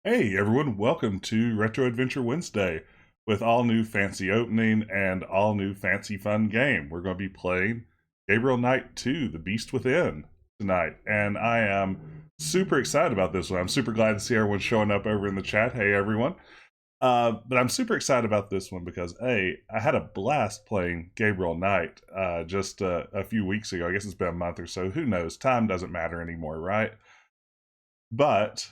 Hey everyone, welcome to Retro Adventure Wednesday with all new fancy opening and all new fancy fun game. We're going to be playing Gabriel Knight 2, The Beast Within tonight, and I am super excited about this one. I'm super glad to see everyone showing up over in the chat. Hey everyone. But I'm super excited about this one because I had a blast playing Gabriel Knight just a few weeks ago. I guess it's been a month or so. Who knows? Time doesn't matter anymore, right? But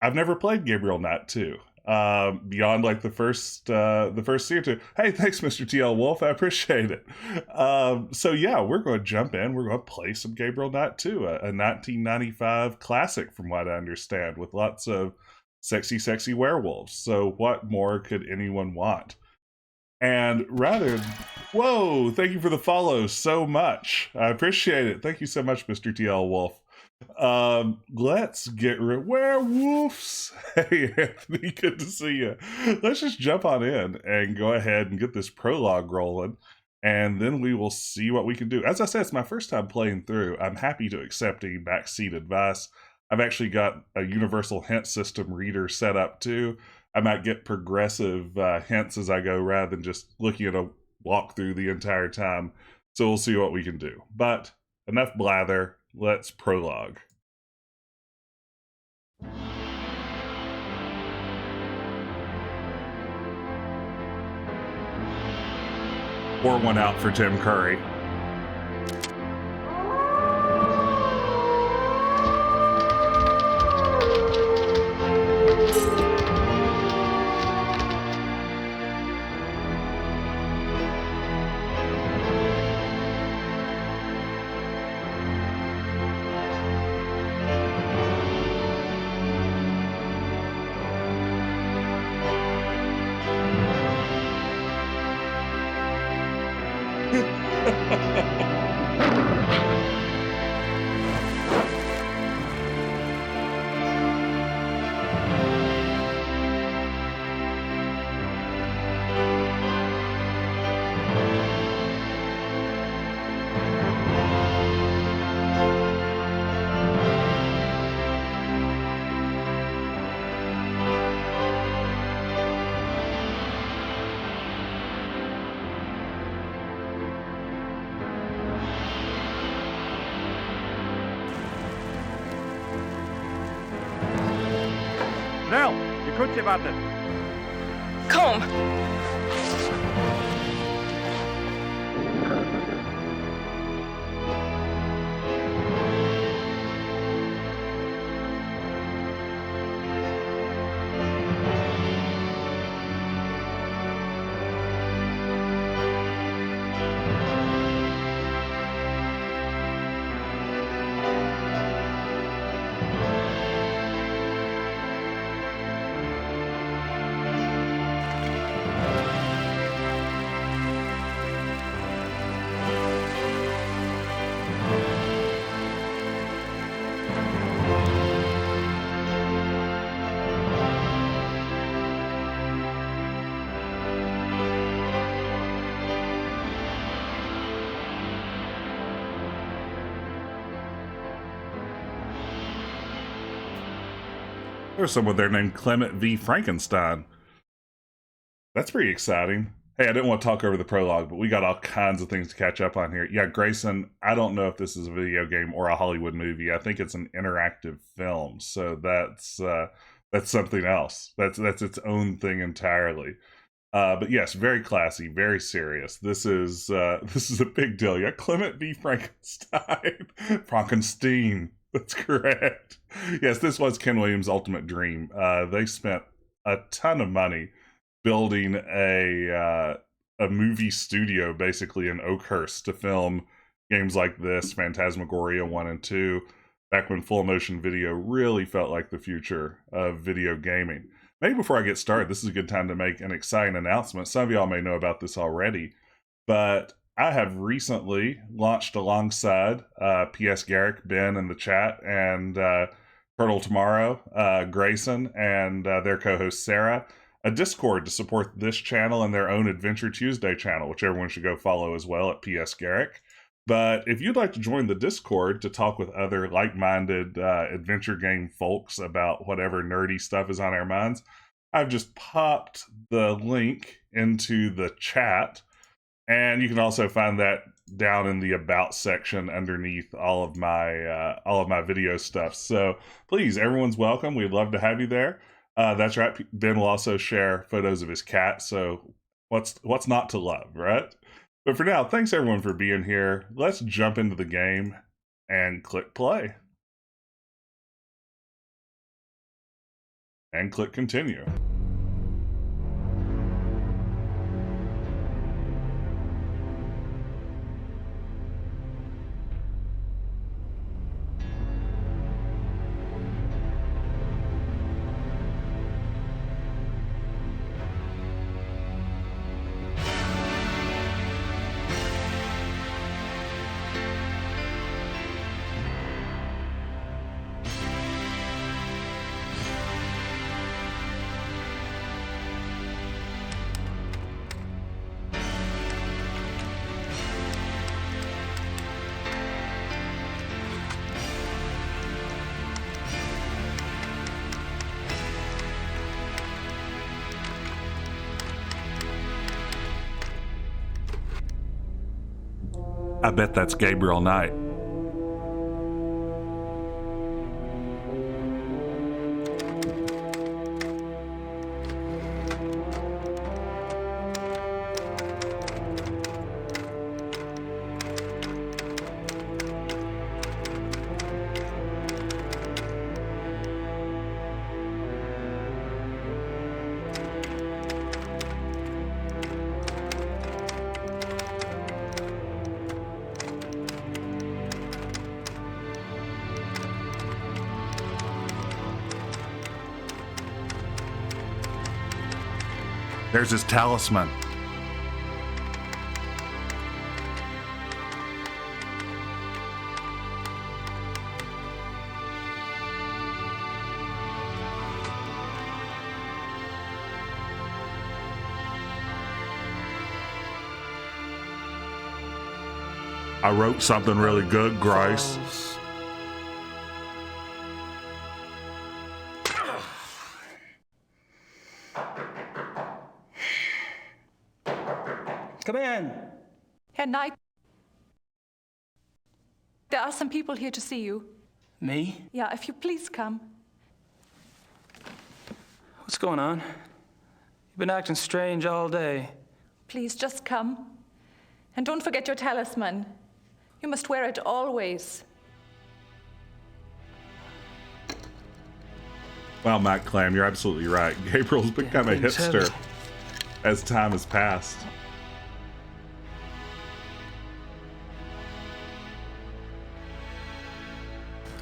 I've never played Gabriel Knight 2. Beyond like the first scene or two. Hey, thanks, Mr. TL Wolf. I appreciate it. So yeah, we're going to jump in. We're going to play some Gabriel Knight 2, a 1995 classic, from what I understand, with lots of sexy, sexy werewolves. So what more could anyone want? And rather, whoa! Thank you for the follow so much. I appreciate it. Thank you so much, Mr. TL Wolf. Let's get werewolves. Hey Anthony, good to see you. Let's just jump on in and go ahead and get this prologue rolling, and then we will see what we can do. As I said, it's my first time playing through. I'm happy to accept any backseat advice. I've actually got a universal hint system reader set up too. I might get progressive hints as I go rather than just looking at a walkthrough the entire time. So we'll see what we can do. But enough blather. Let's prologue. Pour one out for Tim Curry. Kurz warten. Komm! There's someone there named Clement V. Frankenstein. That's pretty exciting. Hey, I didn't want to talk over the prologue, but we got all kinds of things to catch up on here. Yeah, Grayson, I don't know if this is a video game or a Hollywood movie. I think it's an interactive film, so that's something else. That's its own thing entirely. But yes, very classy, very serious. This is a big deal. Yeah, Clement B. Frankenstein, Frankenstein. That's correct. Yes, this was Ken Williams' ultimate dream. They spent a ton of money building a movie studio basically in Oakhurst to film games like this, Phantasmagoria 1 and 2, back when full motion video really felt like the future of video gaming. Maybe before I get started, this is a good time to make an exciting announcement. Some of y'all may know about this already, but I have recently launched alongside P.S. Garrick, Ben in the chat, and Colonel Tomorrow, Grayson, and their co-host Sarah, a Discord to support this channel and their own Adventure Tuesday channel, which everyone should go follow as well at P.S. Garrick. But if you'd like to join the Discord to talk with other like-minded adventure game folks about whatever nerdy stuff is on our minds, I've just popped the link into the chat, and you can also find that down in the About section underneath all of my video stuff. So please, everyone's welcome. We'd love to have you there. That's right. Ben will also share photos of his cat. So what's not to love, right? But for now, thanks everyone for being here. Let's jump into the game and click play. And click continue. I bet that's Gabriel Knight. There's his talisman. I wrote something really good, Grace. Come in. Herr Knight, there are some people here to see you. Me? Yeah, if you please come. What's going on? You've been acting strange all day. Please just come. And don't forget your talisman. You must wear it always. Wow, Matt Clam, you're absolutely right. Gabriel's become a hipster as time has passed.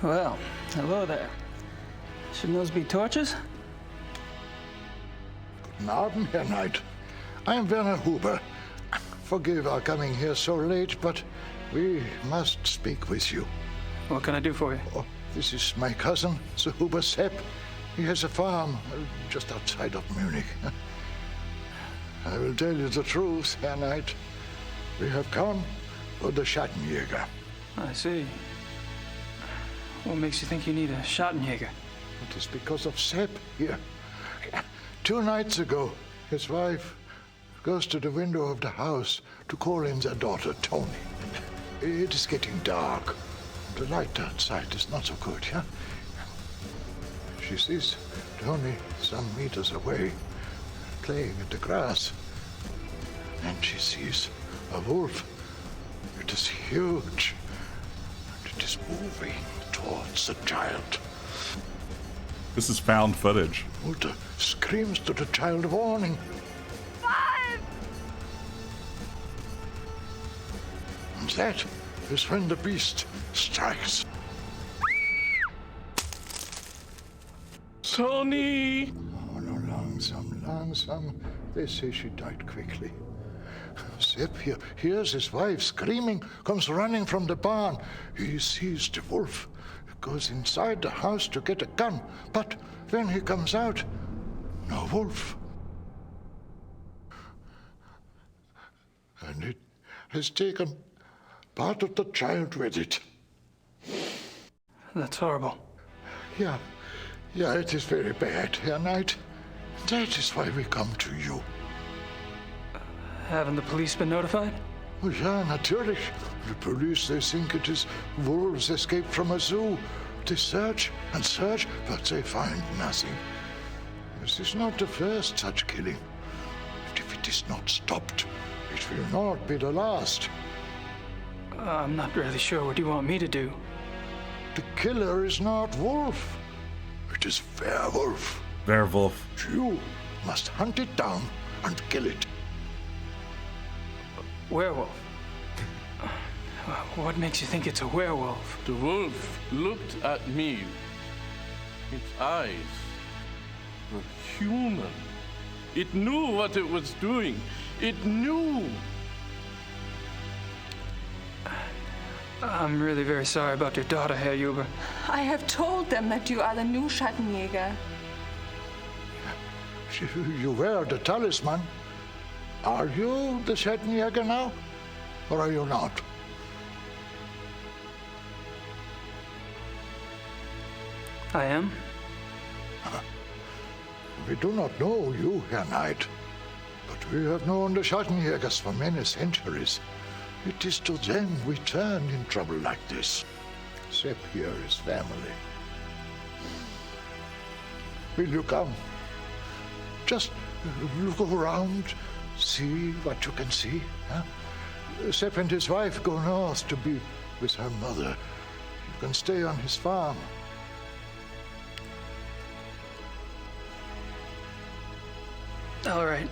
Well, hello there. Shouldn't those be torches? Guten Abend, Herr Knight. I am Werner Huber. Forgive our coming here so late, but we must speak with you. What can I do for you? Oh, this is my cousin, Sir Huber Sepp. He has a farm just outside of Munich. I will tell you the truth, Herr Knight. We have come for the Schattenjäger. I see. What makes you think you need a Schattenjäger? It is because of Sepp here. 2 nights ago, his wife goes to the window of the house to call in their daughter, Tony. It is getting dark. The light outside is not so good, yeah? She sees Tony some meters away, playing in the grass. And she sees a wolf. It is huge. And it is moving towards the child. This is found footage. Uta screams to the child, warning. 5! And that is when the beast strikes. Tony! Oh, no, langsam. They say she died quickly. Sepp here hears his wife screaming, comes running from the barn. He sees the wolf, goes inside the house to get a gun, but when he comes out, no wolf. And it has taken part of the child with it. That's horrible. Yeah, it is very bad, Herr Knight. That is why we come to you. Haven't the police been notified? Oh, yeah, natürlich. The police, they think it is wolves escaped from a zoo. They search and search, but they find nothing. This is not the first such killing. And if it is not stopped, it will not be the last. I'm not really sure what you want me to do. The killer is not wolf. It is werewolf. Werewolf. You must hunt it down and kill it. Werewolf? What makes you think it's a werewolf? The wolf looked at me. Its eyes were human. It knew what it was doing. It knew. I'm really very sorry about your daughter, Herr Huber. I have told them that you are the new Schattenjäger. You wear the talisman. Are you the Schattenjäger now? Or are you not? I am? We do not know you, Herr Knight, but we have known the Schattenjägers for many centuries. It is to them we turn in trouble like this. Sepp here is family. Will you come? Just look around, see what you can see. Huh? Sepp and his wife go north to be with her mother. You can stay on his farm. All right.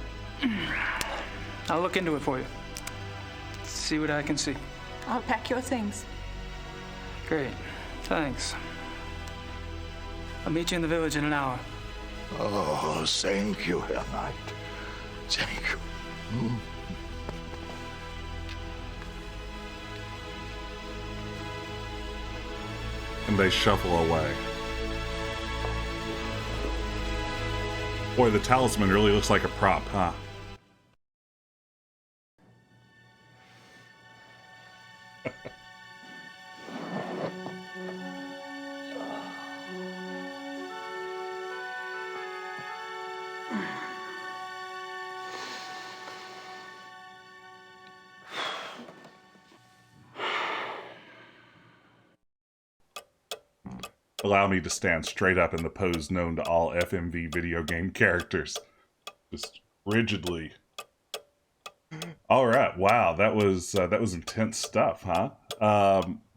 I'll look into it for you. See what I can see. I'll pack your things. Great. Thanks. I'll meet you in the village in an hour. Oh, thank you, Herr Knight. Thank you. And they shuffle away. Boy, the talisman really looks like a prop, huh? Allow me to stand straight up in the pose known to all FMV video game characters. Just rigidly. All right, wow, that was intense stuff, huh?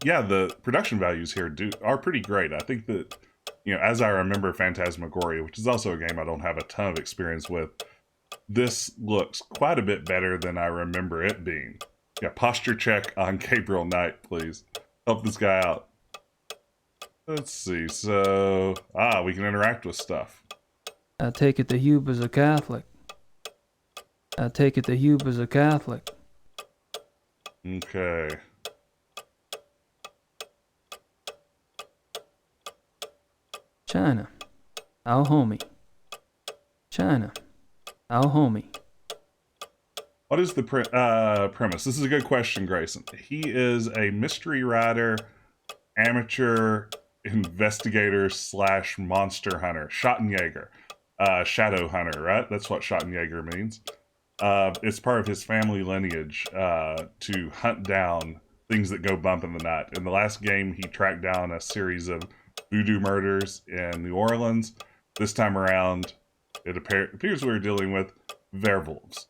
Yeah, the production values here are pretty great. I think that, as I remember Phantasmagoria, which is also a game I don't have a ton of experience with, this looks quite a bit better than I remember it being. Yeah, posture check on Gabriel Knight, please. Help this guy out. Let's see, so... we can interact with stuff. I take it the Huber's a Catholic. I take it the Huber's a Catholic. Okay. China, our homie. China, our homie. What is the premise? This is a good question, Grayson. He is a mystery writer, amateur investigator / monster hunter, Schattenjäger, shadow hunter, right? That's what Schattenjäger means. It's part of his family lineage to hunt down things that go bump in the night. In the last game, he tracked down a series of voodoo murders in New Orleans. This time around, it appears we're dealing with werewolves.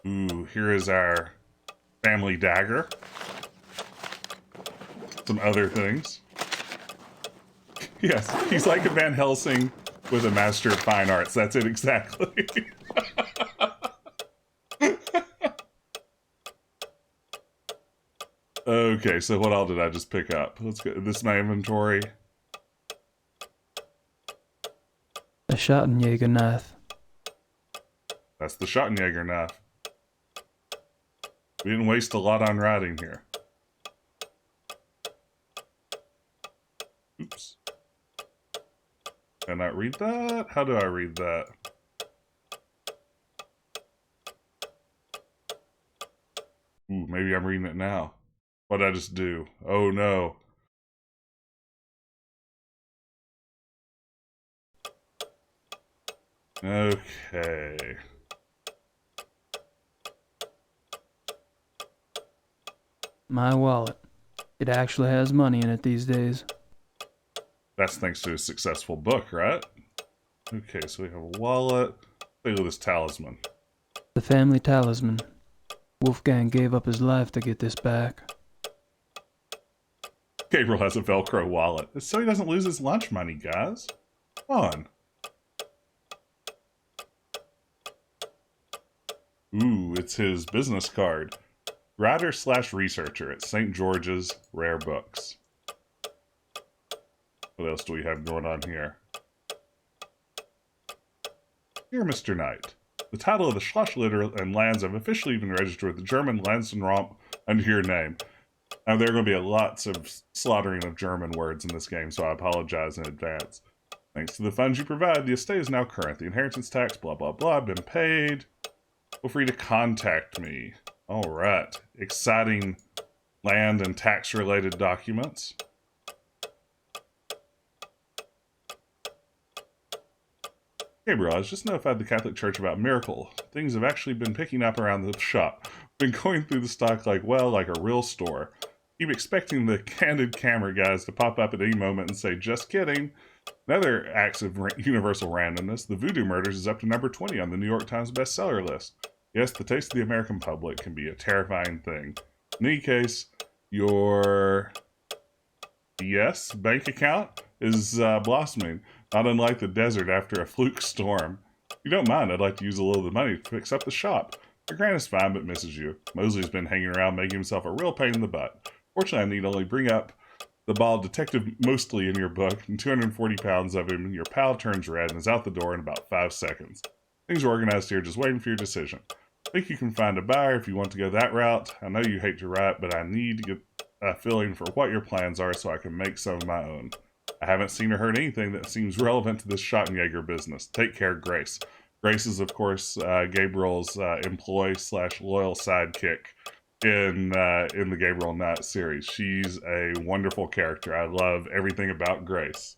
Ooh, here is our family dagger. Some other things. Yes, he's like a Van Helsing with a Master of Fine Arts. That's it exactly. Okay, so what all did I just pick up? Let's go. This is my inventory. A Schottenjäger knife. That's the Schottenjäger knife. We didn't waste a lot on writing here. Oops. Can I read that? How do I read that? Ooh, maybe I'm reading it now. What did I just do? Oh no. Okay. My wallet. It actually has money in it these days. That's thanks to a successful book, right? Okay, so we have a wallet. Look at this talisman. The family talisman. Wolfgang gave up his life to get this back. Gabriel has a Velcro wallet. It's so he doesn't lose his lunch money, guys. Come on. Ooh, it's his business card. Writer/researcher at St. George's Rare Books. What else do we have going on here? Dear Mr. Knight, the title of the Schlosslitter and lands have officially been registered with the German Lanzenraum under your name. Now, there are going to be lots of slaughtering of German words in this game, so I apologize in advance. Thanks to the funds you provide, the estate is now current. The inheritance tax, blah, blah, blah, been paid. Feel free to contact me. All right. Exciting land and tax-related documents. Gabriel, I was just notified the Catholic Church about miracle. Things have actually been picking up around the shop. Been going through the stock like a real store. Keep expecting the candid camera guys to pop up at any moment and say, just kidding. Another acts of universal randomness, the voodoo murders is up to number 20 on the New York Times bestseller list. Yes, the taste of the American public can be a terrifying thing. In any case, your bank account is blossoming, not unlike the desert after a fluke storm. If you don't mind, I'd like to use a little of the money to fix up the shop. Your Grant is fine but misses you. Mosley's been hanging around making himself a real pain in the butt. Fortunately, I need only bring up the bald detective mostly in your book, and 240 pounds of him, your pal turns red and is out the door in about 5 seconds. Things are organized here, just waiting for your decision. I think you can find a buyer if you want to go that route. I know you hate to write, but I need to get a feeling for what your plans are so I can make some of my own. I haven't seen or heard anything that seems relevant to this Schottenjäger business. Take care, Grace. Grace is, of course, Gabriel's employee/loyal sidekick in the Gabriel Knight series. She's a wonderful character. I love everything about Grace.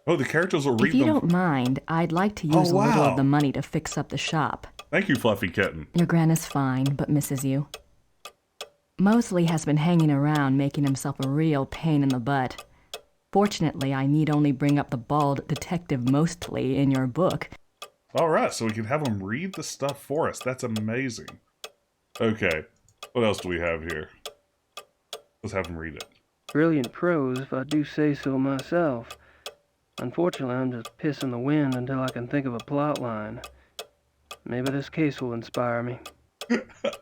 Oh, the characters will read them. If you don't mind, I'd like to use a little of the money to fix up the shop. Thank you, Fluffy Kitten. Your Gran is fine, but misses you. Mosley has been hanging around, making himself a real pain in the butt. Fortunately, I need only bring up the bald detective mostly in your book. All right, so we can have him read the stuff for us. That's amazing. Okay, what else do we have here? Let's have him read it. Brilliant prose, if I do say so myself. Unfortunately, I'm just pissing the wind until I can think of a plot line. Maybe this case will inspire me.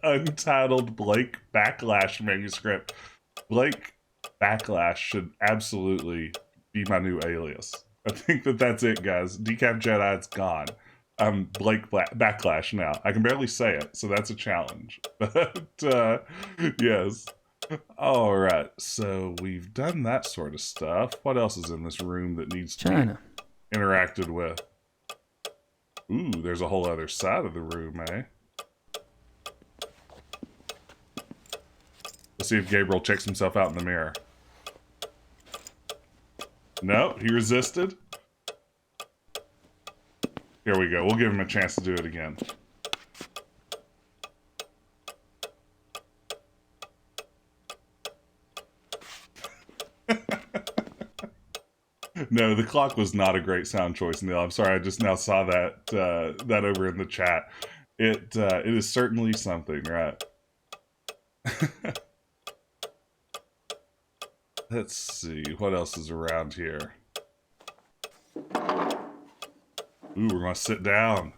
Untitled Blake Backlash manuscript. Blake Backlash should absolutely be my new alias. I think that's it, guys. Decaf Jedi's gone. I'm Blake Backlash now. I can barely say it, so that's a challenge. But, yes. All right, so we've done that sort of stuff. What else is in this room that needs to be interacted with? Ooh, there's a whole other side of the room, eh? Let's see if Gabriel checks himself out in the mirror. No, he resisted. Here we go. We'll give him a chance to do it again. No, the clock was not a great sound choice, Neil. I'm sorry, I just now saw that that over in the chat. It is certainly something, right? Let's see, what else is around here? Ooh, we're gonna sit down.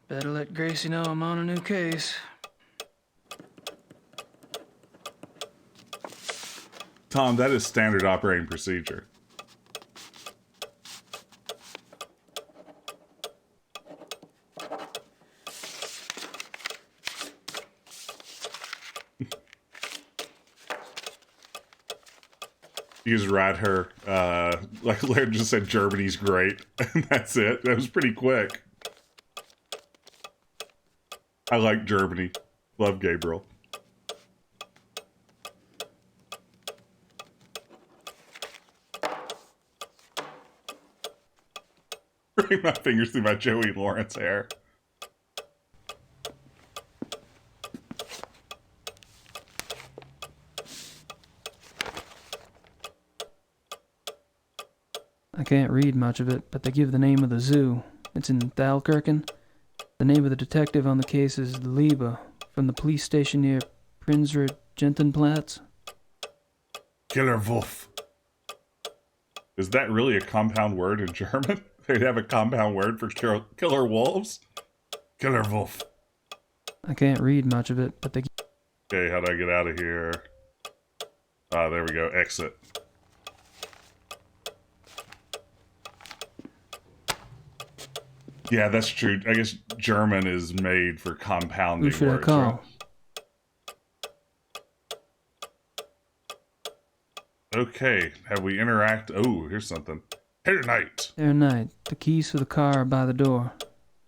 Better let Gracie know I'm on a new case. Tom, that is standard operating procedure. You just ride her, like Laird just said, Germany's great, and that's it. That was pretty quick. I like Germany. Love Gabriel. Bring my fingers through my Joey Lawrence hair. I can't read much of it, but they give the name of the zoo. It's in Thalkirken. The name of the detective on the case is Liebe, from the police station near Prinzregentenplatz. Killer Wolf. Is that really a compound word in German? They'd have a compound word for killer wolves? Killer Wolf. I can't read much of it, but they... Okay, how do I get out of here? Ah, there we go. Exit. Yeah, that's true. I guess German is made for compounding Who should words, I call? right? Okay, have we interact? Oh, here's something. Herr Knight. Herr Knight, the keys for the car are by the door.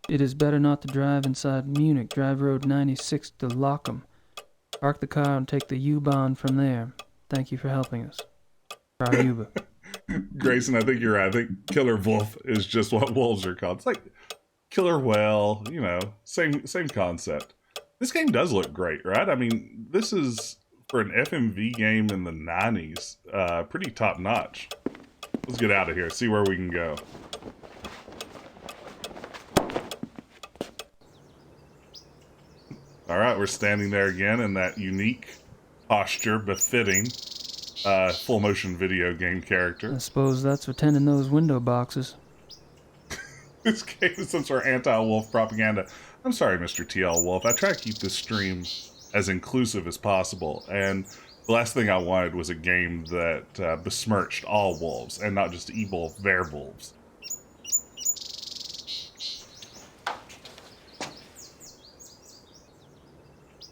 It is better not to drive inside Munich. Drive Road 96 to Lockham. Park the car and take the U-Bahn from there. Thank you for helping us. Frau Hube. Grayson, I think you're right. I think Killer Wolf is just what wolves are called. It's like Killer Whale, you know, same concept. This game does look great, right? I mean, this is, for an FMV game in the 90s, pretty top-notch. Let's get out of here, see where we can go. All right, we're standing there again in that unique posture befitting full-motion video game character. I suppose that's for tending those window boxes. This game is some sort of anti-wolf propaganda. I'm sorry, Mr. TL Wolf. I try to keep this stream as inclusive as possible, and the last thing I wanted was a game that besmirched all wolves, and not just evil werewolves.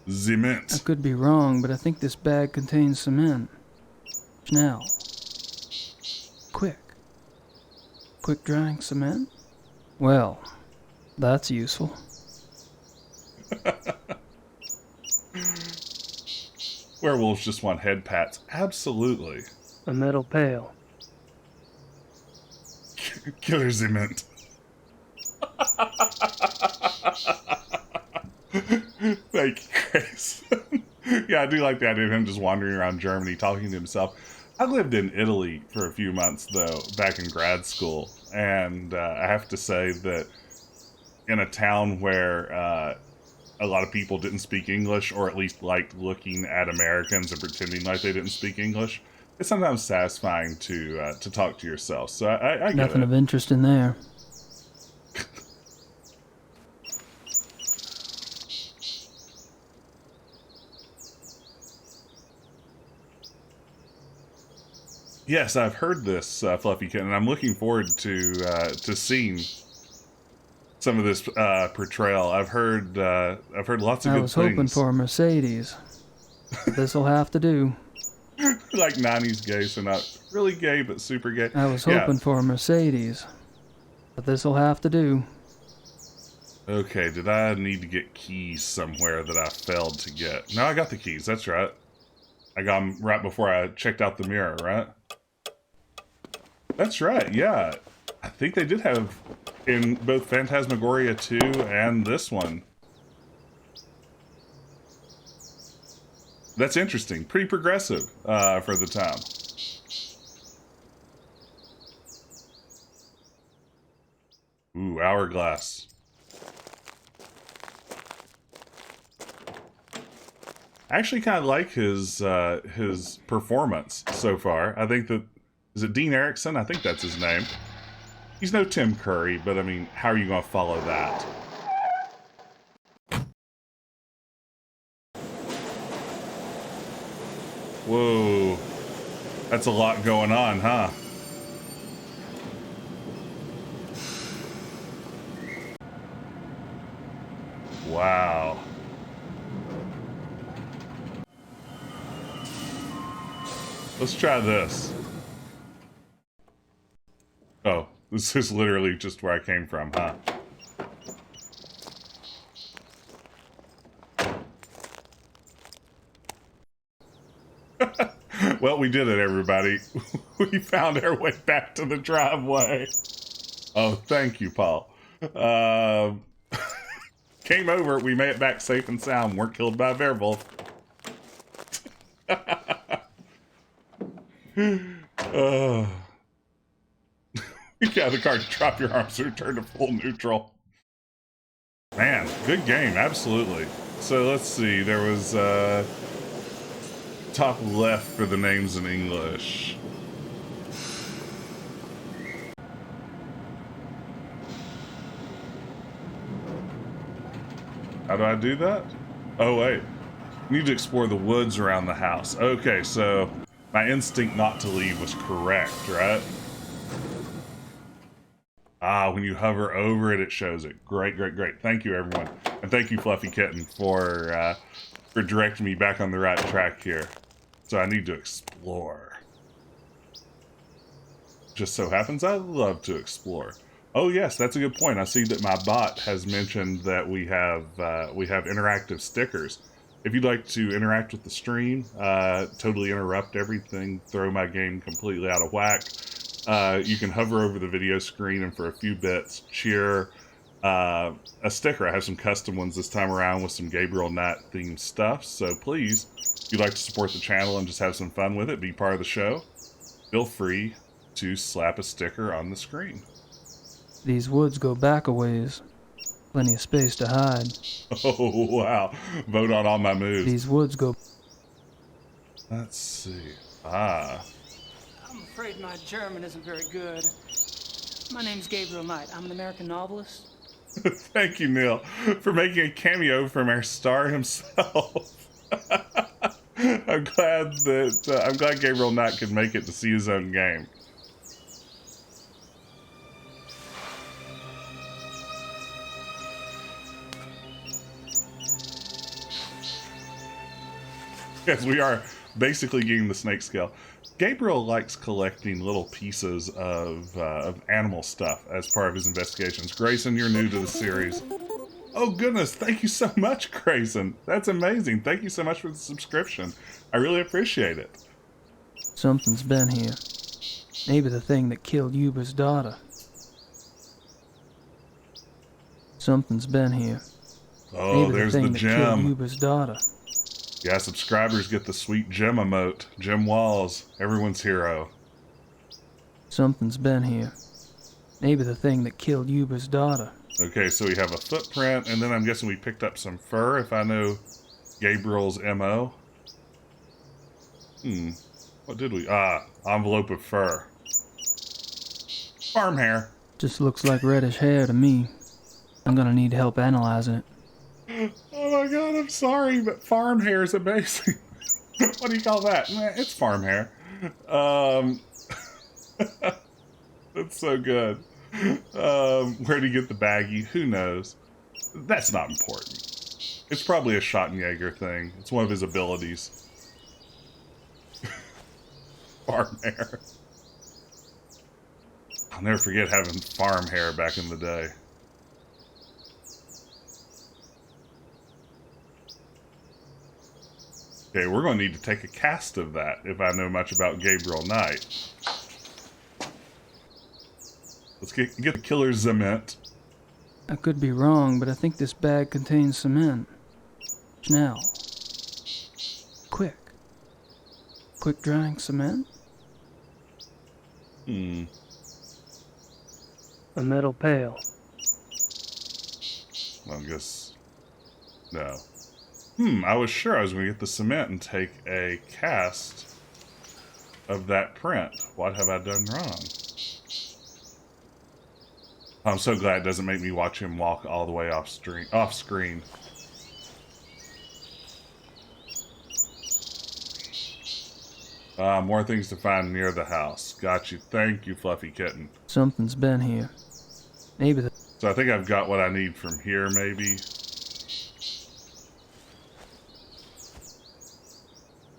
Cement. I could be wrong, but I think this bag contains cement. Schnell. Quick. Quick drying cement? Well, that's useful. Werewolves just want head pats. Absolutely. A metal pail. Killer cement. Thank you, Grace. Yeah, I do like the idea of him just wandering around Germany talking to himself. I lived in Italy for a few months, though, back in grad school. And I have to say that in a town where a lot of people didn't speak English, or at least liked looking at Americans and pretending like they didn't speak English, it's sometimes satisfying to talk to yourself. So I get Nothing it. of interest in there. Yes, I've heard this, Fluffy Kitten, and I'm looking forward to seeing some of this portrayal. I've heard lots of good I things. was hoping for a Mercedes. This'll have to do. Like 90s gay, so not really gay, but super gay. I was hoping for a Mercedes. But this'll have to do. Okay, did I need to get keys somewhere that I failed to get? No, I got the keys, that's right. I got them right before I checked out the mirror, right? That's right, yeah. I think they did have in both Phantasmagoria 2 and this one. That's interesting. Pretty progressive for the time. Ooh, Hourglass. I actually kind of like his performance so far. I think that, is it Dean Erickson? I think that's his name. He's no Tim Curry, but I mean, how are you going to follow that? Whoa. That's a lot going on, huh? Wow. Let's try this. Oh, this is literally just where I came from, huh? Well, we did it, everybody. We found our way back to the driveway. Oh, thank you, Paul. Came over, we made it back safe and sound, weren't killed by a werewolf. You got the car to drop your arms and return to full neutral. Man, good game, absolutely. So let's see, there was top left for the names in English. How do I do that? Oh, wait. Need to explore the woods around the house. Okay, so my instinct not to leave was correct, right? Ah, when you hover over it, it shows it. Great, great, great. Thank you, everyone. And thank you, Fluffy Kitten, for directing me back on the right track here. So I need to explore. Just so happens I love to explore. Oh yes, that's a good point. I see that my bot has mentioned that we have interactive stickers. If you'd like to interact with the stream, totally interrupt everything, throw my game completely out of whack, you can hover over the video screen and for a few bits cheer a sticker. I have some custom ones this time around with some Gabriel Knight themed stuff. So please, if you'd like to support the channel and just have some fun with it, be part of the show, feel free to slap a sticker on the screen. These woods go back a ways. Plenty of space to hide. Oh, wow. Vote on all my moves. These woods go... Let's see. Ah. I'm afraid my German isn't very good. My name's Gabriel Knight. I'm an American novelist. Thank you, Neil, for making a cameo from our star himself. I'm glad Gabriel Knight could make it to see his own game. Yes, we are basically getting the snake scale. Gabriel likes collecting little pieces of animal stuff as part of his investigations. Grayson, you're new to the series. Oh goodness, thank you so much, Grayson. That's amazing. Thank you so much for the subscription. I really appreciate it. Something's been here. Maybe the thing that killed Yuba's daughter. Something's been here. Oh, Maybe there's the the thing that killed gem. Yuba's daughter. Yeah, subscribers get the sweet gem emote. Gem Walls, everyone's hero. Something's been here. Maybe the thing that killed Yuba's daughter. Okay, so we have a footprint, and then I'm guessing we picked up some fur, if I know Gabriel's MO. What did we... Ah, envelope of fur. Farm hair. Just looks like reddish hair to me. I'm gonna need help analyzing it. Oh my god, I'm sorry, but farm hair is amazing. What do you call that? It's farm hair. That's so good. Where do you get the baggie? Who knows? That's not important. It's probably a Schottenjäger thing. It's one of his abilities. Farm hair. I'll never forget having farm hair back in the day. Okay, we're going to need to take a cast of that if I know much about Gabriel Knight. Let's get the killer cement. I could be wrong, but I think this bag contains cement. Now. Quick. Quick drying cement? Hmm. A metal pail. I guess. No. I was sure I was going to get the cement and take a cast of that print. What have I done wrong? I'm so glad it doesn't make me watch him walk all the way off screen. More things to find near the house. Got you. Thank you, Fluffy Kitten. Something's been here. Maybe the... So I think I've got what I need from here, maybe.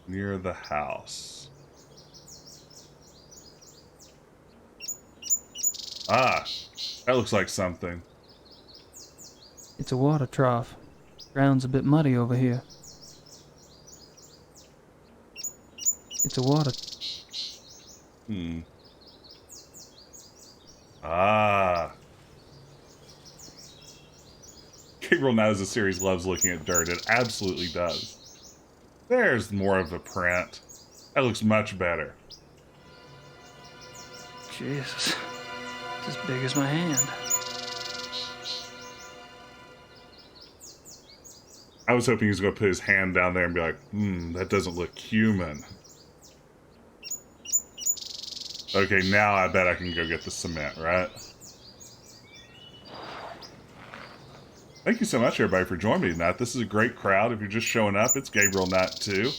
Near the house. Ah, that looks like something. It's a water trough. Ground's a bit muddy over here. It's a water... Ah. Gabriel knows the series loves looking at dirt. It absolutely does. There's more of a print. That looks much better. Jesus. It's as big as my hand. I was hoping he was going to put his hand down there and be like, that doesn't look human. Okay, now I bet I can go get the cement, right? Thank you so much, everybody, for joining me tonight. This is a great crowd. If you're just showing up, it's Gabriel Knight 2.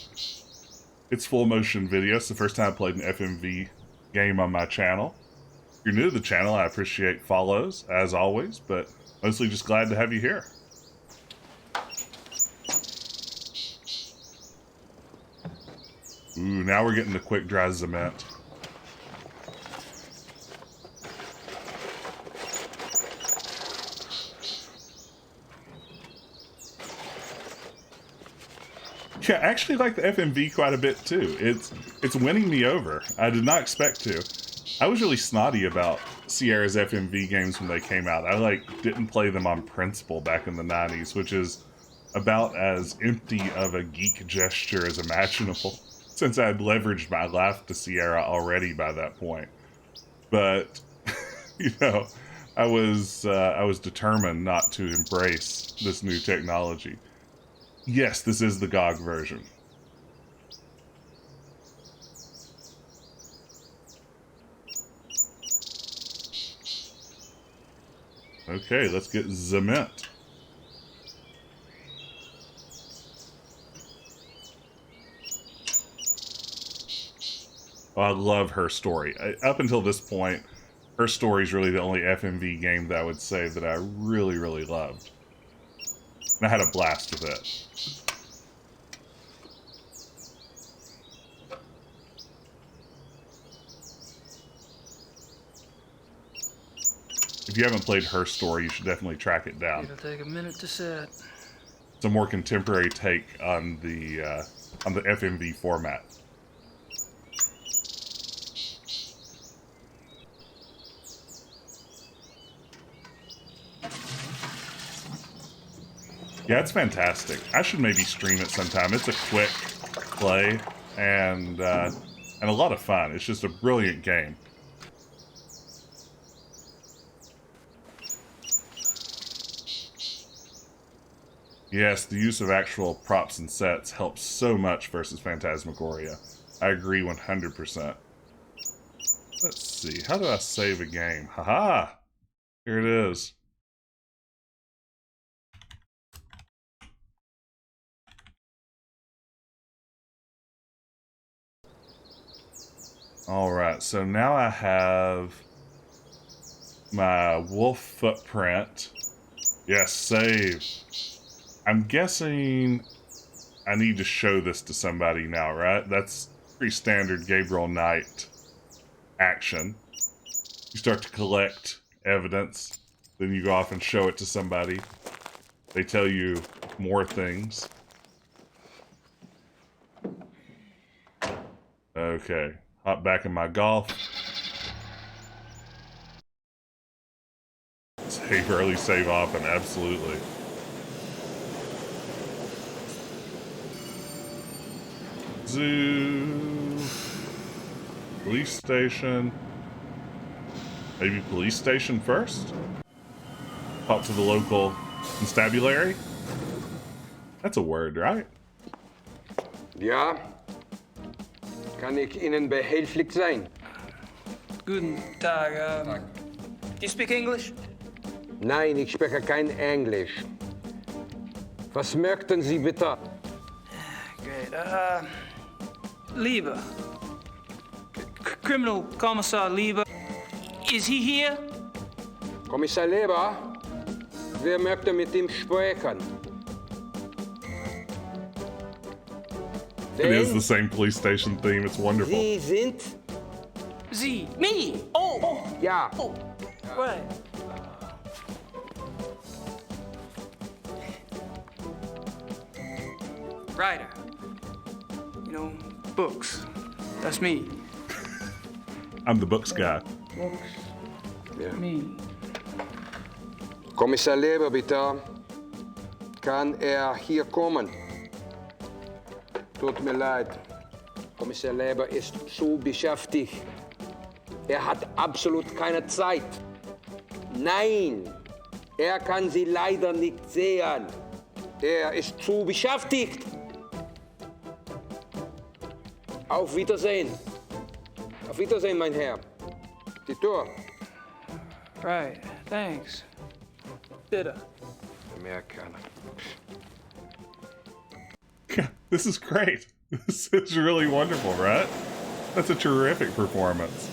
It's full motion video. It's the first time I played an FMV game on my channel. If you're new to the channel, I appreciate follows, as always, but mostly just glad to have you here. Ooh, now we're getting the quick dry cement. Yeah, I actually like the FMV quite a bit too. It's winning me over. I did not expect to. I was really snotty about Sierra's FMV games when they came out. I didn't play them on principle back in the 90s, which is about as empty of a geek gesture as imaginable, since I had leveraged my life to Sierra already by that point. But you know, I was determined not to embrace this new technology. Yes, this is the GOG version. Okay, let's get cement. Oh, I love her story. Up until this point, her story is really the only FMV game that I would say that I really, really loved. And I had a blast with it. If you haven't played her story, you should definitely track it down. It'll take a minute to set. It's a more contemporary take on the FMV format. Yeah, it's fantastic. I should maybe stream it sometime. It's a quick play and a lot of fun. It's just a brilliant game. Yes, the use of actual props and sets helps so much versus Phantasmagoria. I agree 100%. Let's see, how do I save a game? Haha! Here it is. Alright, so now I have my wolf footprint. Yes, save. I'm guessing I need to show this to somebody now, right? That's pretty standard Gabriel Knight action. You start to collect evidence, then you go off and show it to somebody. They tell you more things. Okay, hop back in my golf. Save early, save often, absolutely. Zoo. Police station. Maybe police station first? Talk to the local constabulary? That's a word, right? Ja, kann ich Ihnen behilflich sein? Guten Tag. Do you speak English? Nein, ich spreche kein Englisch. Was möchten Sie bitte? Great. Lieber. Criminal Commissar Lieber. Is he here? Kommissar Leber, wer möchte mit ihm sprechen? It is the same police station theme. It's wonderful. Sie sind? Sie. Me. Oh. Ja. Oh. Right. Writer. You know, books. That's me. I'm the books guy. Books. Ja. Me. Kommissar Leber, bitte. Kann hier kommen? Tut mir leid. Kommissar Leber ist zu beschäftigt. Hat absolut keine Zeit. Nein, kann Sie leider nicht sehen. Ist zu beschäftigt. Auf Wiedersehen. Auf Wiedersehen, mein Herr. Die Tür. Right. Thanks. Bitte. Amerikaner. This is great. This is really wonderful, right? That's a terrific performance.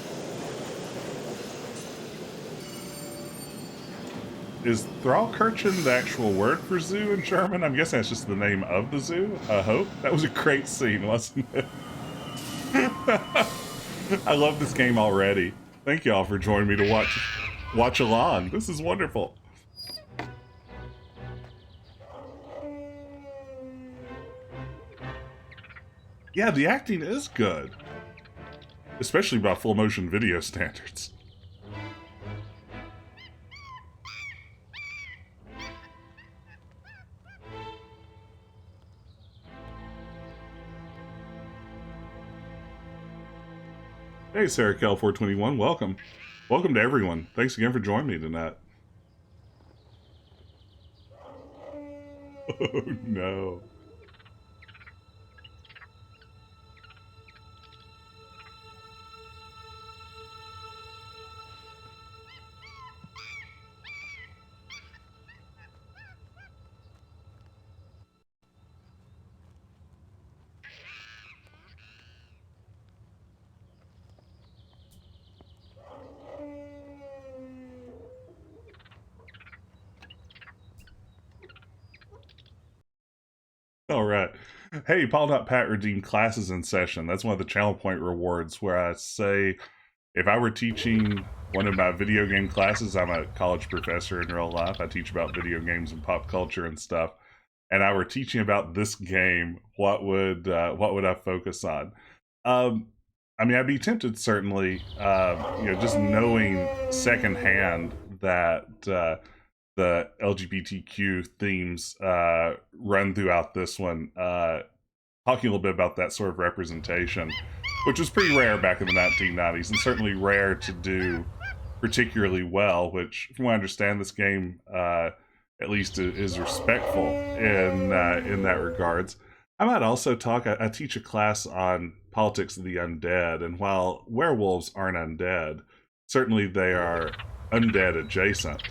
Is Thrallkirchen the actual word for zoo in German? I'm guessing that's just the name of the zoo. I hope. That was a great scene, wasn't it? I love this game already. Thank y'all for joining me to watch along. This is wonderful. Yeah, the acting is good. Especially by full motion video standards. Hey, Sarah Kel 421, welcome. Welcome to everyone. Thanks again for joining me tonight. Oh no. All right. Hey, Paul.Pat redeemed classes in session. That's one of the channel point rewards where I say if I were teaching one of my video game classes, I'm a college professor in real life. I teach about video games and pop culture and stuff. And I were teaching about this game, what would I focus on? I mean, I'd be tempted, certainly, just knowing secondhand that the LGBTQ themes run throughout this one, talking a little bit about that sort of representation, which was pretty rare back in the 1990s, and certainly rare to do particularly well, which, from what I understand, this game, at least, is respectful in that regards. I might also talk, I teach a class on politics of the undead, and while werewolves aren't undead, certainly they are undead adjacent.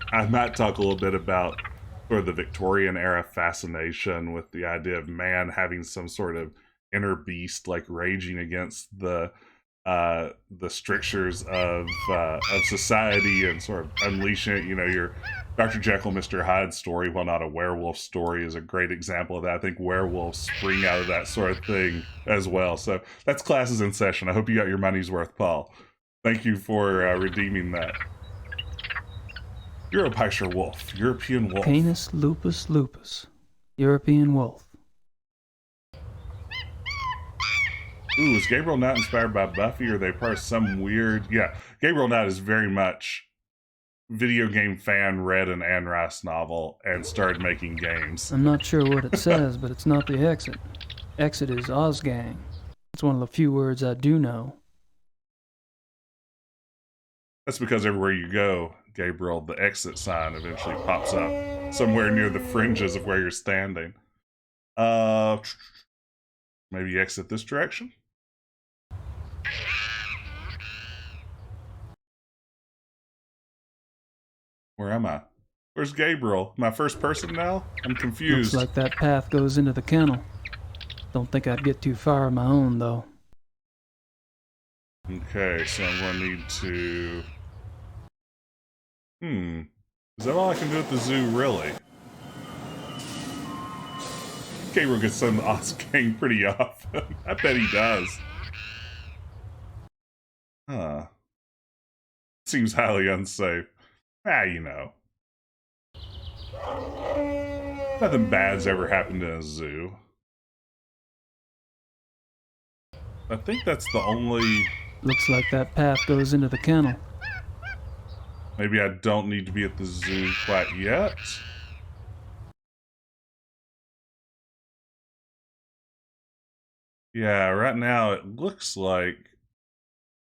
I might talk a little bit about sort of the Victorian era fascination with the idea of man having some sort of inner beast, like raging against the strictures of society and sort of unleashing it. You know, your Dr. Jekyll, Mr. Hyde story, while not a werewolf story, is a great example of that. I think werewolves spring out of that sort of thing as well. So that's classes in session. I hope you got your money's worth, Paul. Thank you for redeeming that. Europeischer Wolf, European wolf. Canis lupus lupus, European wolf. Ooh, is Gabriel not inspired by Buffy, or are they part of some weird... Yeah, Gabriel Knight is very much video game fan read an Anne Rice novel and started making games. I'm not sure what it says, but it's not the exit. Exit is Ozgang. It's one of the few words I do know. That's because everywhere you go, Gabriel, the exit sign eventually pops up somewhere near the fringes of where you're standing. Maybe exit this direction? Where am I? Where's Gabriel? Am I first person now? I'm confused. Looks like that path goes into the kennel. Don't think I'd get too far on my own, though. Okay, so I'm going to need to... Is that all I can do at the zoo, really? Gabriel gets some Ozgang pretty often. I bet he does. Huh. Seems highly unsafe. You know. Nothing bad's ever happened in a zoo. I think that's the only... Looks like that path goes into the kennel. Maybe I don't need to be at the zoo quite yet. Yeah, right now it looks like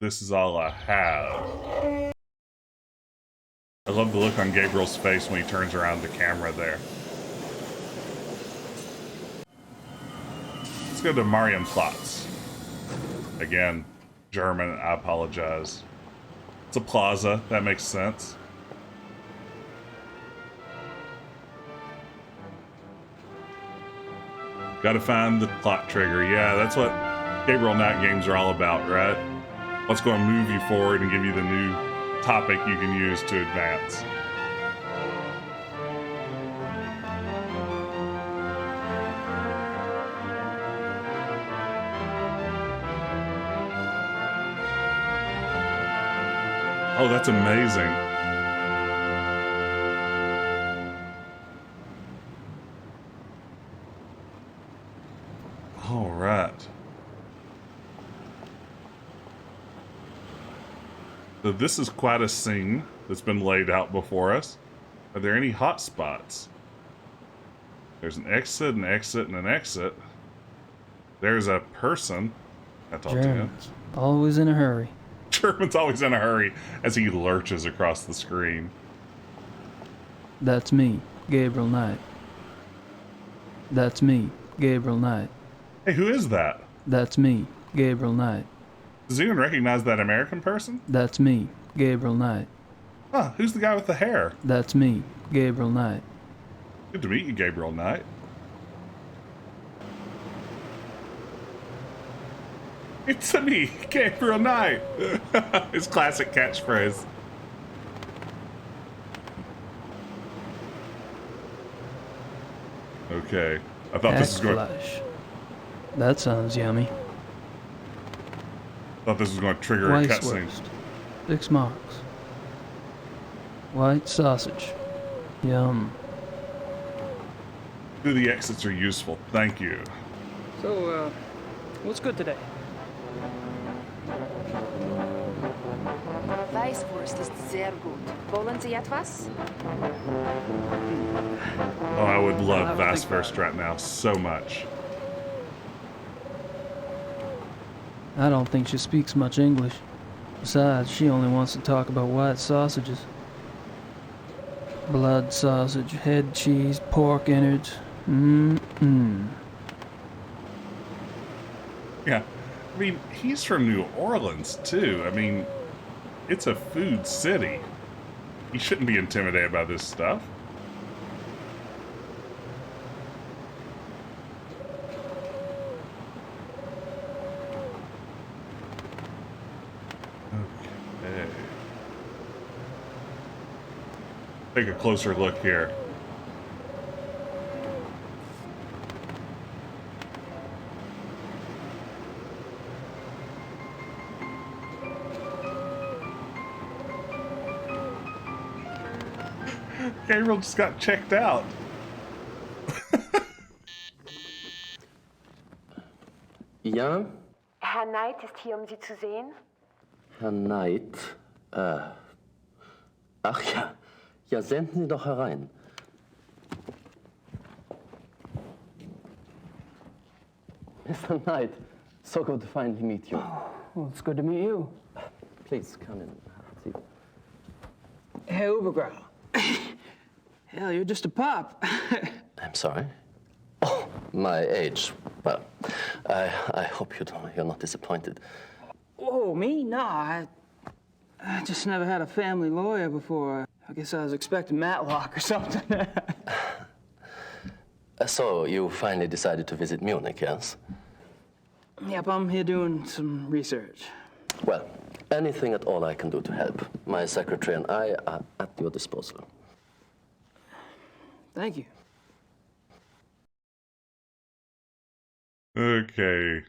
this is all I have. I love the look on Gabriel's face when he turns around the camera there. Let's go to Marienplatz. Again, German, I apologize. It's a plaza, that makes sense. Gotta find the plot trigger. Yeah, that's what Gabriel Knight games are all about, right? What's going to move you forward and give you the new topic you can use to advance. Oh, that's amazing. All right. So this is quite a scene that's been laid out before us. Are there any hot spots? There's an exit, an exit, and an exit. There's a person. That's all. Germans, always in a hurry. German's always in a hurry as he lurches across the screen. That's me, Gabriel Knight. That's me, Gabriel Knight. Hey, who is that? That's me, Gabriel Knight. Does anyone recognize that American person? That's me, Gabriel Knight. Huh, who's the guy with the hair? That's me, Gabriel Knight. Good to meet you, Gabriel Knight. It's me, Gabriel Knight. His classic catchphrase. Okay, I thought this was going. Flesh. That sounds yummy. Thought this was going to trigger a cutscene. Weisswurst. 6 marks. White sausage. Yum. The exits are useful. Thank you. So, what's good today? Weißwurst ist sehr gut. Wollen Sie etwas? Oh, I would love Weißwurst right now so much. I don't think she speaks much English. Besides, she only wants to talk about white sausages. Blood sausage, head cheese, pork innards. Yeah, I mean, he's from New Orleans, too. I mean, it's a food city. He shouldn't be intimidated by this stuff. Okay. Take a closer look here. Gabriel just got checked out. Ja? Herr Knight ist hier, um Sie zu sehen. Herr Knight? Ach ja, ja, senden Sie doch herein. Mr. Knight, so good to finally meet you. Well, it's good to meet you. Please, come in. Have a seat. Hey, Ubergrau. Hell, you're just a pup. I'm sorry? Oh, my age. Well, I hope you're not disappointed. Oh, me? No, I just never had a family lawyer before. I guess I was expecting Matlock or something. So, you finally decided to visit Munich, yes? Yep, I'm here doing some research. Well, anything at all I can do to help. My secretary and I are at your disposal. Thank you. Okay.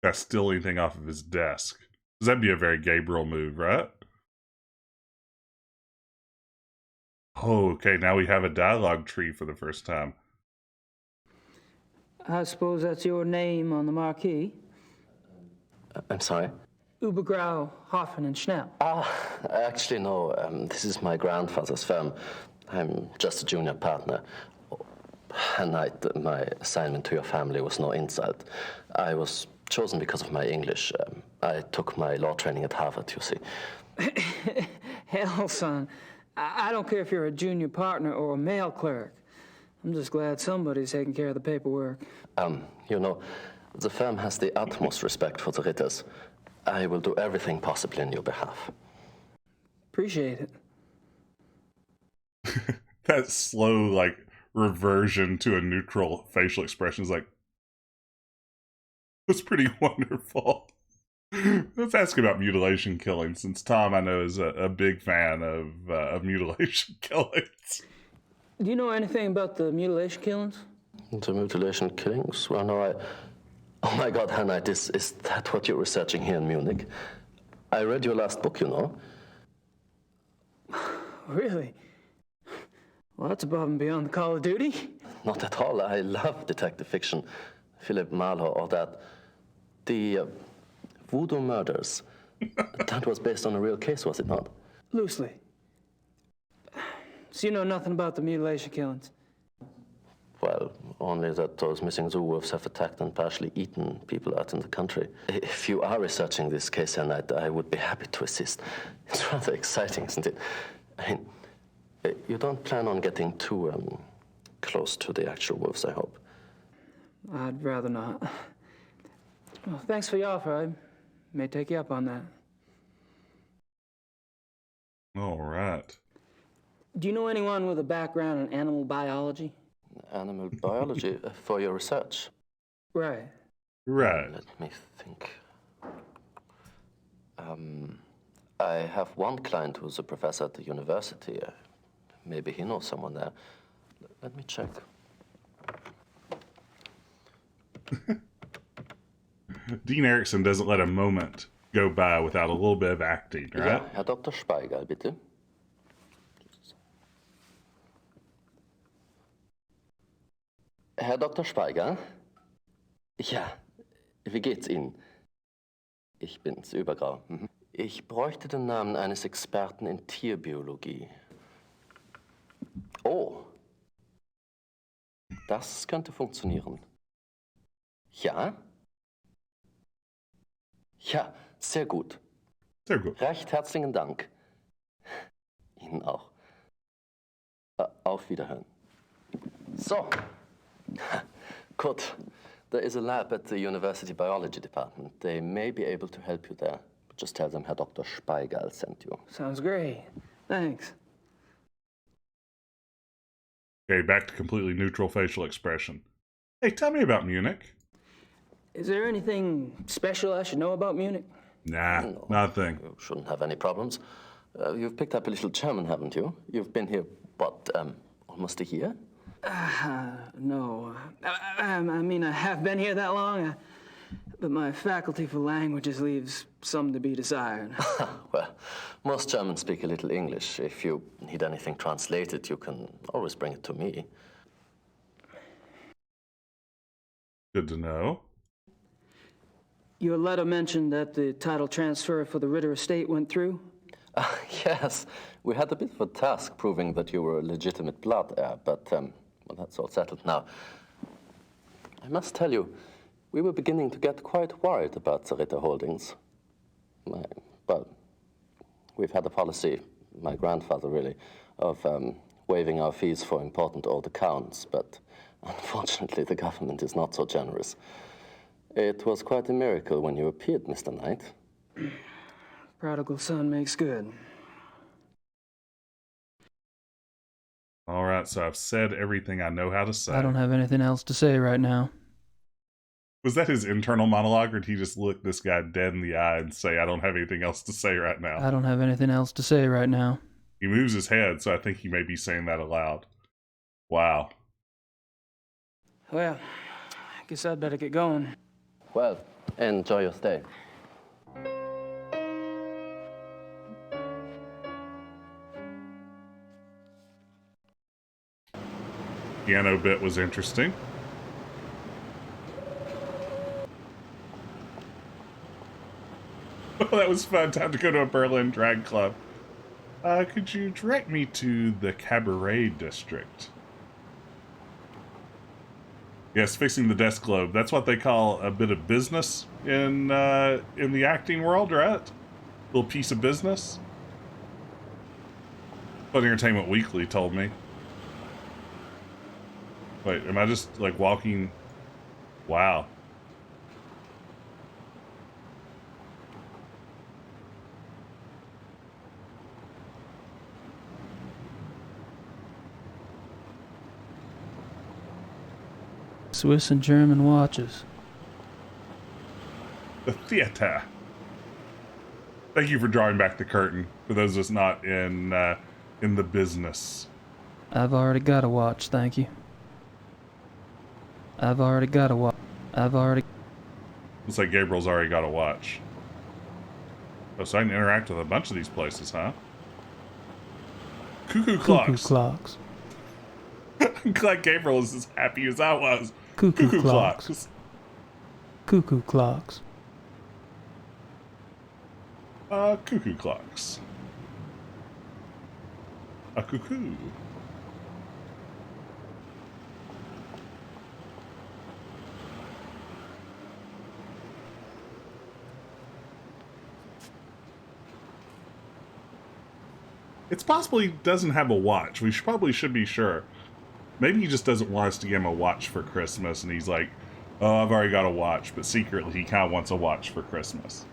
That's still anything off of his desk. That'd be a very Gabriel move, right? Oh, okay, now we have a dialogue tree for the first time. I suppose that's your name on the marquee. I'm sorry? Ubergrau, Hoffen, and Schnell. Actually, no. This is my grandfather's firm. I'm just a junior partner. And my assignment to your family was no insult. I was chosen because of my English. I took my law training at Harvard, you see. Hell, son. I don't care if you're a junior partner or a mail clerk. I'm just glad somebody's taking care of the paperwork. You know, the firm has the utmost respect for the Ritters. I will do everything possible in your behalf. Appreciate it. That slow, like, reversion to a neutral facial expression is like, it's pretty wonderful. Let's ask about mutilation killings, since Tom, I know, is a big fan of mutilation killings. Do you know anything about the mutilation killings? The mutilation killings? Well, no, Oh my God, Hannah, is that what you're researching here in Munich? I read your last book, you know. Really? Well, that's above and beyond the Call of Duty. Not at all. I love detective fiction. Philip Marlowe or that. The Voodoo Murders. That was based on a real case, was it not? Loosely. So you know nothing about the mutilation killings? Well, only that those missing zoo wolves have attacked and partially eaten people out in the country. If you are researching this case, and I would be happy to assist. It's rather exciting, isn't it? I mean, you don't plan on getting too close to the actual wolves, I hope. I'd rather not. Well, thanks for your offer. I may take you up on that. All right. Do you know anyone with a background in animal biology? Animal biology for your research? Right. Right. Let me think. I have one client who's a professor at the university. Maybe he knows someone there. Let me check. Dean Erickson doesn't let a moment go by without a little bit of acting, right? Ja, Herr Dr. Speigal, bitte. Herr Dr. Speigal? Ja, wie geht's Ihnen? Ich bin's, Übergrau. Ich bräuchte den Namen eines Experten in Tierbiologie. Oh, das könnte funktionieren. Ja? Ja, sehr gut. Sehr gut. Recht herzlichen Dank. Ihnen auch. Auf Wiederhören. So. Good. There is a lab at the University Biology Department. They may be able to help you there. Just tell them Herr Dr. Speigal sent you. Sounds great. Thanks. Okay, back to completely neutral facial expression. Hey, tell me about Munich. Is there anything special I should know about Munich? Nah, No, nothing. You shouldn't have any problems. You've picked up a little German, haven't you? You've been here, what, almost a year? No. I mean, I have been here that long, but my faculty for languages leaves some to be desired. Well, most Germans speak a little English. If you need anything translated, you can always bring it to me. Good to know. Your letter mentioned that the title transfer for the Ritter estate went through? Yes, we had a bit of a task proving that you were a legitimate blood heir, but, well, that's all settled now. I must tell you, we were beginning to get quite worried about the Ritter holdings. Well, we've had a policy, my grandfather really, of waiving our fees for important old accounts, but unfortunately the government is not so generous. It was quite a miracle when you appeared, Mr. Knight. Prodigal son makes good. All right, so I've said everything I know how to say. I don't have anything else to say right now. Was that his internal monologue, or did he just look this guy dead in the eye and say, I don't have anything else to say right now? I don't have anything else to say right now. He moves his head, so I think he may be saying that aloud. Wow. Well, I guess I'd better get going. Well, enjoy your stay. Piano bit was interesting. Oh, that was fun. Time to go to a Berlin drag club. Could you direct me to the cabaret district? Yes, fixing the desk globe. That's what they call a bit of business in the acting world, right? Little piece of business. What Entertainment Weekly told me. Wait, am I just like walking? Wow. Swiss and German watches. The theater. Thank you for drawing back the curtain for those of us not in the business. I've already got a watch, thank you. I've already got a watch. Looks like Gabriel's already got a watch. Oh, so I can interact with a bunch of these places, huh? Cuckoo clocks. Cuckoo clocks. I'm glad Gabriel is as happy as I was. Cuckoo clocks. Cuckoo clocks. Cuckoo clocks. A cuckoo. It's possible he doesn't have a watch. We probably should be sure. Maybe he just doesn't want us to give him a watch for Christmas, and he's like, oh, I've already got a watch, but secretly he kind of wants a watch for Christmas.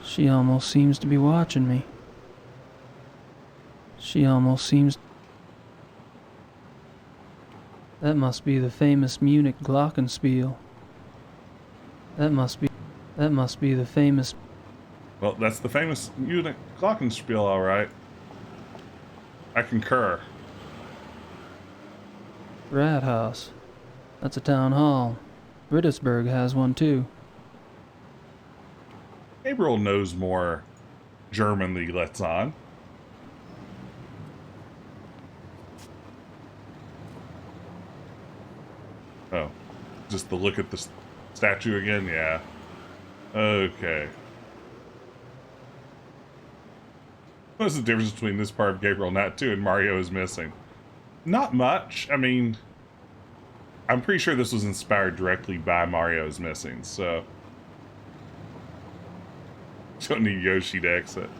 She almost seems to be watching me. She almost seems... That must be the famous Munich glockenspiel. That must be the famous... Well, that's the famous Munich glockenspiel, all right. I concur. Rathaus. That's a town hall. Rittersburg has one too. Gabriel knows more German than he lets on. Oh, just the look at the statue again? Yeah. Okay. What's the difference between this part of Gabriel Knight 2 and Mario is Missing? Not much. I mean, I'm pretty sure this was inspired directly by Mario is Missing, so... Don't need Yoshi to exit.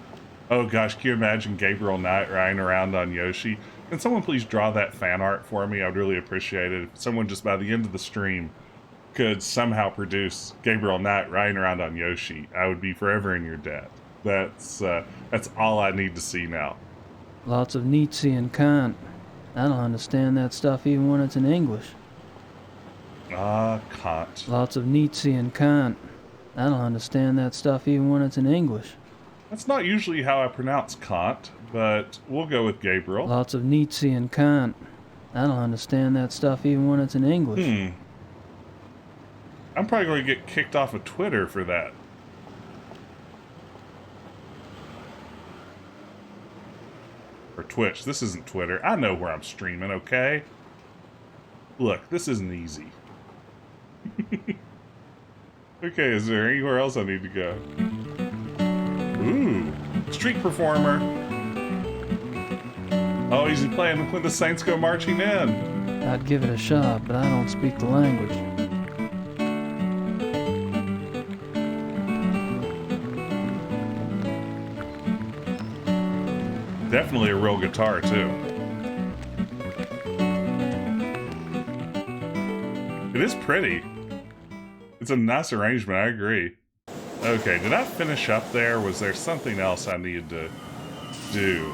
Oh gosh, can you imagine Gabriel Knight riding around on Yoshi? Can someone please draw that fan art for me? I'd really appreciate it. If someone just by the end of the stream could somehow produce Gabriel Knight riding around on Yoshi, I would be forever in your debt. That's all I need to see now. Lots of Nietzsche and Kant. I don't understand that stuff even when it's in English. Kant. Lots of Nietzsche and Kant. I don't understand that stuff even when it's in English. That's not usually how I pronounce Kant, but we'll go with Gabriel. Lots of Nietzsche and Kant. I don't understand that stuff even when it's in English. I'm probably going to get kicked off of Twitter for that. Or Twitch. This isn't Twitter. I know where I'm streaming, okay? Look, this isn't easy. Okay, is there anywhere else I need to go? Street performer. Oh, he's playing When the Saints Go Marching In. I'd give it a shot, but I don't speak the language. Definitely a real guitar, too. It is pretty. It's a nice arrangement, I agree. Okay, did I finish up there? Was there something else I needed to do?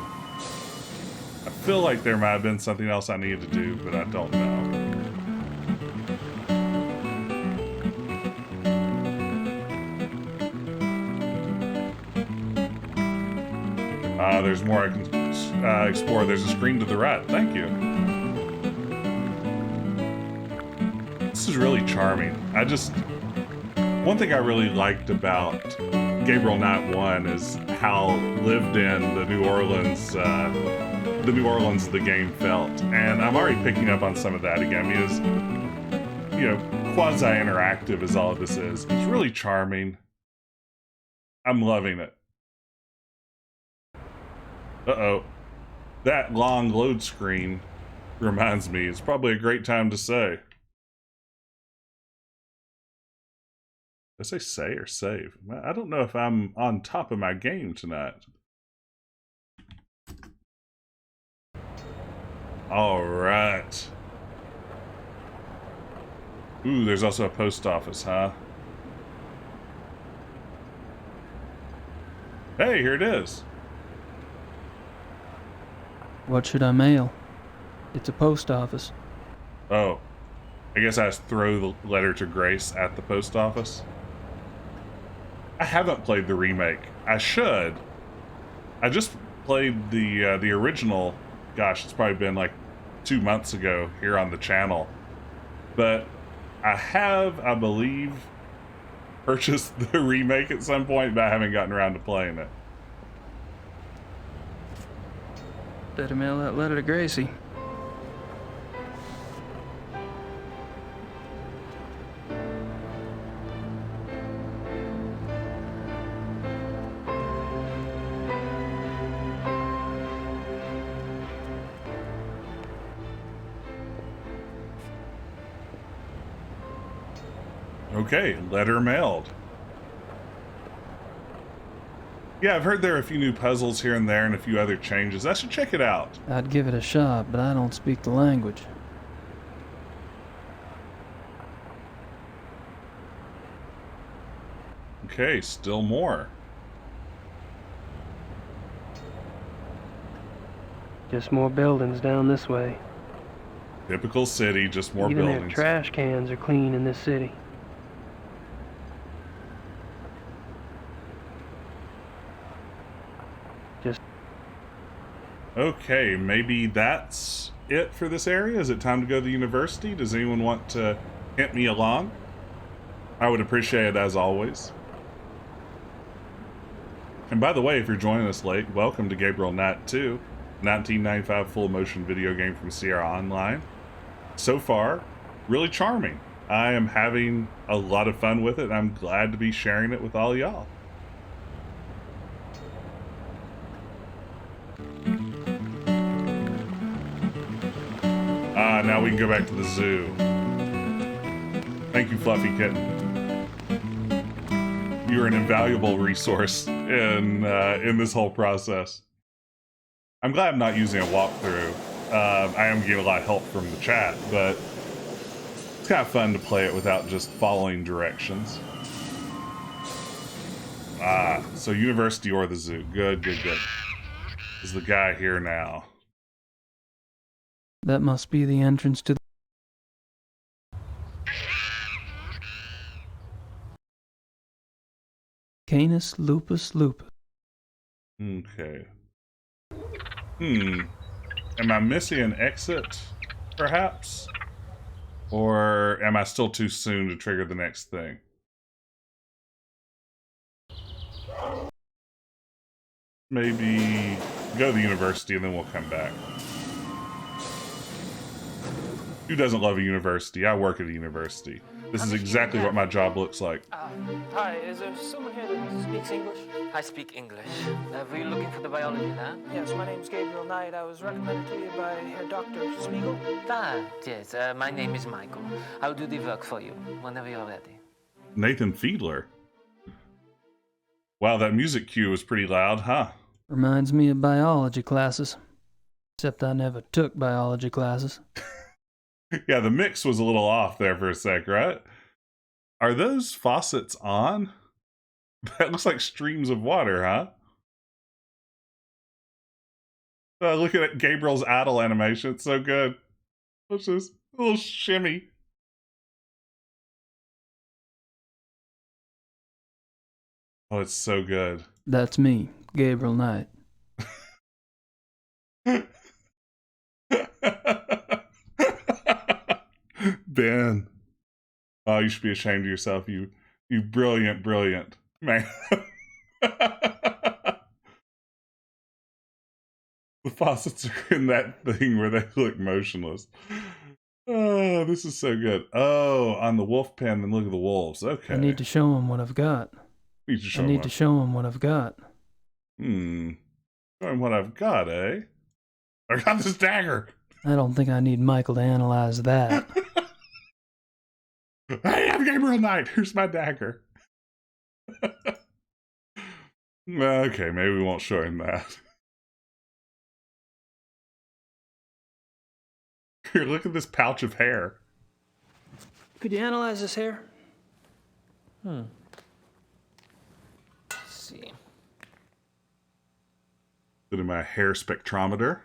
I feel like there might have been something else I needed to do, but I don't know. There's more I can explore. There's a screen to the right. Thank you. This is really charming. One thing I really liked about Gabriel Knight 1 is how lived in the New Orleans of the game felt. And I'm already picking up on some of that again because, you know, quasi-interactive is all of this is. It's really charming. I'm loving it. Uh-oh. That long load screen reminds me, it's probably a great time to say. Did I say or save? I don't know if I'm on top of my game tonight. Alright. Ooh, there's also a post office, huh? Hey, here it is. What should I mail? It's a post office. Oh. I guess I just throw the letter to Grace at the post office. I haven't played the remake. I should. I just played the original. Gosh, it's probably been like 2 months ago here on the channel. But I have, I believe, purchased the remake at some point, but I haven't gotten around to playing it. Better mail that letter to Gracie. Okay, letter mailed. Yeah, I've heard there are a few new puzzles here and there and a few other changes. I should check it out. I'd give it a shot, but I don't speak the language. Okay, still more. Just more buildings down this way. Typical city, just more Even buildings. their trash cans are clean in this city. Okay, maybe that's it for this area. Is it time to go to the university? Does anyone want to hint me along? I would appreciate it as always. And by the way, if you're joining us late, welcome to Gabriel Knight 2, 1995 full motion video game from Sierra Online. So far, really charming. I am having a lot of fun with it, and I'm glad to be sharing it with all y'all. Now we can go back to the zoo. Thank you, Fluffy Kitten. You're an invaluable resource in this whole process. I'm glad I'm not using a walkthrough. I am getting a lot of help from the chat, but it's kind of fun to play it without just following directions. So university or the zoo. Good. Is the guy here now? That must be the entrance to the... Canis lupus lupus. Okay. Am I missing an exit, perhaps? Or am I still too soon to trigger the next thing? Maybe go to the university and then we'll come back. Who doesn't love a university? I work at a university. This is exactly what my job looks like. Hi, is there someone here that speaks English? I speak English. Were you looking for the biology lab? Yes, my name's Gabriel Knight. I was recommended to you by Herr Dr. Spiegel. Yes, my name is Michael. I'll do the work for you whenever you're ready. Nathan Fiedler. Wow, that music cue was pretty loud, huh? Reminds me of biology classes. Except I never took biology classes. Yeah, the mix was a little off there for a sec, right? Are those faucets on? That looks like streams of water, huh? Look at Gabriel's idle animation. It's so good. It's just a little shimmy. Oh, it's so good. That's me, Gabriel Knight. Ben. Oh, you should be ashamed of yourself, you brilliant man. The faucets are in that thing where they look motionless. Oh, this is so good. Oh, on the wolf pen, then look at the wolves. Okay. I need to show him what I've got. I need to show him what I've got. Show him what I've got, eh? I got this dagger. I don't think I need Michael to analyze that. Hey, I'm Gabriel Knight. Here's my dagger. Okay, maybe we won't show him that. Here, look at this pouch of hair. Could you analyze this hair? Let's see. Put in my hair spectrometer.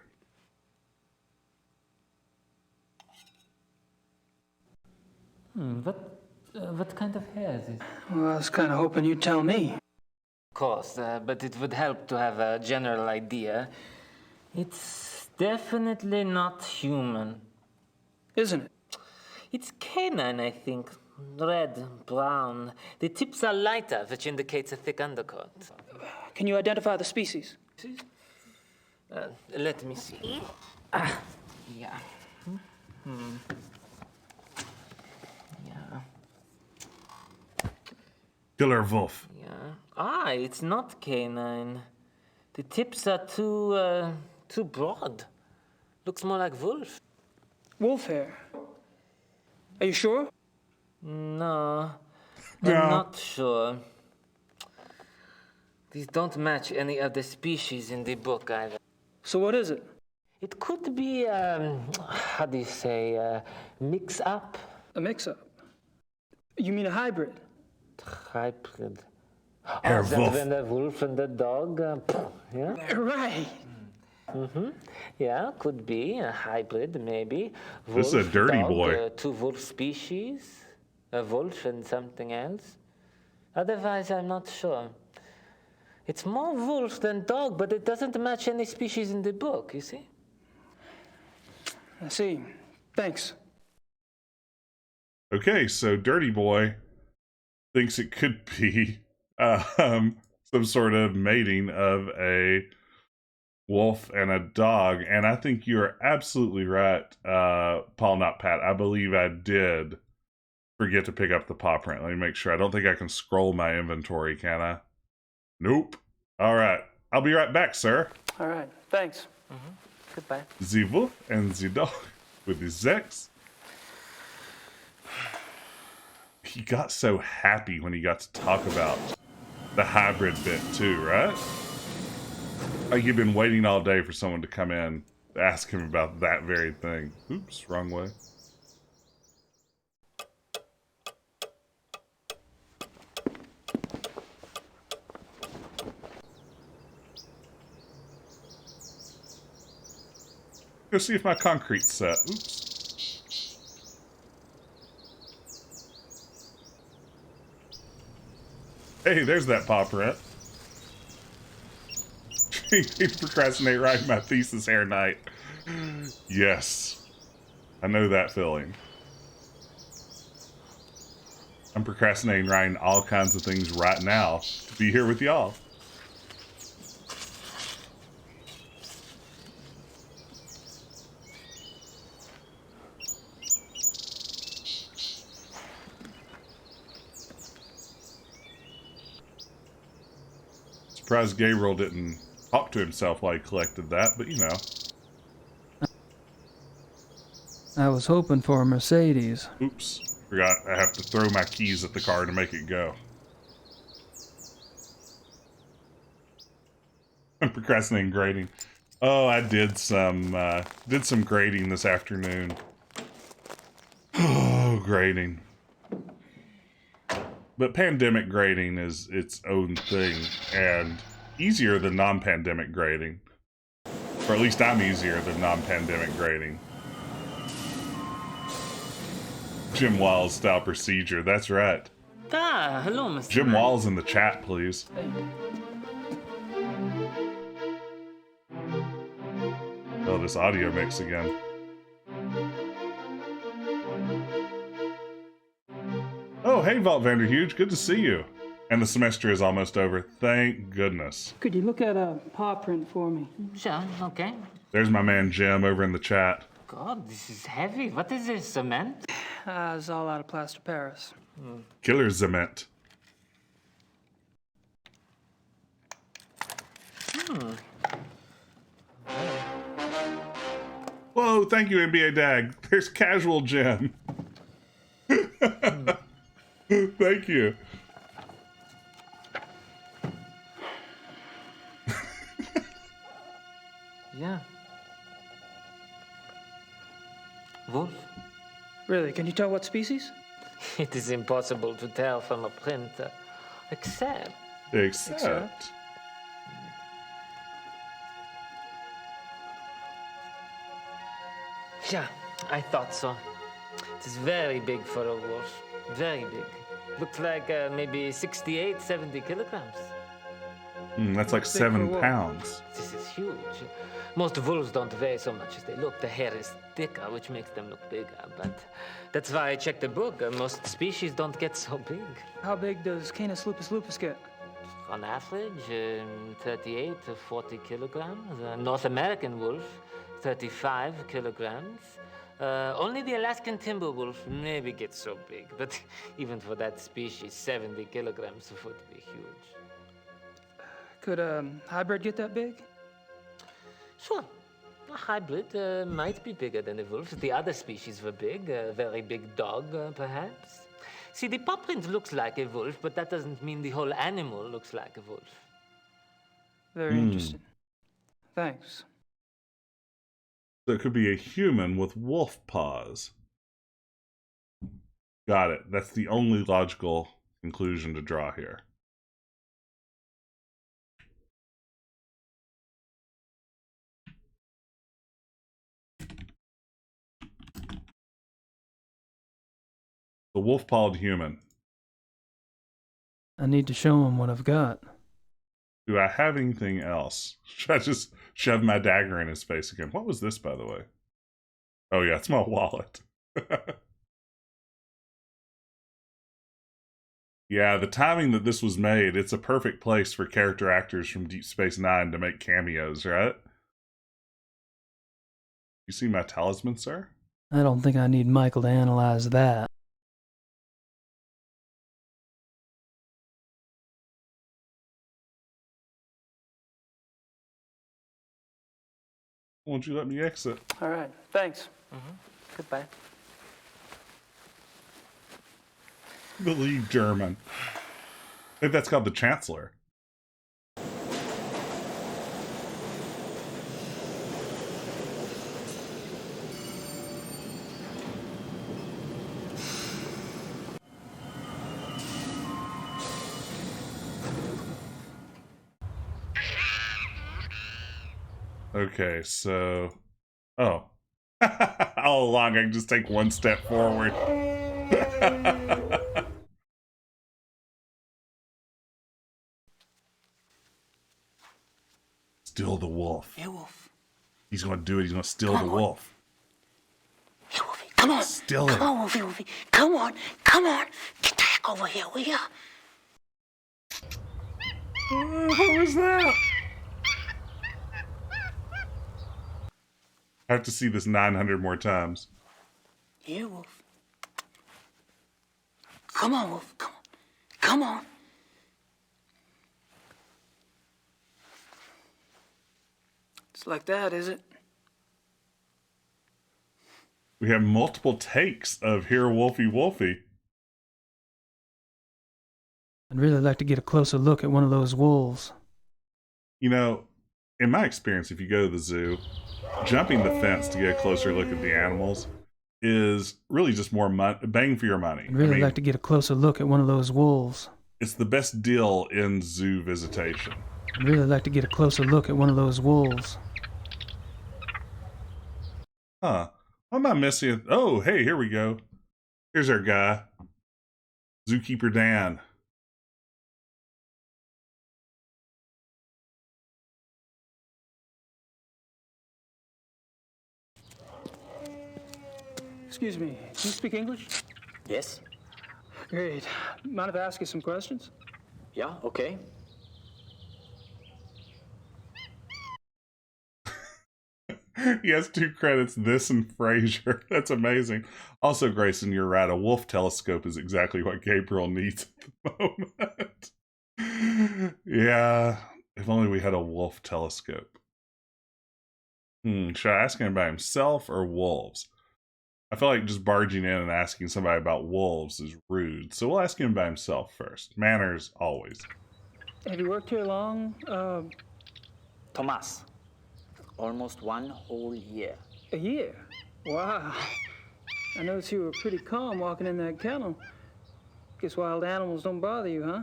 What kind of hair is it? Well, I was kind of hoping you'd tell me. Of course, but it would help to have a general idea. It's definitely not human. Isn't it? It's canine, I think. Red, brown. The tips are lighter, which indicates a thick undercoat. Can you identify the species? Let me see. Yeah. Yeah. Killer wolf. Yeah. It's not canine. The tips are too broad. Looks more like wolf. Wolf hair. Are you sure? No. I'm not sure. These don't match any of the species in the book either. So what is it? It could be, how do you say, mix-up? A mix-up? You mean a hybrid? Hybrid. Wolf. When the wolf and the dog, yeah? Right. Yeah, could be a hybrid, maybe. This is a dirty dog, boy. Two wolf species, a wolf and something else. Otherwise, I'm not sure. It's more wolf than dog, but it doesn't match any species in the book, you see? I see. Thanks. Okay, so Dirty Boy thinks it could be some sort of mating of a wolf and a dog, and I think you are absolutely right, Paul, not Pat. I believe I did forget to pick up the paw print. Let me make sure. I don't think I can scroll my inventory, can I? Nope. All right. I'll be right back, sir. All right. Thanks. Goodbye. The wolf and the dog with the sex. He got so happy when he got to talk about the hybrid bit too, right? Like you've been waiting all day for someone to come in to ask him about that very thing. Oops, wrong way. Go see if my concrete's set. Oops. Hey, there's that paw print. He's procrastinate writing my thesis hair night. Yes. I know that feeling. I'm procrastinating writing all kinds of things right now to be here with y'all. Surprised Gabriel didn't talk to himself while he collected that, but you know. I was hoping for a Mercedes. Oops. Forgot I have to throw my keys at the car to make it go. I'm procrastinating grading. Oh, I did some grading this afternoon. Oh, grading. But pandemic grading is its own thing, and easier than non-pandemic grading. Or at least I'm easier than non-pandemic grading. Jim Wall's style procedure, that's right. Ah, hello, Mr. Jim Knight. Wall's in the chat, please. Oh, this audio mix again. Oh, hey, Vault Vanderhuge, good to see you. And the semester is almost over, thank goodness. Could you look at a paw print for me? Sure, okay. There's my man Jim over in the chat. God, this is heavy. What is this, cement? It's all out of plaster Paris. Killer cement. Whoa, thank you, NBA Dag. There's casual Jim. Thank you. Yeah. Wolf? Really, can you tell what species? It is impossible to tell from a print, except... Except? Yeah, I thought so. It is very big for a wolf. Very big. Looks like maybe 68, 70 kilograms. That's like 7 pounds. This is huge. Most wolves don't weigh so much as they look. The hair is thicker, which makes them look bigger. But that's why I checked the book. Most species don't get so big. How big does Canis lupus lupus get? On average, 38 to 40 kilograms. North American wolf, 35 kilograms. Only the Alaskan timber wolf maybe gets so big. But even for that species, 70 kilograms would be huge. Could a hybrid get that big? Sure. A hybrid might be bigger than a wolf. The other species were big. A very big dog, perhaps. See, the paw print looks like a wolf, but that doesn't mean the whole animal looks like a wolf. Very interesting. Thanks. So it could be a human with wolf paws. Got it. That's the only logical conclusion to draw here. The wolf-pawed human. I need to show him what I've got. Do I have anything else? Should I just shove my dagger in his face again? What was this, by the way? Oh yeah, it's my wallet. Yeah, the timing that this was made, it's a perfect place for character actors from Deep Space Nine to make cameos, right? You see my talisman, sir? I don't think I need Michael to analyze that. Won't you let me exit? All right, thanks. Goodbye. Believe German. I think that's called the Chancellor. Okay, so... Oh. All along, I can just take one step forward. Steal the wolf. Yeah, wolf. He's gonna do it. He's gonna steal the wolf. Yeah, Wolfie, come on. Steal it. Come on, Wolfie, Wolfie. Come on. Come on. Get the heck over here, will ya? What was that? I have to see this 900 more times. Yeah, Wolf. Come on, Wolf. Come on. Come on. It's like that, is it? We have multiple takes of Here Wolfie Wolfie. I'd really like to get a closer look at one of those wolves. You know, in my experience, if you go to the zoo, jumping the fence to get a closer look at the animals is really just more bang for your money. I'd really like to get a closer look at one of those wolves. It's the best deal in zoo visitation. I'd really like to get a closer look at one of those wolves. Huh. What am I missing? Oh, hey, here we go. Here's our guy. Zookeeper Dan. Excuse me, do you speak English? Yes? Great. Mind if I ask you some questions? Yeah, okay. He has 2 credits, this and Frasier. That's amazing. Also, Grayson, you're right. A wolf telescope is exactly what Gabriel needs at the moment. Yeah, if only we had a wolf telescope. Should I ask him about himself or wolves? I feel like just barging in and asking somebody about wolves is rude, so we'll ask him about himself first. Manners, always. Have you worked here long? Thomas. Almost 1 whole year. A year? Wow. I noticed you were pretty calm walking in that kennel. Guess wild animals don't bother you, huh?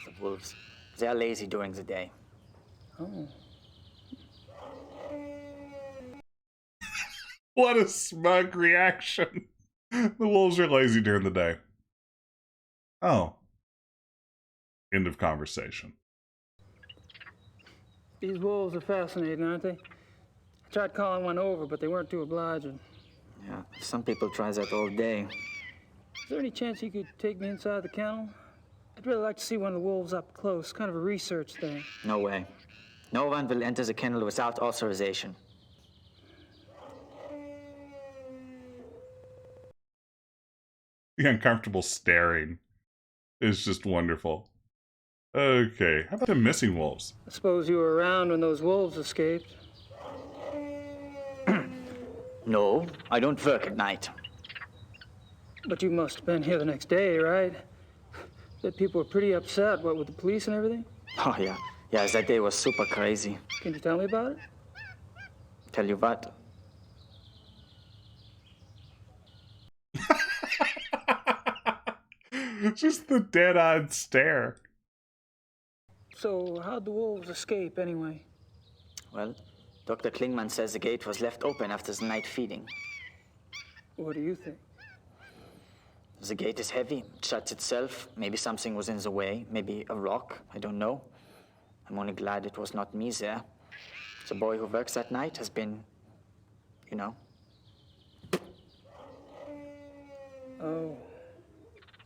The wolves, they're lazy during the day. Oh. What a smug reaction. The wolves are lazy during the day. Oh. End of conversation. These wolves are fascinating, aren't they? I tried calling one over, but they weren't too obliging. Yeah, some people try that all day. Is there any chance you could take me inside the kennel? I'd really like to see one of the wolves up close, kind of a research thing. No way. No one will enter the kennel without authorization. The uncomfortable staring is just wonderful. Okay, how about the missing wolves? I suppose you were around when those wolves escaped. No, I don't work at night. But you must have been here the next day, right? That people were pretty upset, what, with the police and everything? Oh, yeah. Yeah, that day was super crazy. Can you tell me about it? Tell you what? Just the dead-eyed stare. So, how'd the wolves escape, anyway? Well, Dr. Klingman says the gate was left open after the night feeding. What do you think? The gate is heavy. It shuts itself. Maybe something was in the way. Maybe a rock. I don't know. I'm only glad it was not me there. The boy who works that night has been, you know. Oh.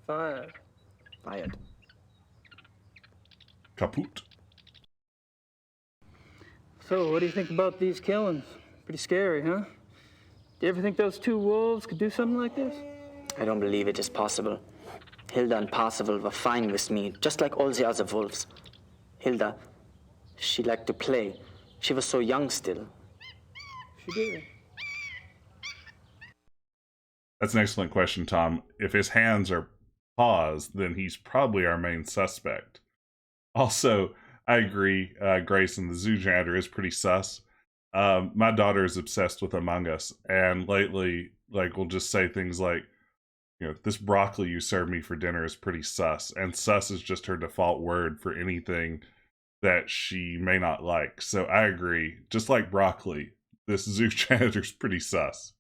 Fired. Fired. Kaput. So, what do you think about these killings? Pretty scary, huh? Do you ever think those 2 wolves could do something like this? I don't believe it is possible. Hilda and Parzival were fine with me, just like all the other wolves. Hilda, she liked to play. She was so young still. She did. That's an excellent question, Tom. If his hands are paused, then he's probably our main suspect. Also, I agree, Grayson, the zoo janitor is pretty sus. My daughter is obsessed with Among Us, and lately, like, will just say things like, you know, this broccoli you served me for dinner is pretty sus, and sus is just her default word for anything that she may not like. So I agree. Just like broccoli, this zoo janitor's pretty sus.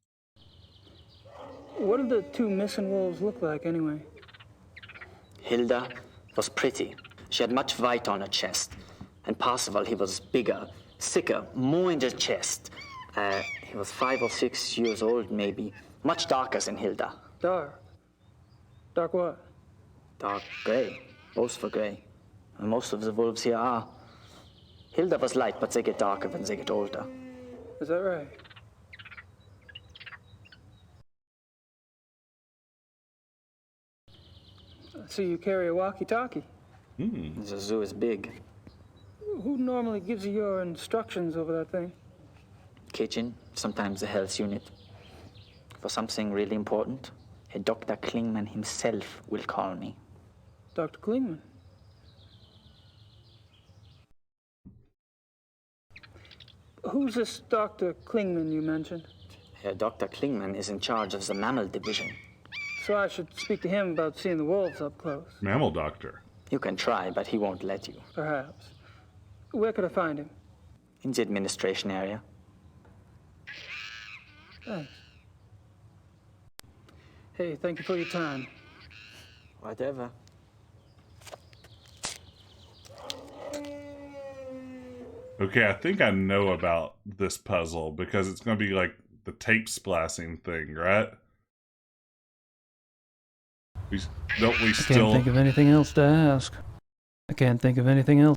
What did the 2 missing wolves look like, anyway? Hilda was pretty. She had much white on her chest. And Parzival, he was bigger, thicker, more in the chest. He was 5 or 6 years old, maybe. Much darker than Hilda. Dark? Dark what? Dark gray. Both were gray. And most of the wolves here are. Hilda was light, but they get darker when they get older. Is that right? So you carry a walkie-talkie? The zoo is big. Who normally gives you your instructions over that thing? Kitchen, sometimes the health unit. For something really important, Dr. Klingman himself will call me. Dr. Klingman? Who's this Dr. Klingman you mentioned? Dr. Klingman is in charge of the mammal division. So I should speak to him about seeing the wolves up close. Mammal doctor. You can try, but he won't let you. Perhaps. Where could I find him? In the administration area. Thanks. Hey, thank you for your time. Whatever. Okay, I think I know about this puzzle because it's going to be like the tape splicing thing, right? Don't we I still... can't think of anything else to ask. I can't think of anything else.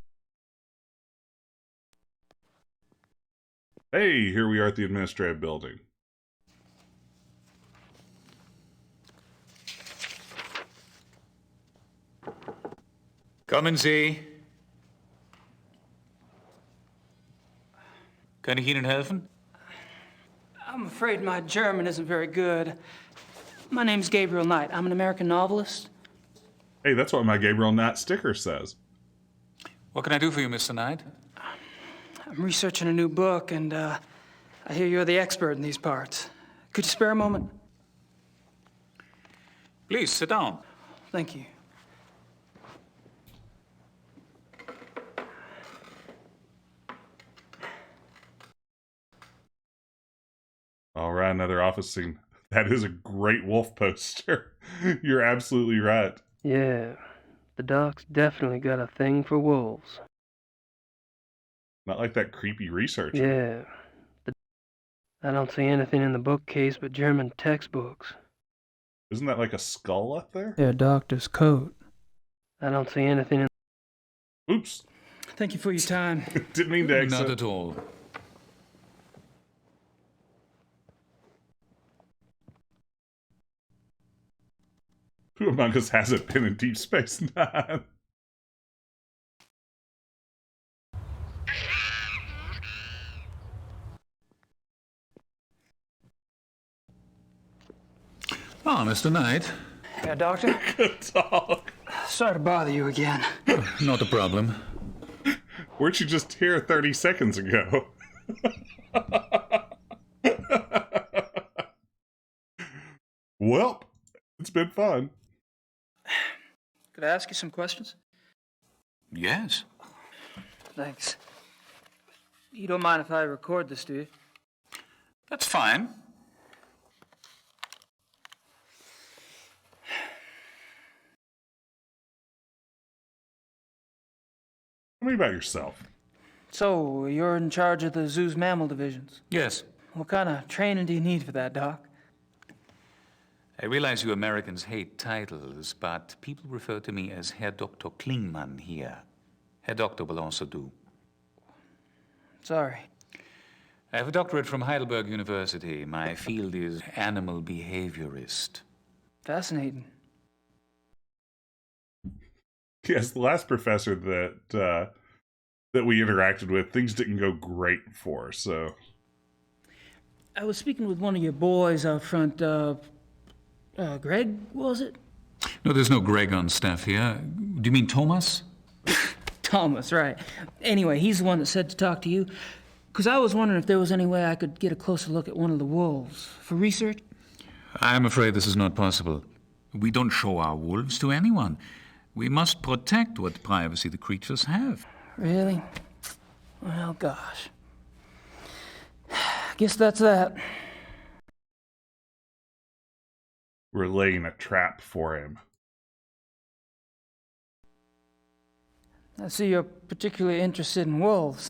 Hey, here we are at the administrative building. Kommen Sie. Kann ich Ihnen helfen? I'm afraid my German isn't very good. My name's Gabriel Knight. I'm an American novelist. Hey, that's what my Gabriel Knight sticker says. What can I do for you, Mr. Knight? I'm researching a new book, and I hear you're the expert in these parts. Could you spare a moment? Please, sit down. Thank you. All right, another office scene. That is a great wolf poster. You're absolutely right. Yeah, the doc's definitely got a thing for wolves. Not like that creepy researcher. Yeah. I don't see anything in the bookcase but German textbooks. Isn't that like a skull up there? Their doctor's coat. I don't see anything in... Oops. Thank you for your time. Didn't mean to exit. Not at all. Who among us hasn't been in Deep Space Nine? Ah, Mr. Knight. Yeah, Doctor? Good talk. Sorry to bother you again. Not a problem. Weren't you just here 30 seconds ago? Well, it's been fun. Could I ask you some questions? Yes. Thanks. You don't mind if I record this, do you? That's fine. Tell me about yourself. So, you're in charge of the zoo's mammal divisions? Yes. What kind of training do you need for that, Doc? I realize you Americans hate titles, but people refer to me as Herr Dr. Klingman here. Herr Doctor will also do. Sorry. I have a doctorate from Heidelberg University. My field is animal behaviorist. Fascinating. Yes, the last professor that we interacted with, things didn't go great for, so... I was speaking with one of your boys out front, Greg, was it? No, there's no Greg on staff here. Do you mean Thomas? Thomas, right. Anyway, he's the one that said to talk to you. Because I was wondering if there was any way I could get a closer look at one of the wolves for research. I'm afraid this is not possible. We don't show our wolves to anyone. We must protect what privacy the creatures have. Really? Well, gosh. Guess that's that. We're laying a trap for him. I see you're particularly interested in wolves.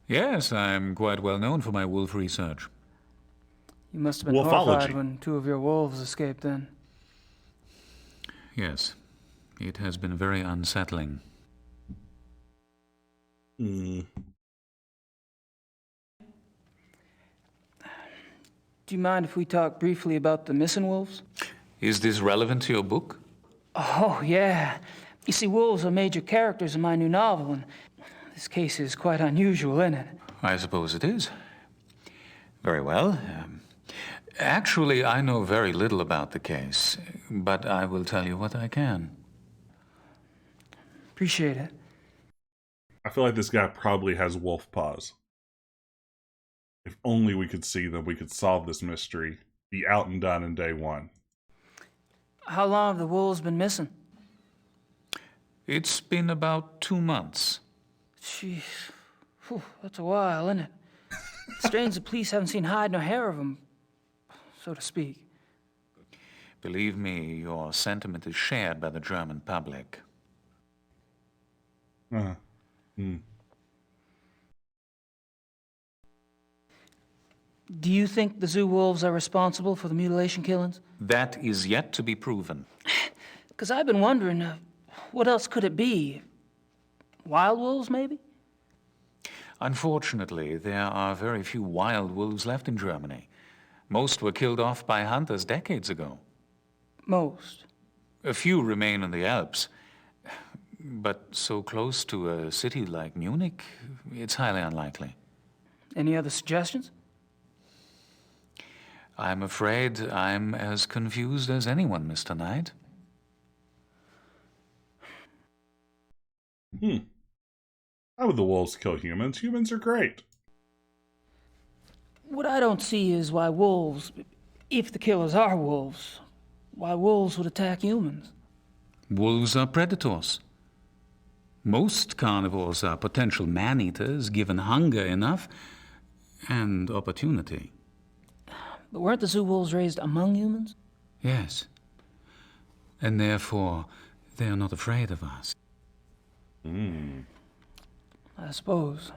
Yes, I'm quite well known for my wolf research. You must have been horrified when 2 of your wolves escaped then. Yes, it has been very unsettling. Mm. Do you mind if we talk briefly about the missing wolves? Is this relevant to your book? Oh, yeah. You see, wolves are major characters in my new novel, and This case is quite unusual, isn't it? I suppose it is. Very well. Actually, I know very little about the case, but I will tell you what I can. Appreciate it. I feel like this guy probably has wolf paws. If only we could see them, we could solve this mystery. Be out and done in day one. How long have the wolves been missing? It's been about 2 months. Jeez. Whew, that's a while, isn't it? Strange the police haven't seen hide nor hair of them, so to speak. Believe me, your sentiment is shared by the German public. Do you think the zoo wolves are responsible for the mutilation killings? That is yet to be proven. Because I've been wondering, what else could it be? Wild wolves, maybe? Unfortunately, there are very few wild wolves left in Germany. Most were killed off by hunters decades ago. Most? A few remain in the Alps. But so close to a city like Munich, it's highly unlikely. Any other suggestions? I'm afraid I'm as confused as anyone, Mr. Knight. How would the wolves kill humans? Humans are great. What I don't see is why wolves, if the killers are wolves, why wolves would attack humans. Wolves are predators. Most carnivores are potential man-eaters given hunger enough and opportunity. But weren't the zoo wolves raised among humans? Yes. And therefore, they are not afraid of us. I suppose.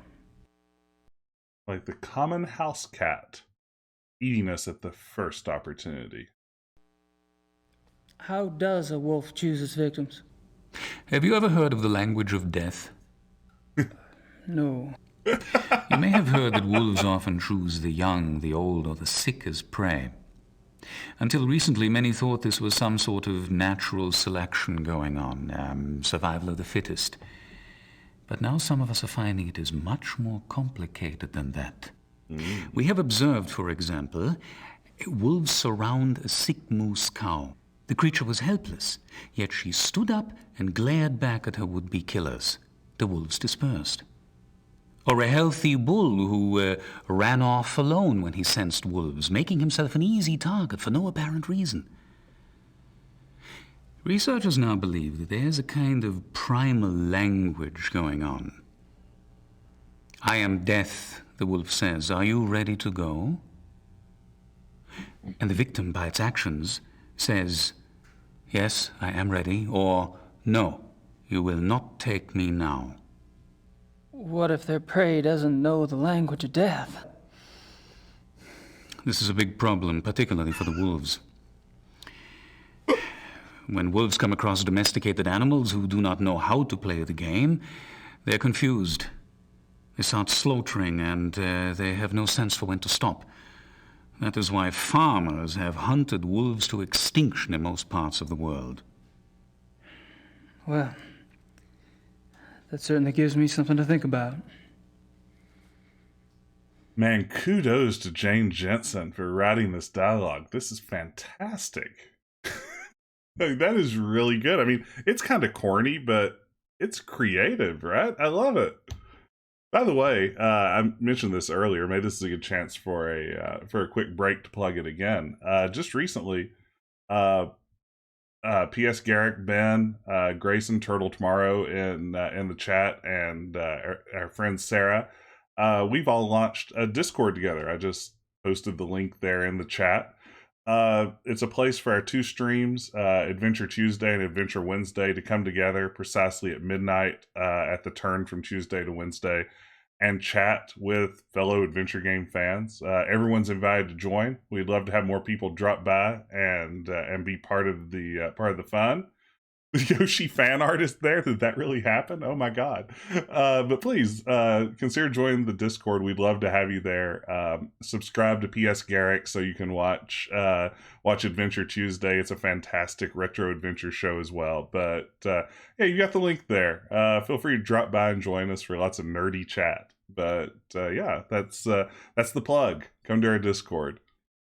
Like the common house cat, eating us at the first opportunity. How does a wolf choose its victims? Have you ever heard of the language of death? No. You may have heard that wolves often choose the young, the old, or the sick as prey. Until recently, many thought this was some sort of natural selection going on, survival of the fittest. But now some of us are finding it is much more complicated than that. We have observed, for example, wolves surround a sick moose cow. The creature was helpless, yet she stood up and glared back at her would-be killers. The wolves dispersed. Or a healthy bull who ran off alone when he sensed wolves, making himself an easy target for no apparent reason. Researchers now believe that there's a kind of primal language going on. I am death, the wolf says. Are you ready to go? And the victim, by its actions, says, yes, I am ready, or no, you will not take me now. What if their prey doesn't know the language of death? This is a big problem, particularly for the wolves. When wolves come across domesticated animals who do not know how to play the game, they're confused. They start slaughtering, and they have no sense for when to stop. That is why farmers have hunted wolves to extinction in most parts of the world. Well, that certainly gives me something to think about. Man, kudos to Jane Jensen for writing this dialogue. This is fantastic. Like, that is really good. I mean, it's kind of corny, but it's creative, right? I love it. By the way, I mentioned this earlier. Maybe this is a good chance for a quick break to plug it again. Just recently, P.S. Garrick, Ben, Grayson, Turtle Tomorrow in the chat, and our friend Sarah, we've all launched a Discord together. I just posted the link there in the chat. It's a place for our two streams, Adventure Tuesday and Adventure Wednesday, to come together precisely at midnight at the turn from Tuesday to Wednesday and chat with fellow adventure game fans. Everyone's invited to join. We'd love to have more people drop by and be part of the fun. the Yoshi fan artist there. Did that really happen? Oh my god. But please consider joining the Discord. We'd love to have you there. Subscribe to PS Garrick so you can watch Adventure Tuesday. It's a fantastic retro adventure show as well. But yeah, you got the link there. Feel free to drop by and join us for lots of nerdy chat. But yeah, that's the plug. Come to our Discord.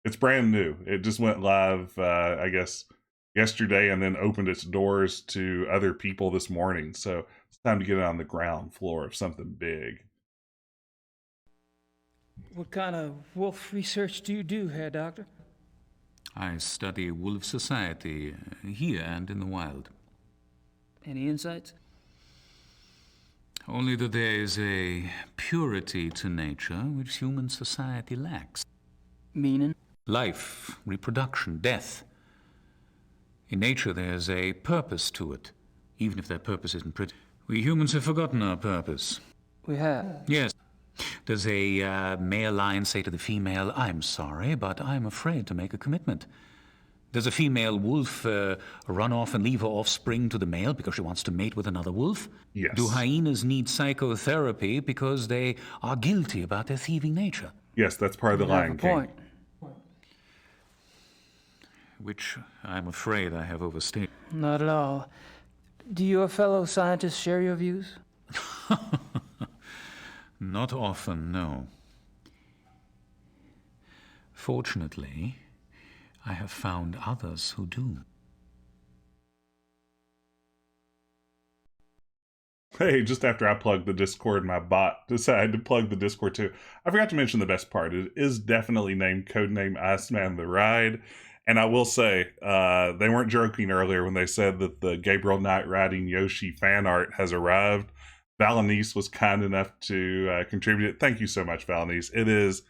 It's brand new. It just went live, I guess, yesterday, and then opened its doors to other people this morning. So it's time to get it on the ground floor of something big. What kind of wolf research do you do, Herr Doctor? I study wolf society here and in the wild. Any insights? Only that there is a purity to nature which human society lacks. Meaning? Life, reproduction, death. In nature there's a purpose to it, even if that purpose isn't pretty. We humans have forgotten our purpose. We have? Yes. Does a male lion say to the female, "I'm sorry, but I'm afraid to make a commitment"? Does a female wolf run off and leave her offspring to the male because she wants to mate with another wolf? Yes. Do hyenas need psychotherapy because they are guilty about their thieving nature? Yes, that's part of the Lion King. Point. Which I'm afraid I have overstated. Not at all. Do your fellow scientists share your views? Not often, no. Fortunately, I have found others who do. Hey, just after I plugged the Discord, my bot decided to plug the Discord too. I forgot to mention the best part. It is definitely named Codename Iceman the Ride. And I will say, they weren't joking earlier when they said that the Gabriel Knight riding Yoshi fan art has arrived. Valanice was kind enough to contribute it. Thank you so much, Valanice. It is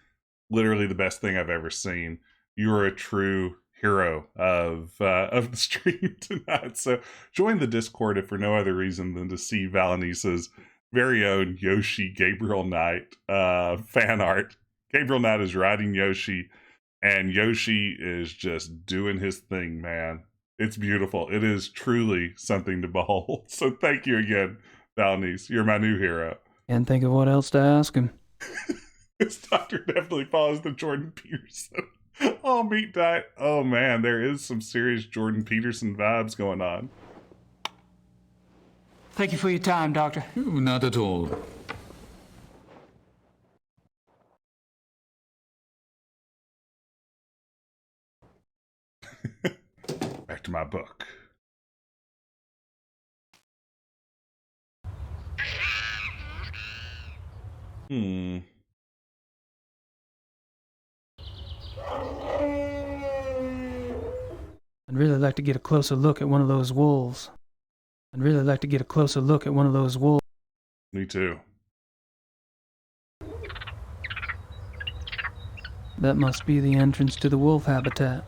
literally the best thing I've ever seen. You are a true hero of the stream tonight. So join the Discord if for no other reason than to see Valanice's very own Yoshi Gabriel Knight fan art. Gabriel Knight is riding Yoshi, and Yoshi is just doing his thing, man. It's beautiful. It is truly something to behold. So thank you again, Valanice. You're my new hero. Can't think of what else to ask him. This doctor definitely follows the Jordan Peterson. Oh, meat diet. Oh, man, there is some serious Jordan Peterson vibes going on. Thank you for your time, Doctor. Not at all. Back to my book. I'd really like to get a closer look at one of those wolves. Me too. That must be the entrance to the wolf habitat.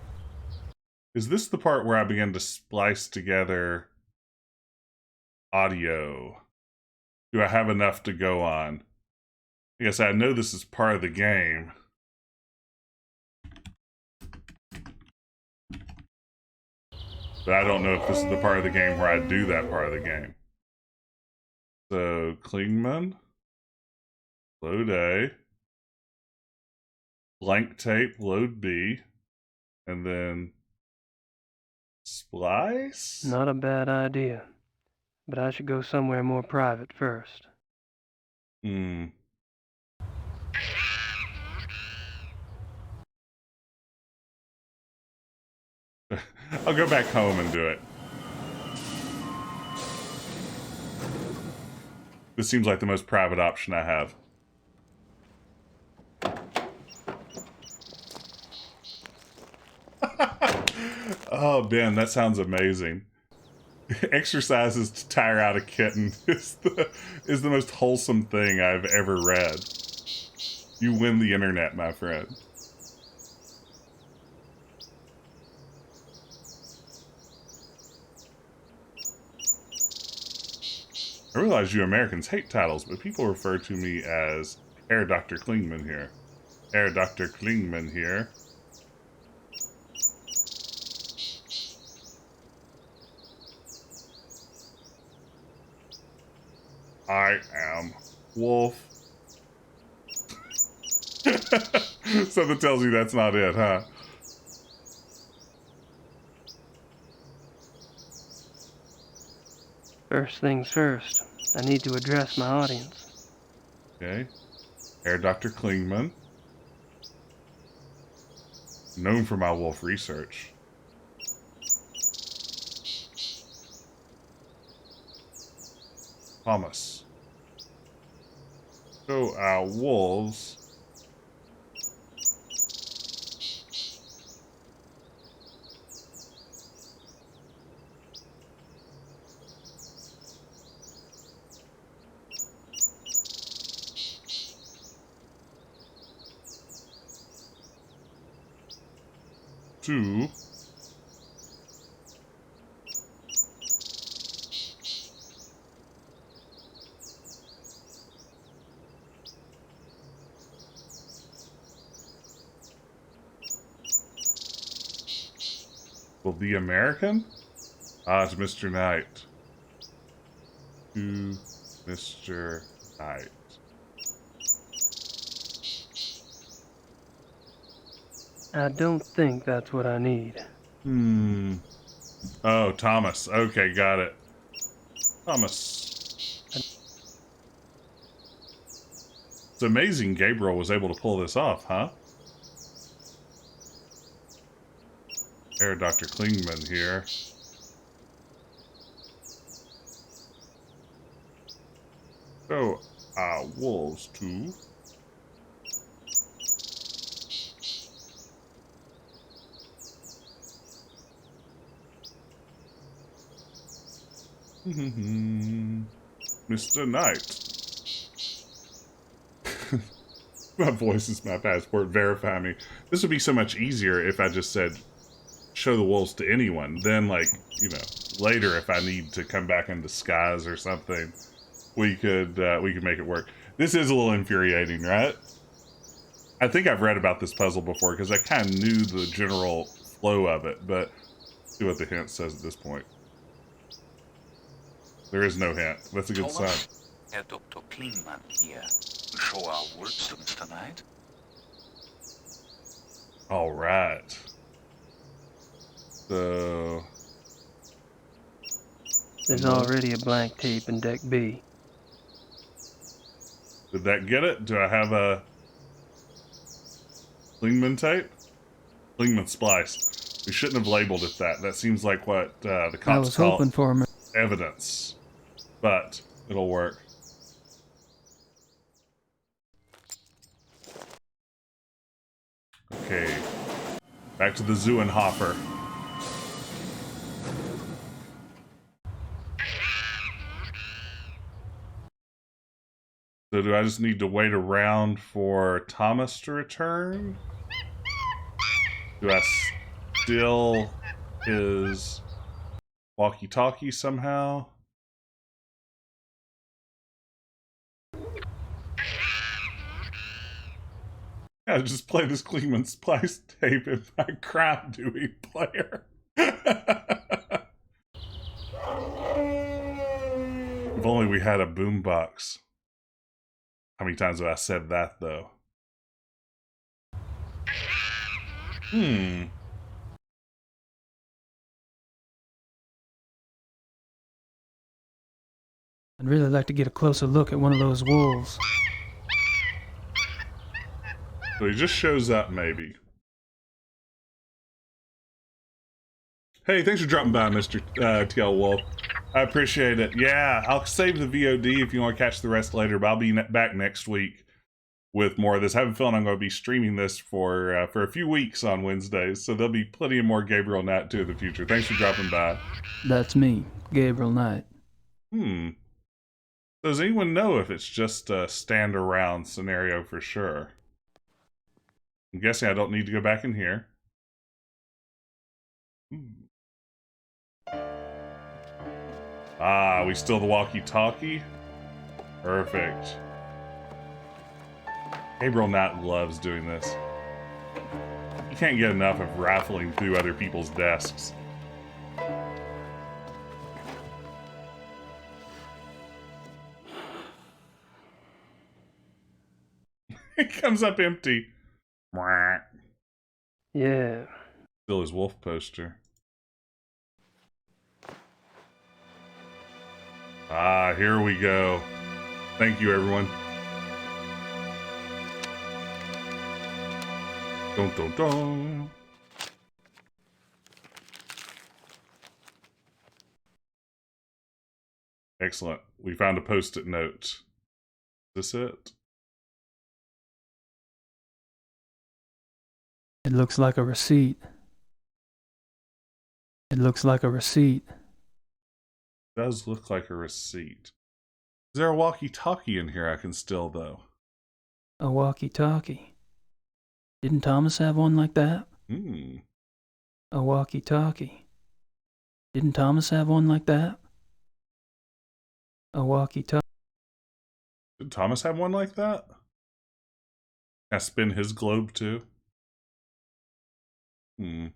Is this the part where I began to splice together audio? Do I have enough to go on? I guess I know this is part of the game. But I don't know if this is the part of the game where I do that part of the game. So, Klingman. Load A. Blank tape, load B. And then splice? Not a bad idea. But I should go somewhere more private first. I'll go back home and do it. This seems like the most private option I have. Oh, Ben, that sounds amazing. Exercises to tire out a kitten is the most wholesome thing I've ever read. You win the internet, my friend. I realize you Americans hate titles, but people refer to me as Herr Dr. Klingman here. Herr Dr. Klingman here. I am wolf. Something tells you that's not it, huh? First things first, I need to address my audience. Okay. Herr Dr. Klingman. Known for my wolf research. Thomas. So our wolves. To will the American? Ah, it's Mr. Knight. To Mr. Knight. I don't think that's what I need. Oh, Thomas. Okay, got it. Thomas. It's amazing Gabriel was able to pull this off, huh? Herr Dr. Klingman here. So, wolves too. Mr. Knight. My voice is my passport. Verify me. This would be so much easier if I just said, show the wolves to anyone. Then, like, you know, later if I need to come back in disguise or something, we could make it work. This is a little infuriating, right? I think I've read about this puzzle before because I kind of knew the general flow of it, but see what the hint says at this point. There is no hint. That's a good sign. Herr Dr. Klingman here. Show our wolves to Mr. Knight. All right. So there's already a blank tape in deck B. Did that get it? Do I have a Klingman tape? Klingman splice. We shouldn't have labeled it that. That seems like what the cops call hoping for him. Evidence. But it'll work. Okay. Back to the Zooenhofer. So do I just need to wait around for Thomas to return? Do I steal his walkie-talkie somehow? Yeah, just play this Klingman Splice tape in my crime doing player. If only we had a boombox. How many times have I said that, though? I'd really like to get a closer look at one of those wolves. So he just shows up, maybe. Hey, thanks for dropping by, Mr. TL Wolf. I appreciate it. Yeah, I'll save the VOD if you want to catch the rest later, but I'll be back next week with more of this. I have a feeling I'm going to be streaming this for a few weeks on Wednesdays, so there'll be plenty of more Gabriel Knight 2 in the future. Thanks for dropping by. That's me, Gabriel Knight. Does anyone know if it's just a stand around scenario for sure? I'm guessing I don't need to go back in here. Ah, we steal the walkie-talkie? Perfect. Gabriel Knight loves doing this. You can't get enough of rifling through other people's desks. It comes up empty. Mwah. Yeah. Still his wolf poster. Ah, here we go. Thank you, everyone. Dun, dun, dun. Excellent. We found a post-it note. Is this it? It looks like a receipt. It looks like a receipt. Does look like a receipt. Is there a walkie-talkie in here I can steal, though? A walkie-talkie. Didn't Thomas have one like that? Hmm. A walkie-talkie. Didn't Thomas have one like that? A walkie-talkie. Did Thomas have one like that? Can I spin his globe, too? Hmm.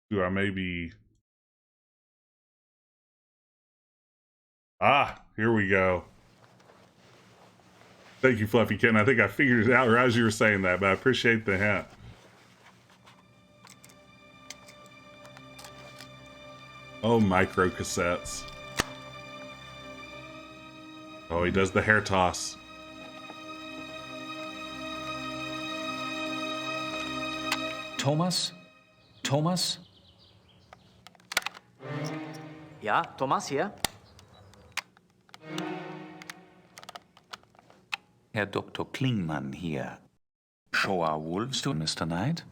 Do I maybe... Ah, here we go. Thank you, Fluffy Kitten. I think I figured it out as you were saying that, but I appreciate the hint. Oh, micro cassettes. Oh, he does the hair toss. Thomas? Thomas? Ja, Thomas hier. Herr Dr. Klingmann hier. Show our wolves to Mr. Knight?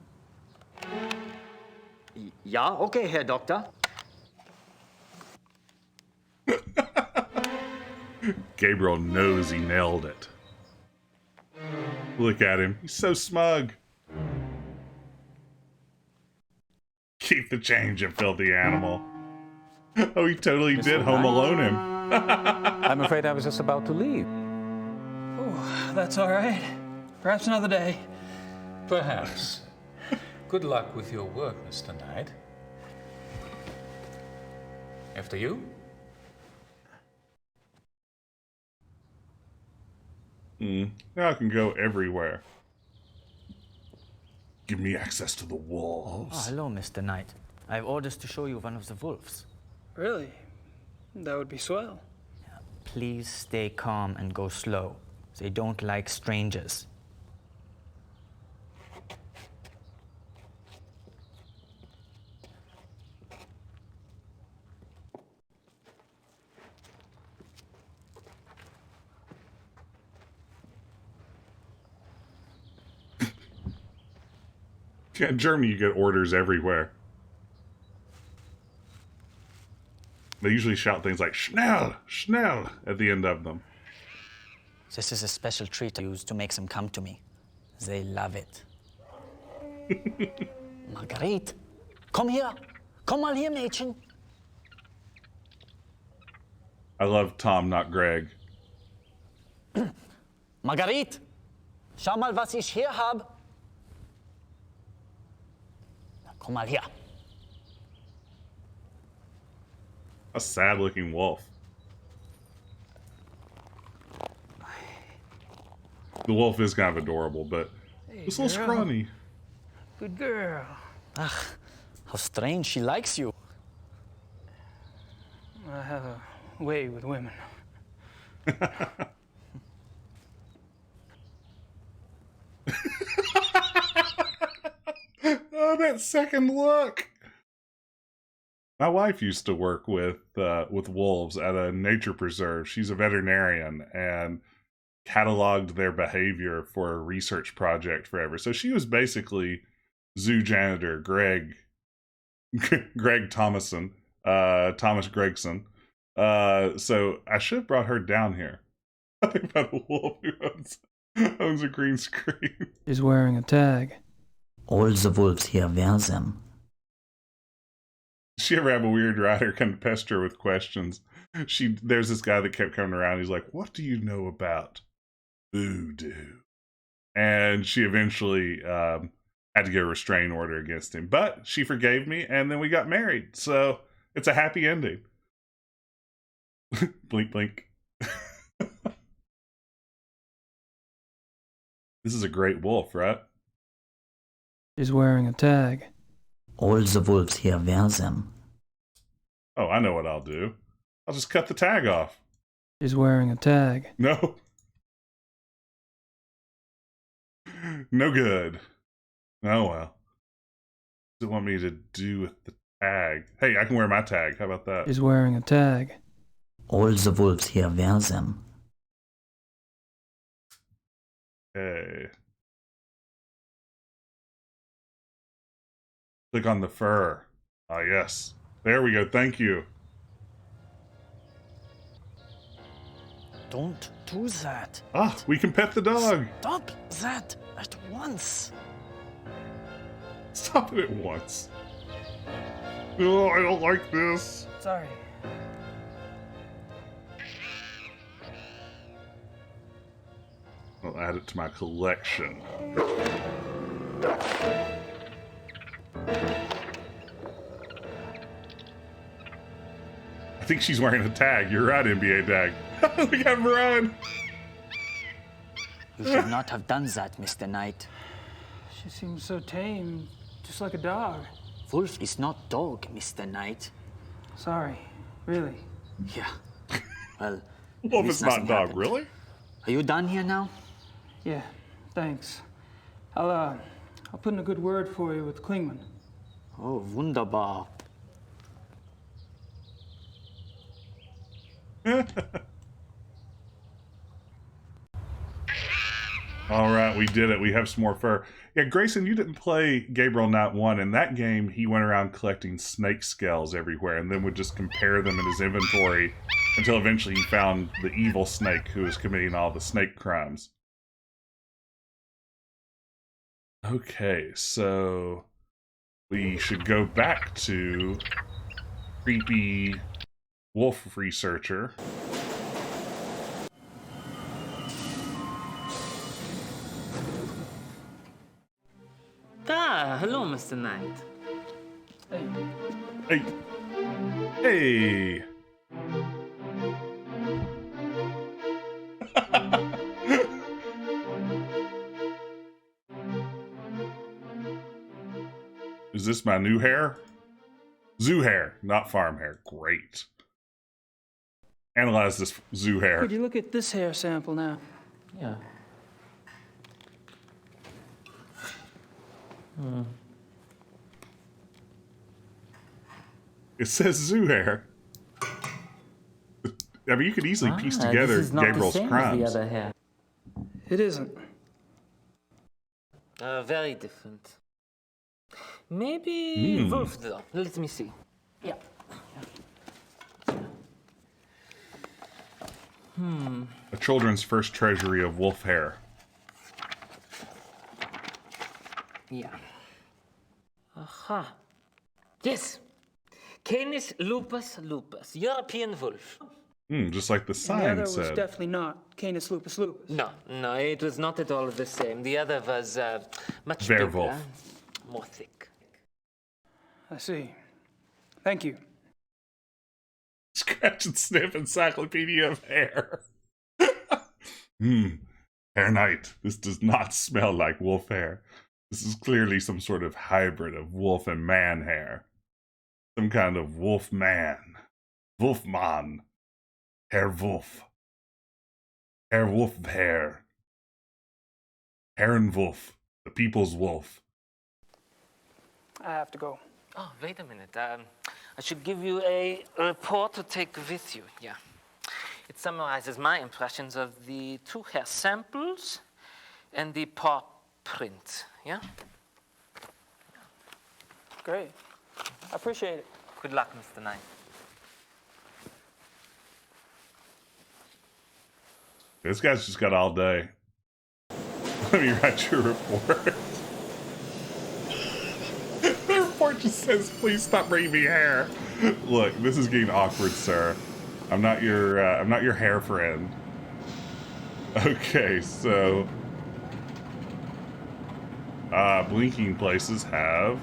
Ja, okay, Herr Doktor. Gabriel knows he nailed it. Look at him. He's so smug. Keep the change, you filthy animal. Oh, he totally did Home Alone him. I'm afraid I was just about to leave. Oh, that's all right. Perhaps another day. Perhaps. Good luck with your work, Mr. Knight. After you? Now I can go everywhere. Give me access to the wolves. Oh, hello, Mr. Knight. I have orders to show you one of the wolves. Really? That would be swell. Please stay calm and go slow. They don't like strangers. Yeah, in Germany, you get orders everywhere. They usually shout things like "Schnell, schnell" at the end of them. This is a special treat I use to make them come to me. They love it. Marguerite, komm hier. Komm mal hier, Mädchen. I love Tom, not Greg. Marguerite, schau mal, was ich hier habe. Komm mal her. A sad-looking wolf. The wolf is kind of adorable, but it's a little girl. scrawny. Good girl. Ach, how strange. She likes you. I have a way with women. Oh, that second look! My wife used to work with wolves at a nature preserve. She's a veterinarian and cataloged their behavior for a research project forever. So she was basically zoo janitor Greg Thomason, Thomas Gregson. So I should have brought her down here. I think about a wolf who owns a green screen. Is wearing a tag. All the wolves here wear them. She ever have a weird rider come to pester her with questions? There's this guy that kept coming around. He's like, "What do you know about voodoo?" And she eventually had to get a restraining order against him. But she forgave me, and then we got married. So it's a happy ending. Blink, blink. This is a great wolf, right? She's wearing a tag. All the wolves here wear them. Oh, I know what I'll do. I'll just cut the tag off. She's wearing a tag. No. No good. Oh, well. What do you want me to do with the tag? Hey, I can wear my tag. How about that? She's wearing a tag. All the wolves here wear them. Okay. Click on the fur. Ah, yes. There we go. Thank you. Don't do that. Ah, we can pet the dog. Stop that at once. Stop it at once. Oh, I don't like this. Sorry. I'll add it to my collection. I think she's wearing a tag. You're right, NBA tag. We got Run. You should not have done that, Mr. Knight. She seems so tame, just like a dog. Wolf is not dog, Mr. Knight. Sorry, really. Yeah. Well, Wolf is not dog, happened. really? Are you done here now? Yeah, thanks. I'll put in a good word for you with Klingman. Oh, wunderbar. All right, we did it. We have some more fur. Yeah, Grayson, you didn't play Gabriel Knight 1. In that game, he went around collecting snake scales everywhere and then would just compare them in his inventory until eventually he found the evil snake who was committing all the snake crimes. Okay, so we should go back to creepy wolf researcher. Ah, hello, Mr. Knight. Hey. Hey. Is this my new hair? Zoo hair, not farm hair. Great. Analyze this zoo hair. Could you look at this hair sample now? Yeah. It says zoo hair. I mean, you could easily piece together this is not Gabriel's the same crimes. As the other hair. It isn't. Very different. Maybe wolf though. Let me see. Yeah. A children's first treasury of wolf hair. Yeah. Aha. Yes. Canis lupus lupus. European wolf. Just like the The sign other was said. definitely not Canis lupus lupus. No, it was not at all the same. The other was much Werewolf. bigger, more thick. I see. Thank you. Scratch and sniff encyclopedia of hair. Hair Knight. This does not smell like wolf hair. This is clearly some sort of hybrid of wolf and man hair. Some kind of wolf man. Wolfman. Herr Wolf. Herr Wolf hair. Herrenwolf. The people's wolf. I have to go. Oh, wait a minute. I should give you a report to take with you. Yeah. It summarizes my impressions of the 2 hair samples and the paw print. Yeah? Great. I appreciate it. Good luck, Mr. Knight. This guy's just got all day. Let me write your report. The report just says, please stop bringing me hair. Look, this is getting awkward, sir. I'm not your hair friend. Okay, so blinking places have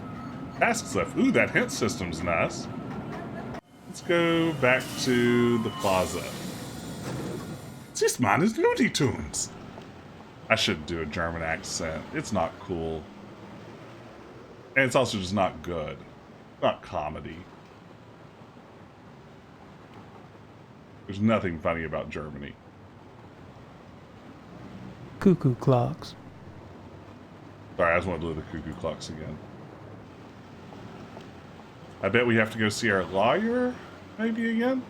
tasks left. Ooh, that hint system's nice. Let's go back to the plaza. This man is Looney Tunes. I shouldn't do a German accent. It's not cool. And it's also just not good. Not comedy. There's nothing funny about Germany. Cuckoo clocks. Sorry, I just wanted to do the cuckoo clocks again. I bet we have to go see our lawyer, maybe again?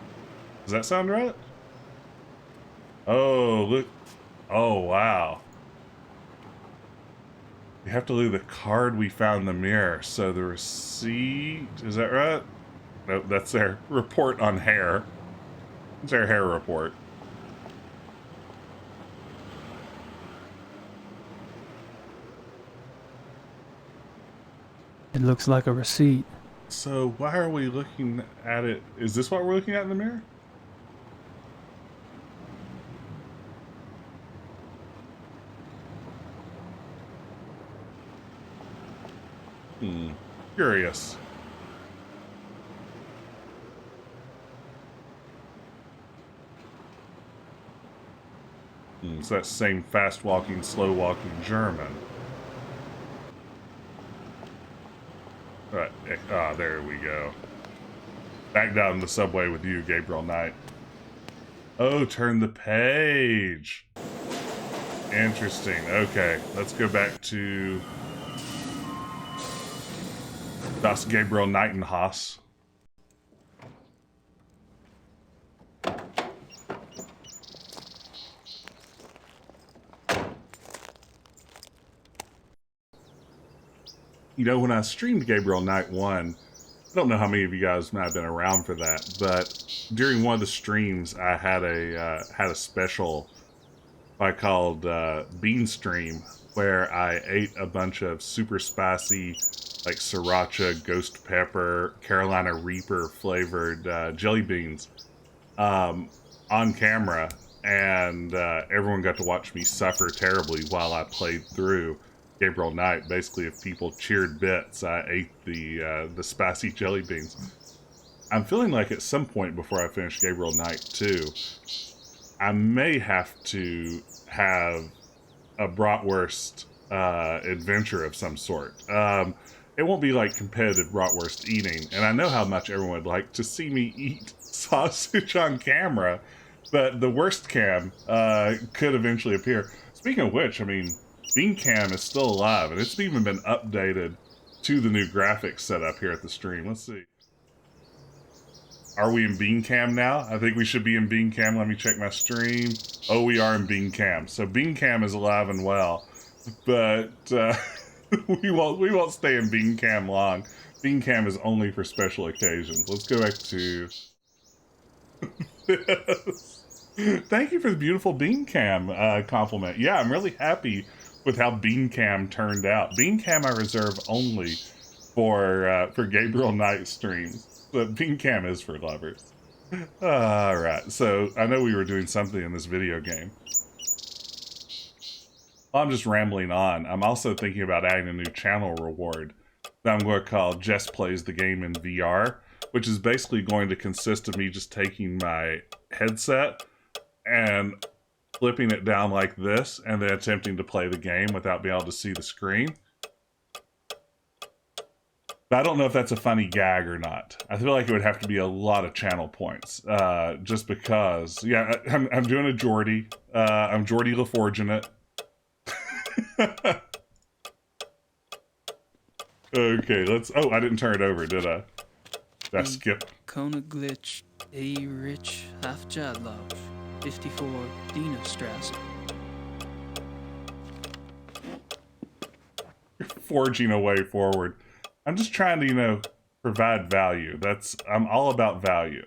Does that sound right? Oh, look. Oh, wow. We have to leave the card we found in the mirror. So the receipt, is that right? Nope, that's their report on hair. It's their hair report. It looks like a receipt. So why are we looking at it? Is this what we're looking at in the mirror? Curious. It's that same fast-walking, slow-walking German. Right. Ah, there we go. Back down the subway with you, Gabriel Knight. Oh, turn the page. Interesting. Okay, let's go back to Das Gabriel Knightenhaus. You know, when I streamed Gabriel Knight 1, I don't know how many of you guys might have been around for that, but during one of the streams, I had a special I called Bean Stream, where I ate a bunch of super spicy, like sriracha, ghost pepper, Carolina Reaper flavored jelly beans on camera, and everyone got to watch me suffer terribly while I played through Gabriel Knight. Basically, if people cheered bits, I ate the spicy jelly beans. I'm feeling like at some point before I finish Gabriel Knight 2, I may have to have a bratwurst adventure of some sort. It won't be like competitive bratwurst eating, and I know how much everyone would like to see me eat sausage on camera, but the worst cam could eventually appear. Speaking of which, I mean, Bean Cam is still alive, and it's even been updated to the new graphics set up here at the stream. Let's see. Are we in Bean Cam now? I think we should be in Bean Cam. Let me check my stream. Oh, we are in Bean Cam. So Bean Cam is alive and well, but we won't stay in Bean Cam long. Bean Cam is only for special occasions. Let's go back to Thank you for the beautiful Bean Cam compliment. Yeah, I'm really happy with how Bean Cam turned out. Bean Cam I reserve only for Gabriel Knight streams. But Bean Cam is for lovers. Alright, so I know we were doing something in this video game. I'm just rambling on. I'm also thinking about adding a new channel reward that I'm going to call Jess Plays the Game in VR, which is basically going to consist of me just taking my headset and flipping it down like this and then attempting to play the game without being able to see the screen. But I don't know if that's a funny gag or not. I feel like it would have to be a lot of channel points, just because. Yeah, I'm doing a Geordie. I'm Geordie LaFortunate. Okay, let's. Oh, I didn't turn it over, did I? Did I skip? Koenigsegg A. Rich Hafjadlov, 54 Dienerstrasse. You're forging a way forward. I'm just trying to, you know, provide value. I'm all about value.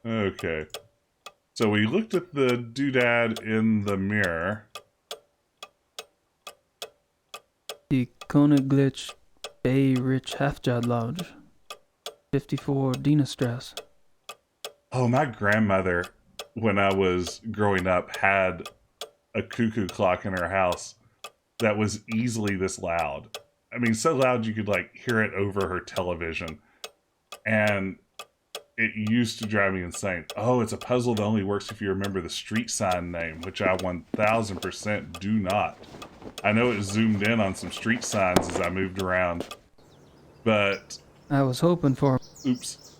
Okay. So we looked at the doodad in the mirror. Die Koenigsegg A. Rich Hafjadlov, 54 Dienerstrasse. Oh, my grandmother, when I was growing up, had a cuckoo clock in her house that was easily this loud. I mean, so loud you could, like, hear it over her television. And It used to drive me insane. Oh, it's a puzzle that only works if you remember the street sign name, which I 1000% do not. I know it zoomed in on some street signs as I moved around, but... I was hoping for... Oops.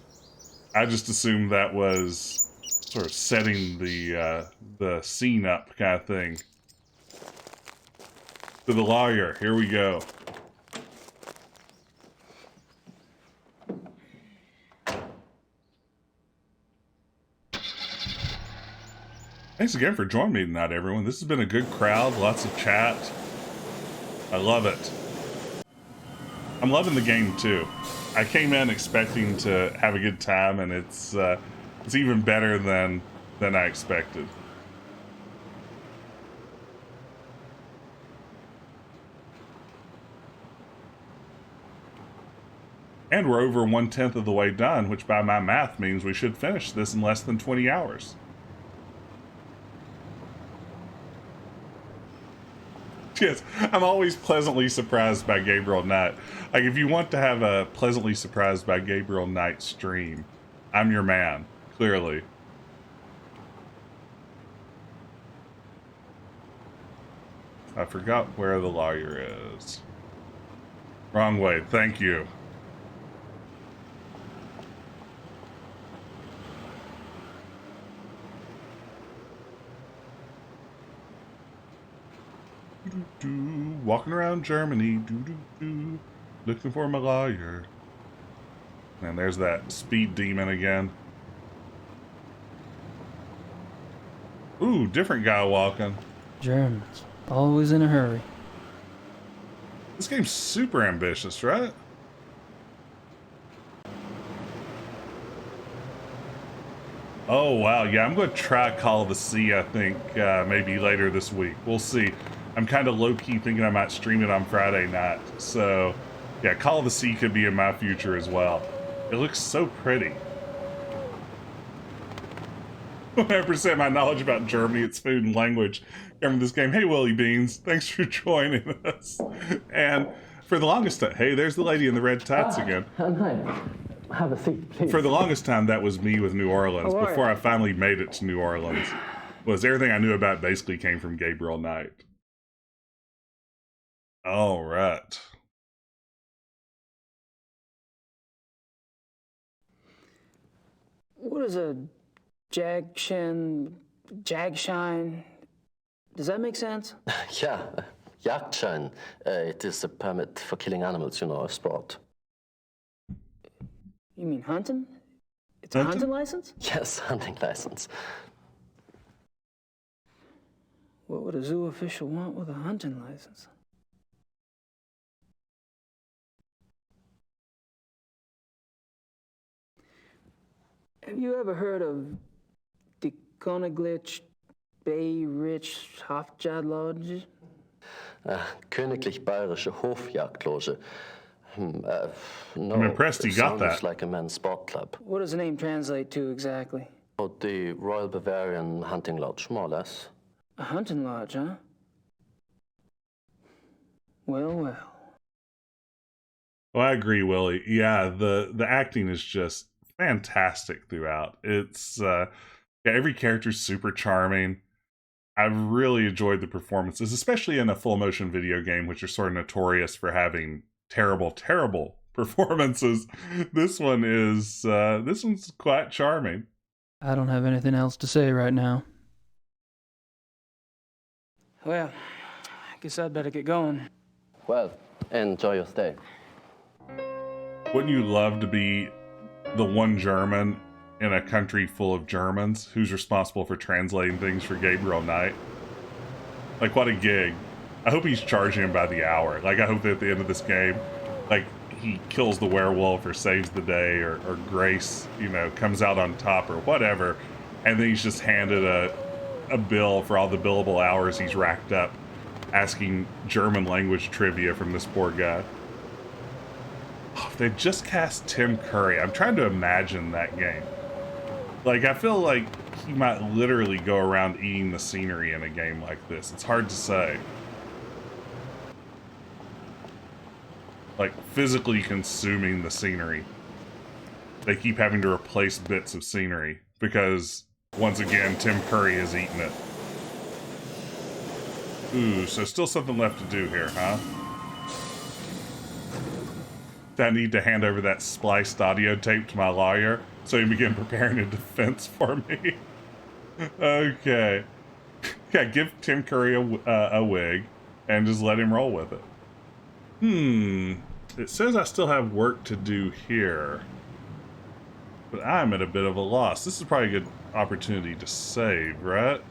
I just assumed that was sort of setting the scene up kind of thing. To the lawyer, here we go. Thanks again for joining me tonight, everyone. This has been a good crowd, lots of chat. I love it. I'm loving the game too. I came in expecting to have a good time, and it's even better than I expected. And we're over 1/10 of the way done, which by my math means we should finish this in less than 20 hours. Yes, I'm always pleasantly surprised by Gabriel Knight. Like, if you want to have a pleasantly surprised by Gabriel Knight stream, I'm your man, clearly. I forgot where the lawyer is. Wrong way, thank you. Walking around Germany, looking for my lawyer. And there's that speed demon again. Ooh, different guy walking. Germans, always in a hurry. This game's super ambitious, right? Oh, wow. Yeah, I'm going to try Call of the Sea, I think, maybe later this week. We'll see. I'm kind of low-key thinking I might stream it on Friday night. So, yeah, Call of the Sea could be in my future as well. It looks so pretty. 100% my knowledge about Germany, its food and language from this game. Hey, Willie Beans, thanks for joining us. And for the longest time, hey, there's the lady in the red tights again. Hi. Have a seat, please. For the longest time, that was me with New Orleans. How are Before you? I finally made it to New Orleans, was everything I knew about basically came from Gabriel Knight. All right. What is a jagshine? Does that make sense? Yeah, Jagdschein. It is a permit for killing animals, you know, a sport. You mean hunting? It's a hunting license? Yes, hunting license. What would a zoo official want with a hunting license? Have you ever heard of the Königlich Bayerische Hofjagdloge? Königlich Bayerische Hofjagdloge. No, I'm impressed he got sounds that. like a men's sport club. What does the name translate to exactly? Oh, the Royal Bavarian Hunting Lodge, more or less. A hunting lodge, huh? Well. Well, I agree, Willie. Yeah, the acting is just fantastic throughout. It's yeah, every character's super charming. I've really enjoyed the performances, especially in a full motion video game, which are sort of notorious for having terrible performances. This one's quite charming. I don't have anything else to say right now. Well, I guess I'd better get going. Well, enjoy your stay. Wouldn't you love to be the one German in a country full of Germans who's responsible for translating things for Gabriel Knight? Like, what a gig. I hope he's charging him by the hour. Like, I hope that at the end of this game, like, he kills the werewolf or saves the day, or Grace, you know, comes out on top or whatever, and then he's just handed a bill for all the billable hours he's racked up asking German language trivia from this poor guy. Oh, if they just cast Tim Curry, I'm trying to imagine that game. Like, I feel like he might literally go around eating the scenery in a game like this. It's hard to say. Like, physically consuming the scenery. they keep having to replace bits of scenery because, once again, Tim Curry has eaten it. Ooh, so still something left to do here, huh? I need to hand over that spliced audio tape to my lawyer so he can begin preparing a defense for me. Okay. Yeah, give Tim Curry a wig and just let him roll with it. It says I still have work to do here, but I'm at a bit of a loss. This is probably a good opportunity to save, right?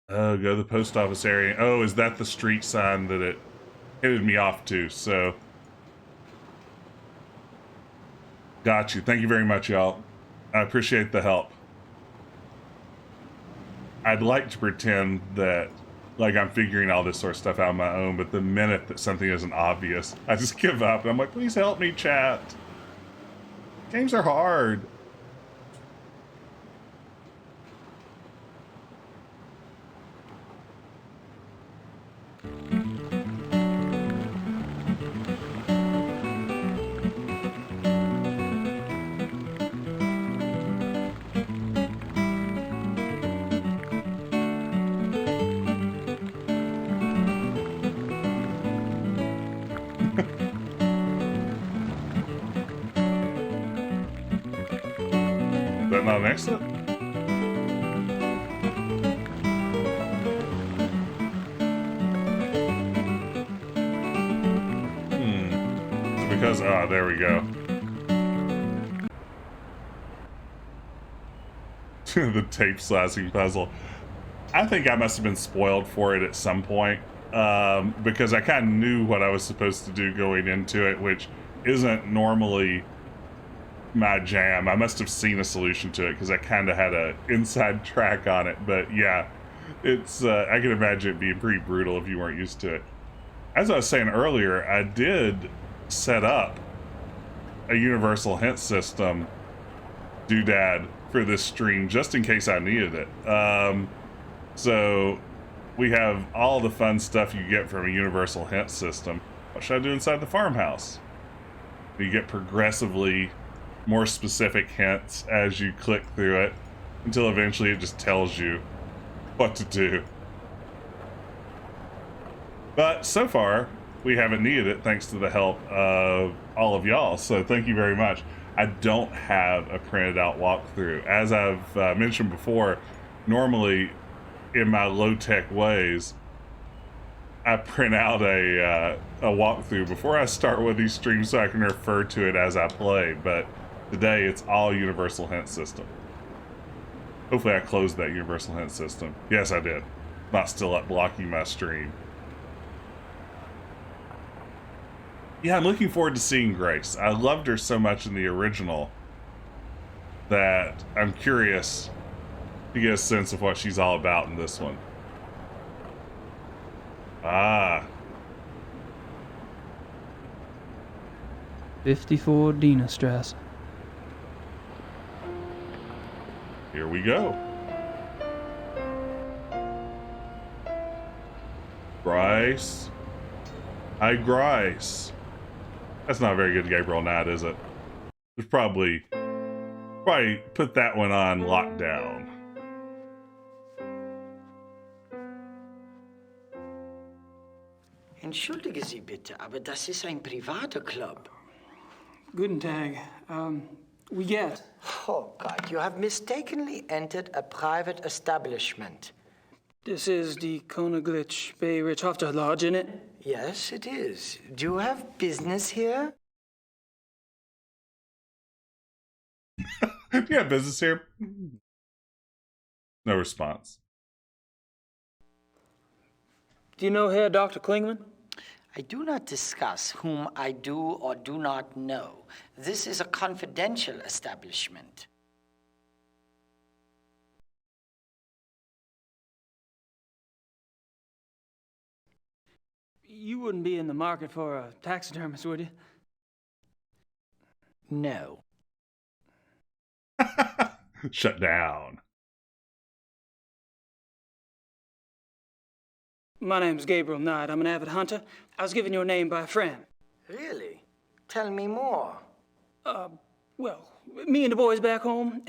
Oh, go to the post office area. Oh, is that the street sign that it headed me off to? So, got you. Thank you very much, y'all. I appreciate the help. I'd like to pretend that, like, I'm figuring all this sort of stuff out on my own, but the minute that something isn't obvious, I just give up. And I'm like, please help me, chat. Games are hard. Is that not an exit? It's because, there we go. The tape slicing puzzle. I think I must have been spoiled for it at some point, because I kind of knew what I was supposed to do going into it, which isn't normally my jam. I must have seen a solution to it because I kind of had a inside track on it. But yeah, it's I can imagine it being pretty brutal if you weren't used to it. As I was saying earlier, I did set up a universal hint system doodad for this stream just in case I needed it. So we have all the fun stuff you get from a universal hint system. What should I do inside the farmhouse? You get progressively more specific hints as you click through it until eventually it just tells you what to do. But so far, we haven't needed it thanks to the help of all of y'all, so thank you very much. I don't have a printed out walkthrough. As I've mentioned before, normally in my low-tech ways, I print out a walkthrough before I start with these streams so I can refer to it as I play, but today it's all universal hint system. Hopefully I closed that universal hint system. Yes, I did. Not still up blocking my stream. Yeah, I'm looking forward to seeing Grace. I loved her so much in the original that I'm curious to get a sense of what she's all about in this one. Ah. 54 Dina Strasse. Here we go. Grice. Hi, Grice. That's not a very good Gabriel Knight, is it? There's probably put that one on lockdown. Entschuldige Sie bitte, aber das ist ein privater Club. Guten Tag. We get. Oh, God, you have mistakenly entered a private establishment. This is the Konaglitch Bay Richthofer Lodge, in it? Yes, it is. Do you have business here? Do you have business here? No response. Do you know Herr Dr. Klingman? I do not discuss whom I do or do not know. This is a confidential establishment. You wouldn't be in the market for a taxidermist, would you? No. Shut down. My name's Gabriel Knight. I'm an avid hunter. I was given your name by a friend. Really? Tell me more. Well, me and the boys back home,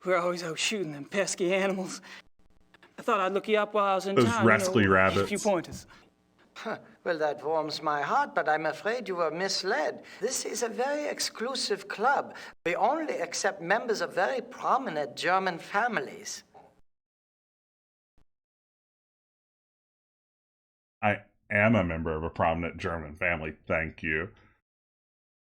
we're always out shooting them pesky animals. I thought I'd look you up while I was in Those town. rascally rabbits. A few pointers. Well, that warms my heart, but I'm afraid you were misled. This is a very exclusive club. We only accept members of very prominent German families. I am a member of a prominent German family, thank you.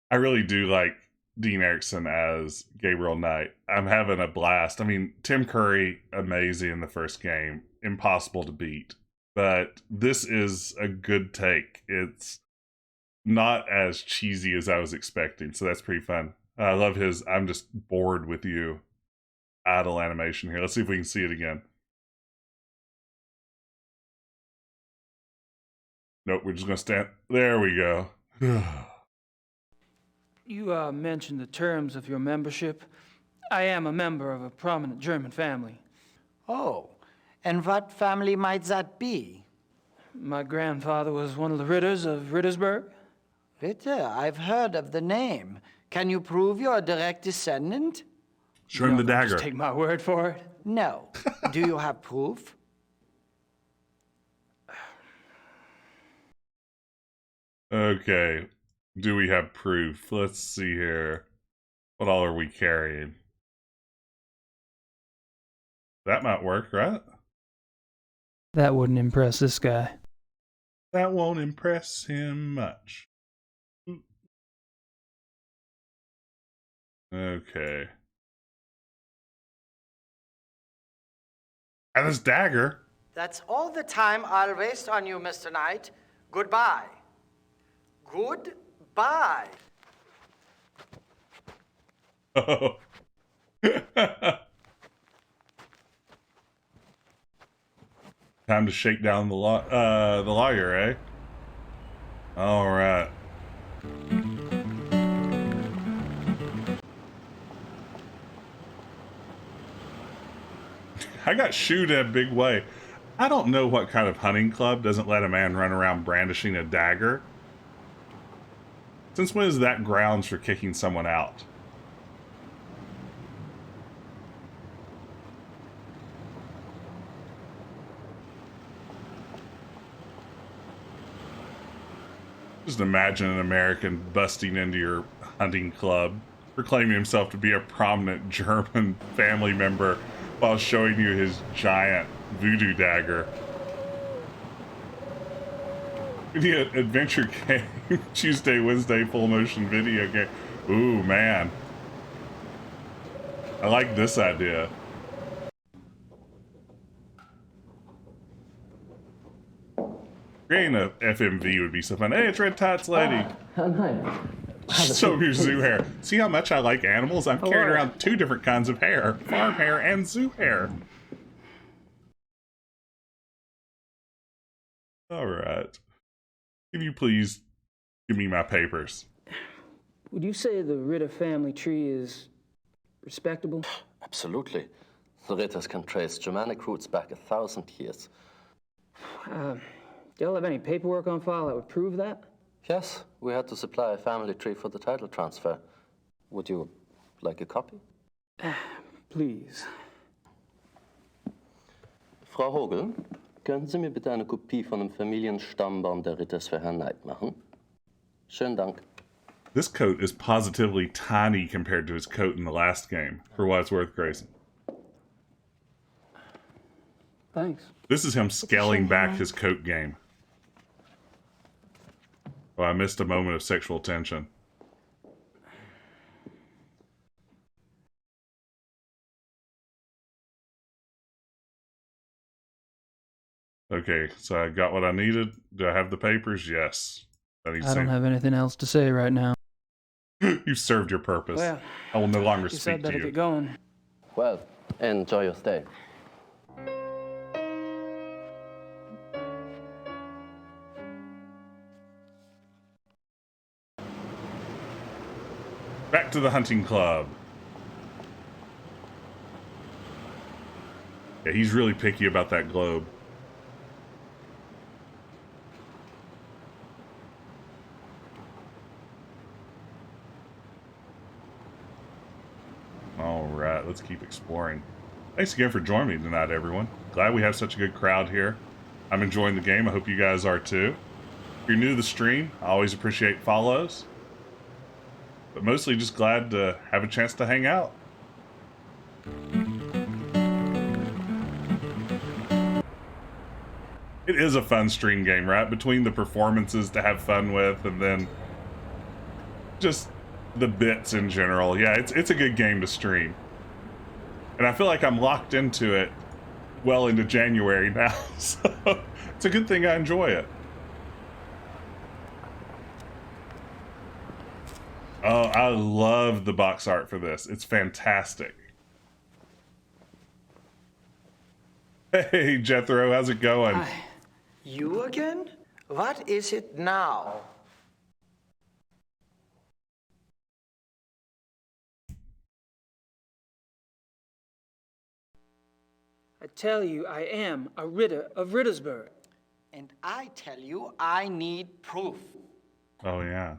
I really do like Dean Erickson as Gabriel Knight. I'm having a blast. I mean, Tim Curry, amazing in the first game, impossible to beat. But this is a good take. It's not as cheesy as I was expecting, so that's pretty fun. I love his "I'm just bored with you" idle animation here. Let's see if we can see it again. Nope, we're just gonna stand. There we go. You mentioned the terms of your membership. I am a member of a prominent German family. Oh, and what family might that be? My grandfather was one of the Ritters of Rittersberg. Ritter, I've heard of the name. Can you prove you're a direct descendant? Show him the dagger. Just take my word for it. No. Do you have proof? Okay. Do we have proof? Let's see here. What all are we carrying? That might work, right? That wouldn't impress this guy. That won't impress him much. Okay. And this dagger. That's all the time I'll waste on you, Mr. Knight. Goodbye. Goodbye. Oh. Time to shake down the lawyer, eh? All right. I got shooed in a big way. I don't know what kind of hunting club doesn't let a man run around brandishing a dagger. Since when is that grounds for kicking someone out? Just imagine an American busting into your hunting club, proclaiming himself to be a prominent German family member while showing you his giant voodoo dagger. We need an adventure game, Tuesday, Wednesday, full motion video game. Ooh, man. I like this idea. Creating a FMV would be so fun. Hey, it's Red Tots Lady. Show your zoo hair. See how much I like animals? I'm carrying around 2 different kinds of hair. Farm hair and zoo hair. Alright. Can you please give me my papers? Would you say the Ritter family tree is respectable? Absolutely. The Ritters can trace Germanic roots back 1,000 years. Do y'all have any paperwork on file that would prove that? Yes, we had to supply a family tree for the title transfer. Would you like a copy? Please. Frau Hogel, können Sie mir bitte eine Kopie von dem Familienstammbaum der Ritters für Herrn Knight machen? Schönen Dank. This coat is positively tiny compared to his coat in the last game, for what it's worth, Grayson. Thanks. This is him scaling back his coat game. Oh, I missed a moment of sexual tension. Okay, so I got what I needed. Do I have the papers? Yes. I don't have anything else to say right now. You served your purpose. Well, I will no longer guess speak I'd better to you. get going. Well, enjoy your stay. Back to the hunting club. Yeah, he's really picky about that globe. let's keep exploring. Thanks again for joining me tonight, everyone. Glad we have such a good crowd here. I'm enjoying the game. I hope you guys are too. If you're new to the stream, I always appreciate follows. But mostly just glad to have a chance to hang out. It is a fun stream game, right? Between the performances to have fun with and then just the bits in general. Yeah, it's a good game to stream. And I feel like I'm locked into it well into January now. So it's a good thing I enjoy it. Oh, I love the box art for this. It's fantastic. Hey, Jethro, how's it going? Hi. You again? What is it now? I tell you, I am a Ritter of Rittersburg. And I tell you, I need proof. Oh, yeah.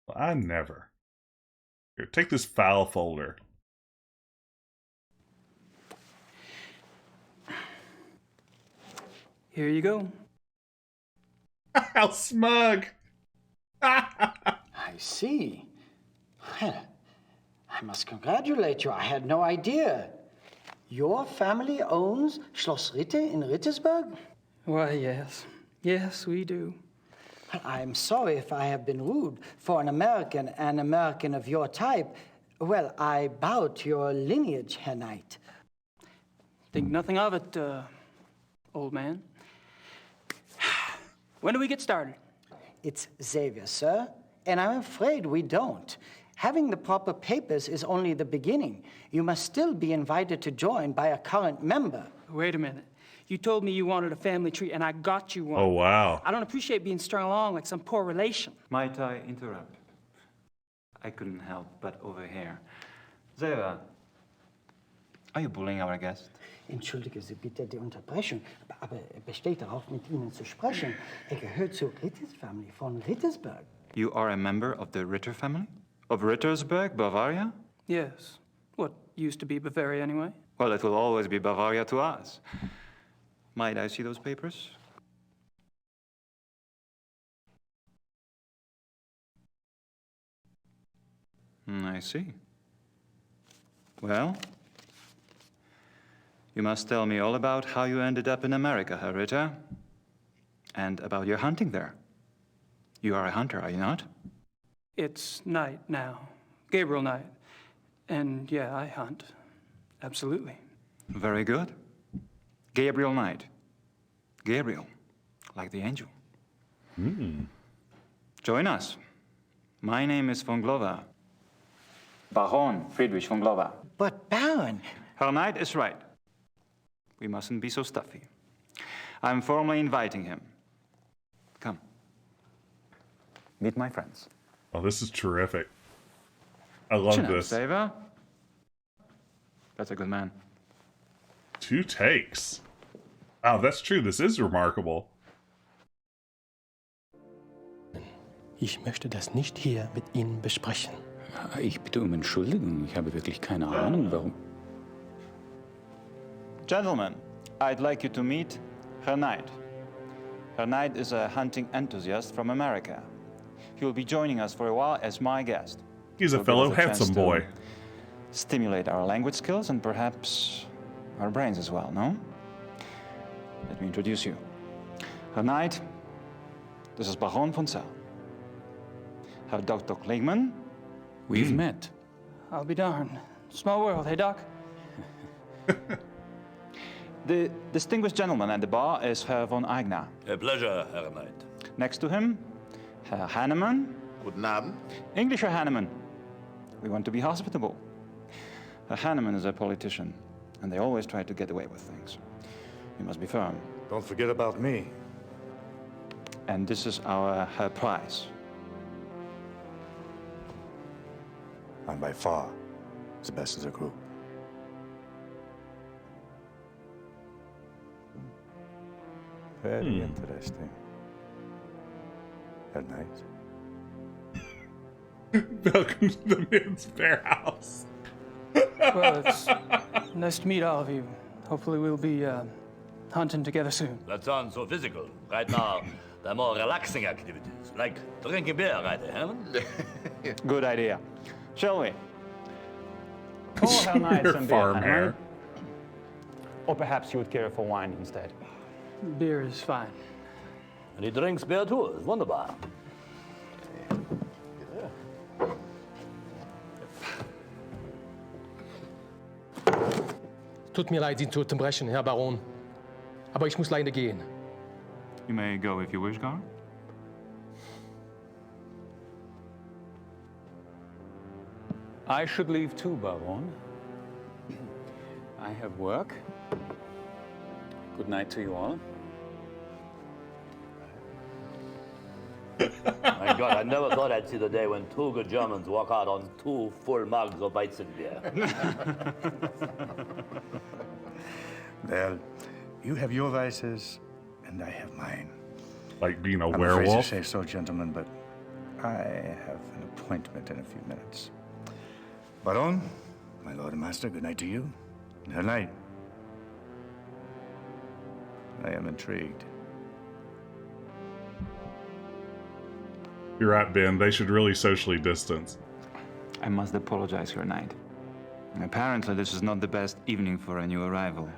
Well, I never. Here, take this file folder. Here you go. How smug! I see. Well, I must congratulate you. I had no idea. Your family owns Schloss Ritte in Rittersburg? Why, yes. Yes, we do. I'm sorry if I have been rude. For an American of your type, well, I bow to your lineage, Herr Knight. Think nothing of it, old man. When do we get started? It's Xavier, sir, and I'm afraid we don't. Having the proper papers is only the beginning. You must still be invited to join by a current member. Wait a minute. You told me you wanted a family tree, and I got you one. Oh, wow. I don't appreciate being strung along like some poor relation. Might I interrupt? I couldn't help but overhear. Sarah, are you bullying our guest? Entschuldige Sie bitte die Unterbrechung, aber er besteht darauf, mit Ihnen zu sprechen. Er gehört zur Ritters Family von Rittersburg. You are a member of the Ritter family? Of Rittersburg, Bavaria? Yes. What used to be Bavaria, anyway? Well, it will always be Bavaria to us. Might I see those papers? I see. Well, you must tell me all about how you ended up in America, Herr Ritter, and about your hunting there. You are a hunter, are you not? It's Knight now. Gabriel Knight. And yeah, I hunt. Absolutely. Very good. Gabriel Knight. Gabriel, like the angel. Join us. My name is von Glover. Baron Friedrich von Glover. But Baron... Herr Knight is right. We mustn't be so stuffy. I'm formally inviting him. Come. Meet my friends. Oh, this is terrific. I love this. Saver. That's a good man. 2 takes. Wow, that's true. This is remarkable. Ich möchte das nicht hier mit Ihnen besprechen. Ich bitte um Entschuldigung. Ich habe wirklich keine Ahnung, warum. Gentlemen, I'd like you to meet Herr Knight. Herr Knight is a hunting enthusiast from America. He will be joining us for a while as my guest. He's a fellow handsome boy. Stimulate our language skills and perhaps our brains as well, no? Let me introduce you. Herr Knight, this is Baron von Zell. Herr Dr. Kligman. We've met. I'll be darned. Small world, hey, Doc? The distinguished gentleman at the bar is Herr von Eigner. A pleasure, Herr Knight. Next to him, Herr Hanneman. Guten Abend. English Herr Hanneman. We want to be hospitable. Herr Hanneman is a politician, and they always try to get away with things. You must be firm. Don't forget about me. And this is our Herr Price. I'm by far the best of the group. Very interesting. Herr Knight. Welcome to the men's bear house. Well, it's nice to meet all of you. Hopefully we'll be hunting together soon. That sounds so physical. Right now, there are more relaxing activities, like drinking beer, right, Herman? Good idea. Shall we? Pour Herr Knight Your some farm beer, hair. Herman. Or perhaps you would care for wine instead. Beer is fine. And he drinks beer too. It's wunderbar. Tut mir leid, Sie zu unterbrechen, Herr Baron. Aber ich muss leider gehen. You may go if you wish, Gar. I should leave too, Baron. I have work. Good night to you all. My God, I never thought I'd see the day when two good Germans walk out on 2 full mugs of Weizenbier. Well, you have your vices, and I have mine. Like being a I'm werewolf? afraid to say so, gentlemen, but I have an appointment in a few minutes. Baron, my lord and master, good night to you. Good night. I am intrigued. You're right, Ben. They should really socially distance. I must apologize, Your Knight. Apparently, this is not the best evening for a new arrival.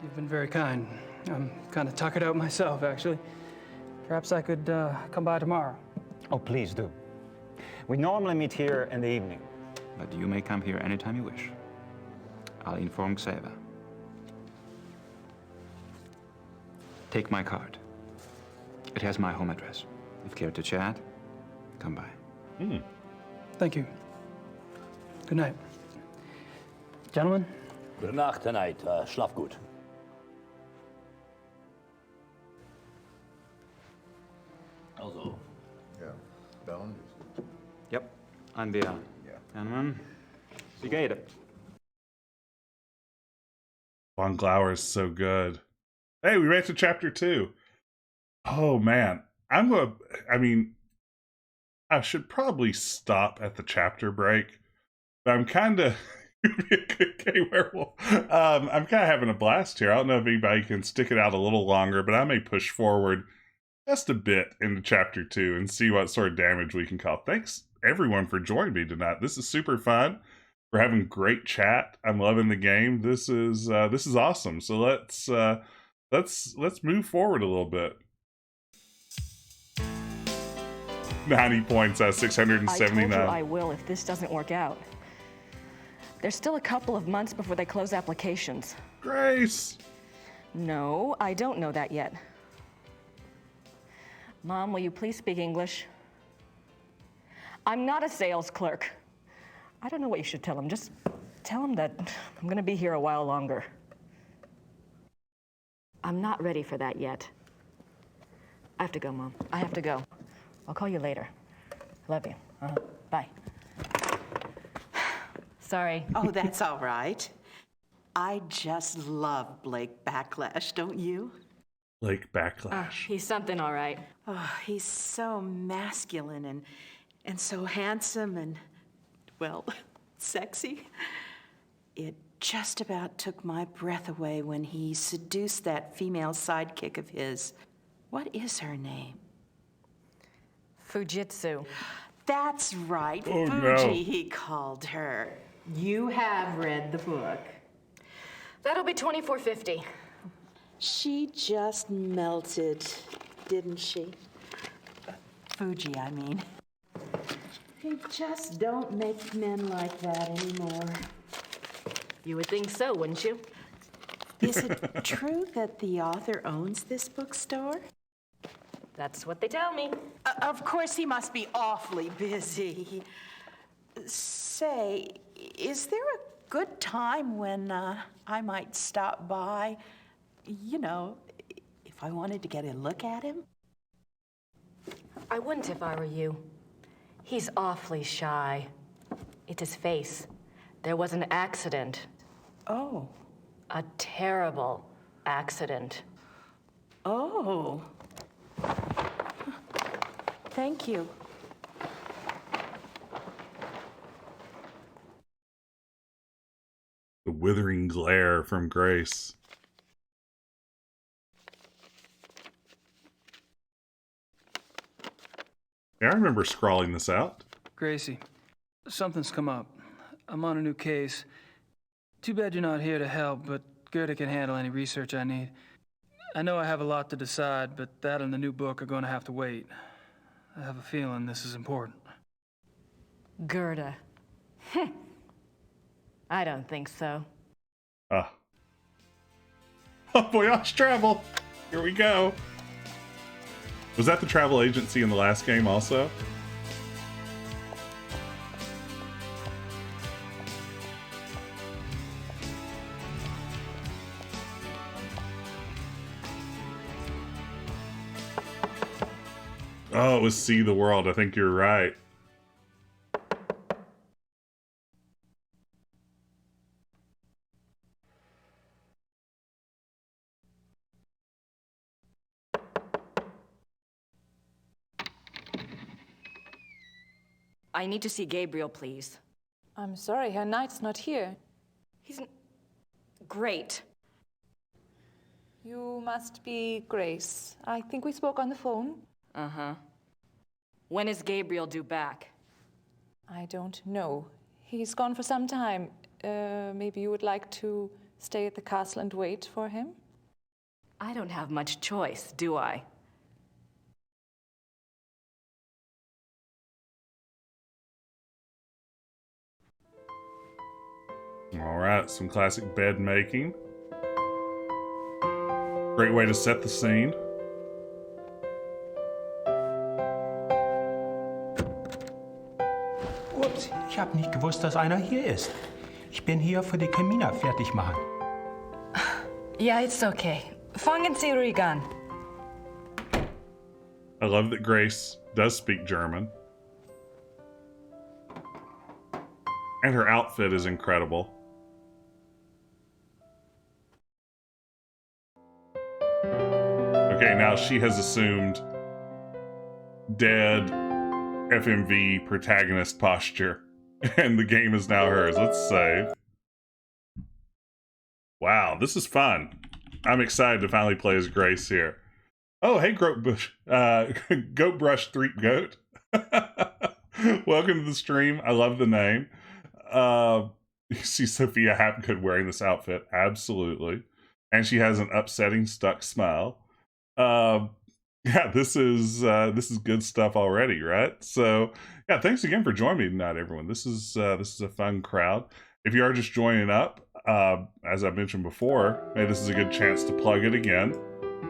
You've been very kind. I'm kind of tuckered out myself, actually. Perhaps I could come by tomorrow. Oh, please do. We normally meet here in the evening, but you may come here anytime you wish. I'll inform Xaver. Take my card. It has my home address. If you care to chat, come by. Thank you. Good night. Gentlemen? Gute Nacht tonight. Schlaf gut. Also. Ja, Baron. Yep, I'm Bea. Gentlemen, wie geht it? Von Glauer is so good. Hey, we made it to chapter 2. Oh, man. I should probably stop at the chapter break, but I'm kind of okay, werewolf. I'm kind of having a blast here. I don't know if anybody can stick it out a little longer, but I may push forward just a bit into chapter 2 and see what sort of damage we can cause. Thanks everyone for joining me tonight. This is super fun. We're having great chat. I'm loving the game. This is awesome. So let's move forward a little bit. 90 points out of 679. I told you I will if this doesn't work out. There's still a couple of months before they close applications. Grace! No, I don't know that yet. Mom, will you please speak English? I'm not a sales clerk. I don't know what you should tell him. Just tell him that I'm gonna be here a while longer. I'm not ready for that yet. I have to go, Mom. I have to go. I'll call you later. Love you. Bye. Sorry. Oh, that's all right. I just love Blake Backlash, don't you? Blake Backlash. He's something, all right. Oh, he's so masculine and so handsome and, well, sexy. It just about took my breath away when he seduced that female sidekick of his. What is her name? Fujitsu. That's right, Oh, Fuji, no. he called her. You have read the book. That'll be $24.50. She just melted, didn't she? Fuji, I mean. They just don't make men like that anymore. You would think so, wouldn't you? Is it true that the author owns this bookstore? That's what they tell me. Of course, he must be awfully busy. Say, is there a good time when I might stop by? You know, if I wanted to get a look at him? I wouldn't if I were you. He's awfully shy. It's his face. There was an accident. Oh. A terrible accident. Oh. Thank you. withering glare from Grace. Yeah, I remember scrawling this out. Gracie, something's come up. I'm on a new case. Too bad you're not here to help, but Gerda can handle any research I need. I know I have a lot to decide, but that and the new book are going to have to wait. I have a feeling this is important. Gerda. I don't think so. Oh, Voyage Travel! Here we go. Was that the travel agency in the last game also? Oh, it was See the World. I think you're right. I need to see Gabriel, please. I'm sorry, Herr Knight's not here. He's great. You must be Grace. I think we spoke on the phone. Uh-huh. When is Gabriel due back? I don't know. He's gone for some time. Maybe you would like to stay at the castle and wait for him? I don't have much choice, do I? All right, some classic bed making. Great way to set the scene. Ups, ich habe nicht gewusst, dass einer hier ist. Ich bin hier für die Kamina fertig machen. Yeah, it's okay. Fangen Sie ruhig an. I love that Grace does speak German. And her outfit is incredible. Okay, now she has assumed dead FMV protagonist posture. And the game is now hers. Let's save. Wow, this is fun. I'm excited to finally play as Grace here. Oh, hey, Goat Brush 3 Goat. Welcome to the stream. I love the name. You see Sophia Hapgood wearing this outfit. Absolutely. And she has an upsetting stuck smile. Yeah, this is good stuff already, right? So yeah, thanks again for joining me tonight, everyone. This is a fun crowd. If you are just joining up, as I mentioned before, maybe this is a good chance to plug it again.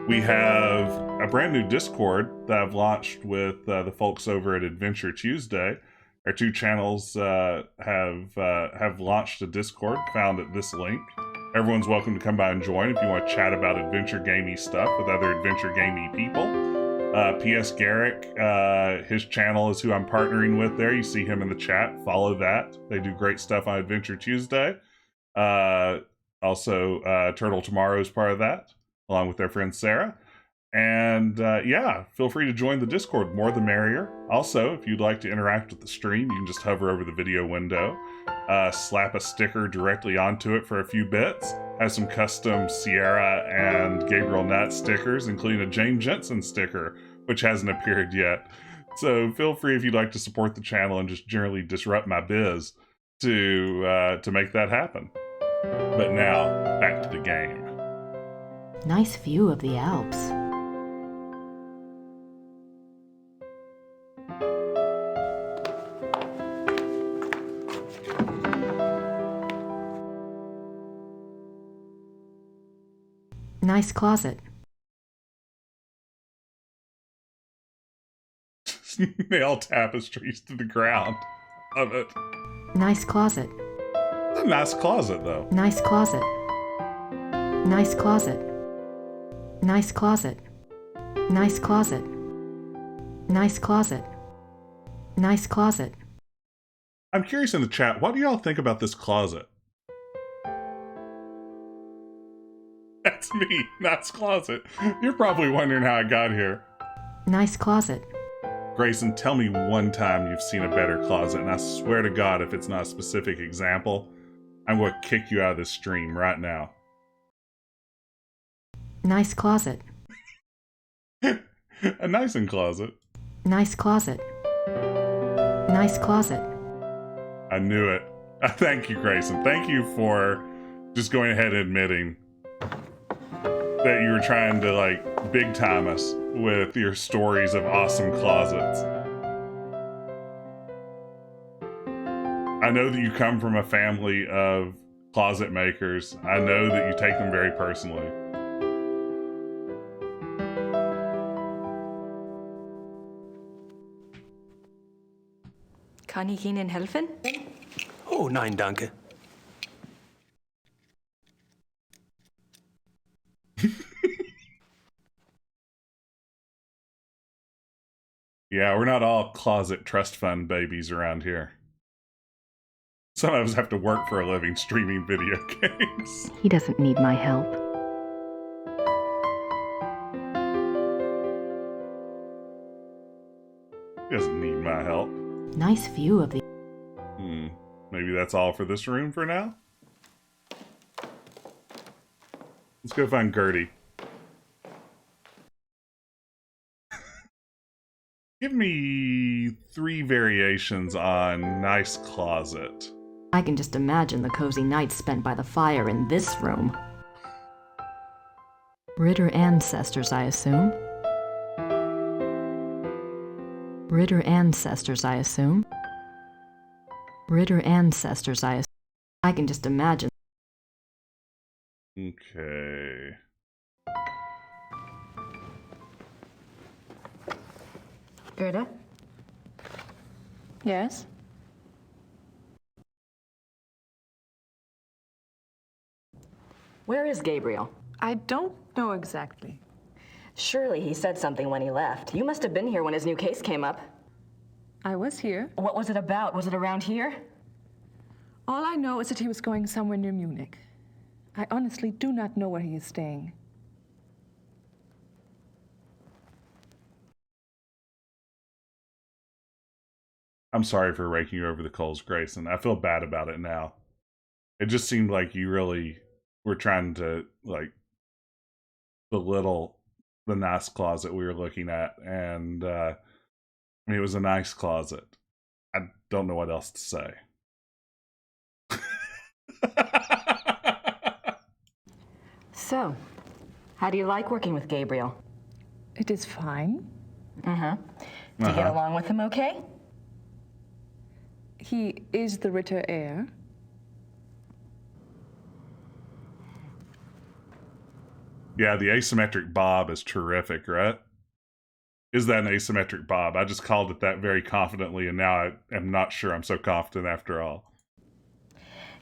We have a brand new Discord that I've launched with the folks over at Adventure Tuesday. Our two channels have launched a Discord found at this link. Everyone's welcome to come by and join if you want to chat about adventure gamey stuff with other adventure gamey people. P.S. Garrick, his channel is who I'm partnering with there. You see him in the chat. Follow that. They do great stuff on Adventure Tuesday. Also, Turtle Tomorrow is part of that, along with their friend Sarah. And yeah, feel free to join the Discord. More the merrier. Also, if you'd like to interact with the stream, you can just hover over the video window, slap a sticker directly onto it for a few bits. Have some custom Sierra and Gabriel Nat stickers, including a Jane Jensen sticker, which hasn't appeared yet. So feel free, if you'd like to support the channel and just generally disrupt my biz, to make that happen. But now, back to the game. Nice view of the Alps. Nice closet. Nail tapestries to the ground. Love it. Nice closet. It's a nice closet, though. Nice closet. Nice closet. Nice closet. Nice closet. Nice closet. Nice closet. I'm curious in the chat, what do y'all think about this closet? That's me. Nice closet. You're probably wondering how I got here. Nice closet. Grayson, tell me one time you've seen a better closet, and I swear to God, if it's not a specific example, I'm going to kick you out of this stream right now. Nice closet. A nice closet. Nice closet. Nice closet. I knew it. Thank you, Grayson. Thank you for just going ahead and admitting that you were trying to, like, big time us with your stories of awesome closets. I know that you come from a family of closet makers. I know that you take them very personally. Kann ich Ihnen helfen? Oh, nein, danke. Yeah, we're not all closet trust fund babies around here. Some of us have to work for a living streaming video games. He doesn't need my help. He doesn't need my help. Nice view of the... Maybe that's all for this room for now? Let's go find Gertie. Give me 3 variations on nice closet. I can just imagine the cozy nights spent by the fire in this room. Ritter ancestors, I assume. Ritter ancestors, I assume. Ritter ancestors, I assume. I can just imagine. Okay. Gerda? Yes? Where is Gabriel? I don't know exactly. Surely he said something when he left. You must have been here when his new case came up. I was here. What was it about? Was it around here? All I know is that he was going somewhere near Munich. I honestly do not know where he is staying. I'm sorry for raking you over the coals, Grayson. I feel bad about it now. It just seemed like you really were trying to, like, belittle the nice closet we were looking at. And, I mean, it was a nice closet. I don't know what else to say. So, how do you like working with Gabriel? It is fine. Uh-huh. Do you get along with him okay? He is the Ritter heir. Yeah, the asymmetric bob is terrific, right? Is that an asymmetric bob? I just called it that very confidently, and now I am not sure I'm so confident after all.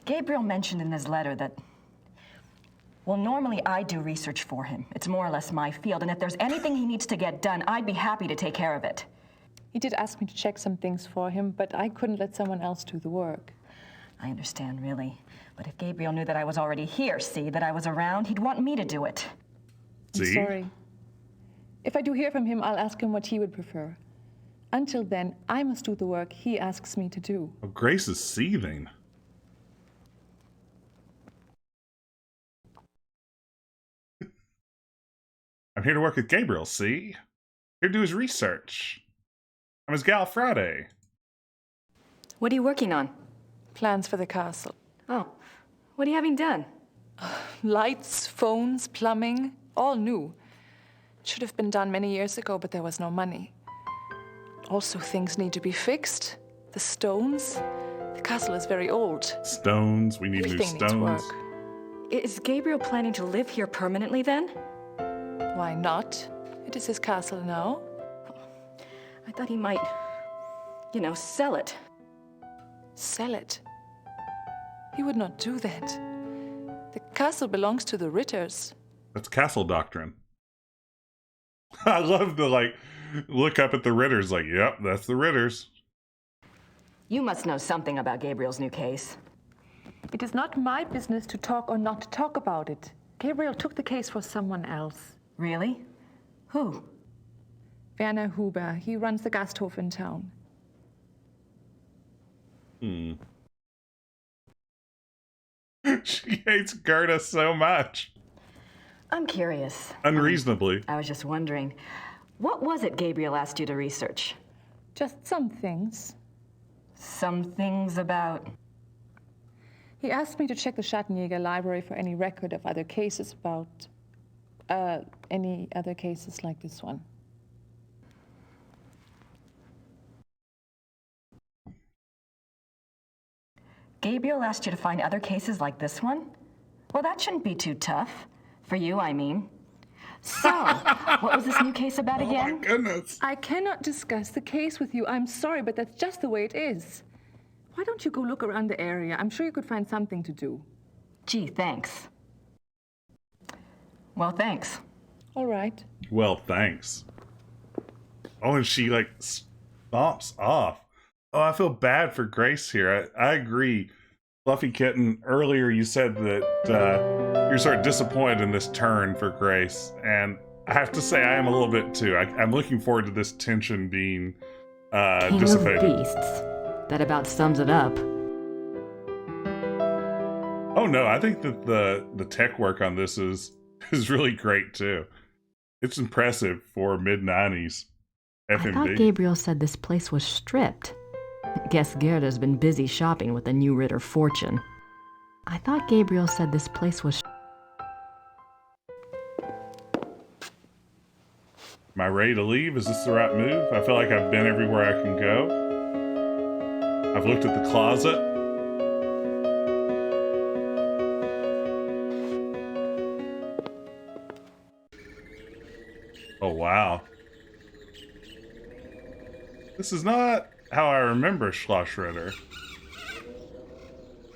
Gabriel mentioned in his letter that, well, normally I do research for him. It's more or less my field, and if there's anything he needs to get done, I'd be happy to take care of it. He did ask me to check some things for him, but I couldn't let someone else do the work. I understand, really. But if Gabriel knew that I was already here, see, that I was around, he'd want me to do it. I'm sorry. If I do hear from him, I'll ask him what he would prefer. Until then, I must do the work he asks me to do. Oh, Grace is seething. I'm here to work with Gabriel, see? Here to do his research. I'm his gal Friday. What are you working on? Plans for the castle. Oh, what are you having done? Lights, phones, plumbing, all new. Should have been done many years ago, but there was no money. Also, things need to be fixed. The stones. The castle is very old. Stones. We need Everything new stones. Needs work. Is Gabriel planning to live here permanently then? Why not? It is his castle now. I thought he might, you know, sell it. Sell it? He would not do that. The castle belongs to the Ritters. That's castle doctrine. I love to, like, look up at the Ritters like, yep, that's the Ritters. You must know something about Gabriel's new case. It is not my business to talk or not to talk about it. Gabriel took the case for someone else. Really? Who? Werner Huber. He runs the Gasthof in town. She hates Gerda so much. I'm curious. Unreasonably. I was just wondering, what was it Gabriel asked you to research? Just some things. Some things about... He asked me to check the Schattenjäger library for any record of other cases about... any other cases like this one. Gabriel asked you to find other cases like this one? Well, that shouldn't be too tough. For you, I mean. So, what was this new case about again? Oh my goodness. I cannot discuss the case with you. I'm sorry, but that's just the way it is. Why don't you go look around the area? I'm sure you could find something to do. Gee, thanks. Well, thanks. All right. Well, thanks. Oh, and she, like, stomps off. Oh, I feel bad for Grace here. I agree. Fluffy Kitten, earlier you said that you're sort of disappointed in this turn for Grace, and I have to say I am a little bit too. I'm looking forward to this tension being dissipated. King of Beasts. That about sums it up. Oh no, I think that the tech work on this is really great too. It's impressive for mid-90s FMV. I thought Gabriel said this place was stripped. Guess Gerda's been busy shopping with the new Ritter fortune. I thought Gabriel said this place was... Am I ready to leave? Is this the right move? I feel like I've been everywhere I can go. I've looked at the closet. Oh, wow. This is not how I remember Schloss Ritter.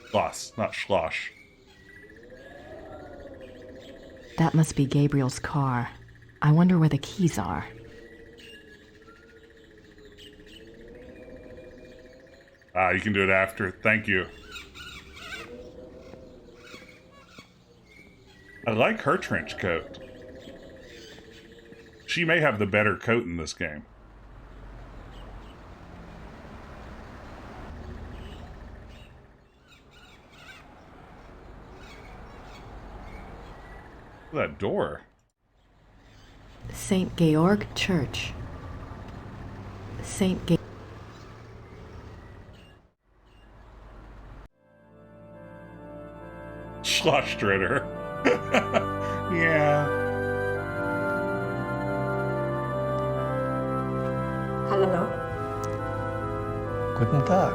Schloss, not Schloss. That must be Gabriel's car. I wonder where the keys are. You can do it after. Thank you. I like her trench coat. She may have the better coat in this game. Look at that door. St. Georg Church. St. Georg. Schlossstritter. Yeah. Hallo. Guten Tag.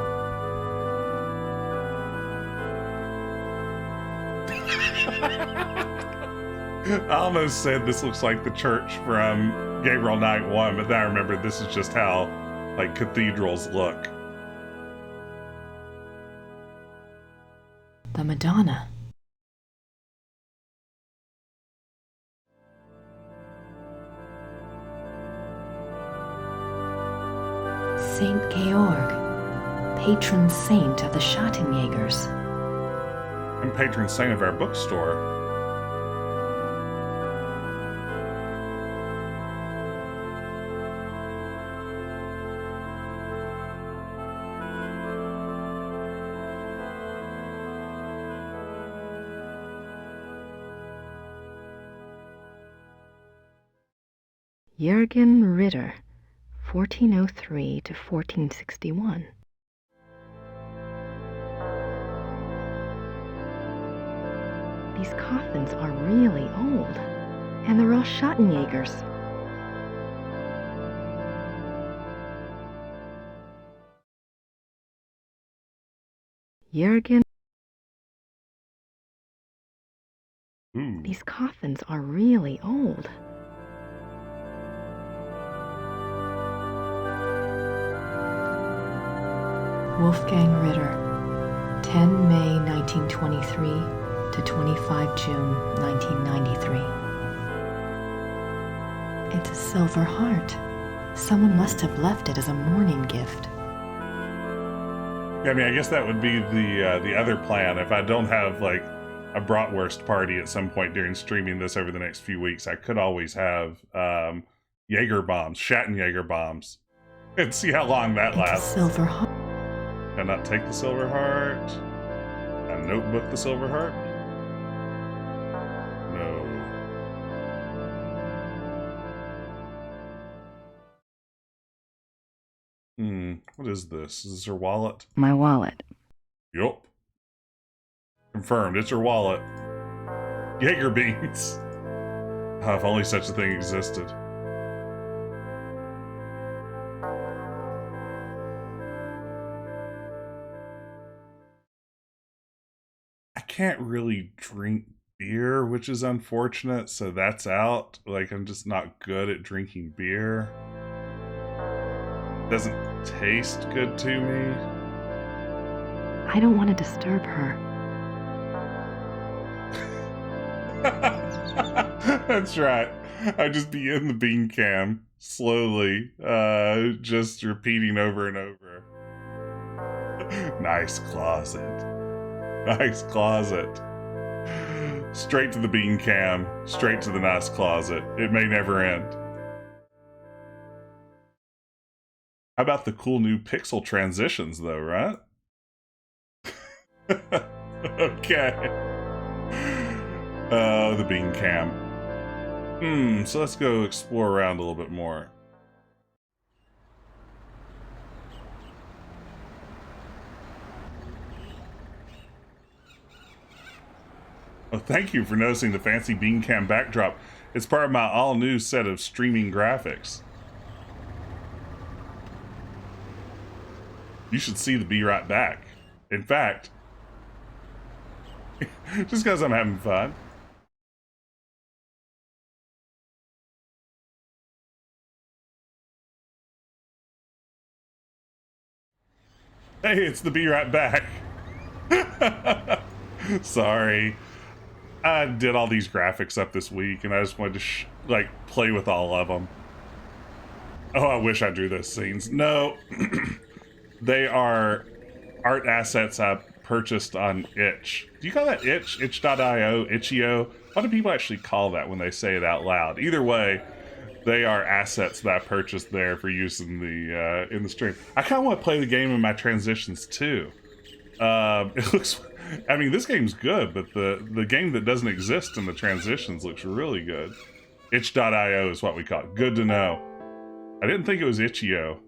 I almost said this looks like the church from Gabriel Knight 1, but then I remembered this is just how, like, cathedrals look. The Madonna. Saint Georg, patron saint of the Schattenjägers. And patron saint of our bookstore. Jürgen Ritter, 1403 to 1461. These coffins are really old, and they're all Schattenjägers. Jürgen. These coffins are really old. Wolfgang Ritter, 10 May 1923 to 25 June 1993. It's a silver heart. Someone must have left it as a mourning gift. I mean, I guess that would be the other plan. If I don't have, like, a bratwurst party at some point during streaming this over the next few weeks, I could always have Jaeger bombs, Schattenjäger bombs, and see how long that lasts. Silver heart. Can I not take the silver heart? I'm notebook the Silver Heart? No. What is this? Is this her wallet? My wallet. Yup. Confirmed, it's her wallet. Jaeger beans. Oh, if only such a thing existed. I can't really drink beer, which is unfortunate, so that's out. Like, I'm just not good at drinking beer. Doesn't taste good to me. I don't want to disturb her. That's right. I'd just be in the bean cam, slowly, just repeating over and over. Nice closet. Nice closet. Straight to the bean cam, straight to the nice closet. It may never end. How about the cool new pixel transitions, though, right? Okay. The bean cam. So let's go explore around a little bit more. Oh, thank you for noticing the fancy bean cam backdrop. It's part of my all-new set of streaming graphics. You should see the Be Right Back. In fact, just because I'm having fun. Hey, it's the Be Right Back. Sorry. I did all these graphics up this week, and I just wanted to, play with all of them. Oh, I wish I drew those scenes. No. They are art assets I purchased on Itch. Do you call that Itch? Itch.io? Itch.io? What do people actually call that when they say it out loud? Either way, they are assets that I purchased there for use in the stream. I kind of want to play the game in my transitions too. It looks... I mean, this game's good, but the game that doesn't exist in the transitions looks really good. Itch.io is what we call it. Good to know. I didn't think it was Itch.io.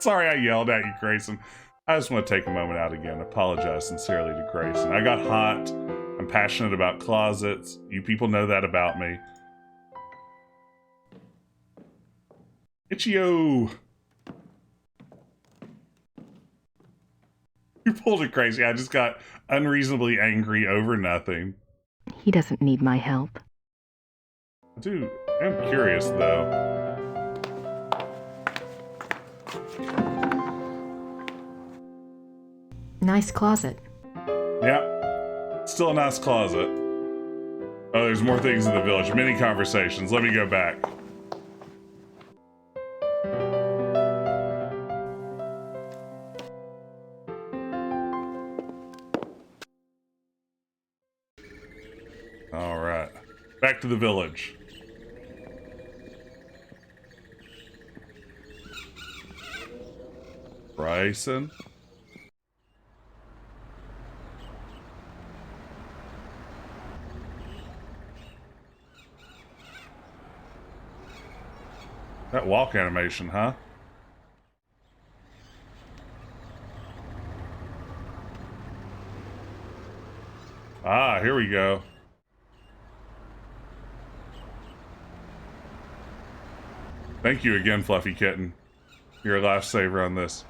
Sorry I yelled at you, Grayson. I just want to take a moment out again. Apologize sincerely to Grayson. I got hot. I'm passionate about closets. You people know that about me. Itch.io. You pulled it crazy. I just got unreasonably angry over nothing. He doesn't need my help. Dude, I'm curious though. Nice closet. Yeah. Still a nice closet. Oh, there's more things in the village. Many conversations. Let me go back. All right. Back to the village. Bryson? That walk animation, huh? Ah, here we go. Thank you again, Fluffy Kitten. You're a lifesaver on this.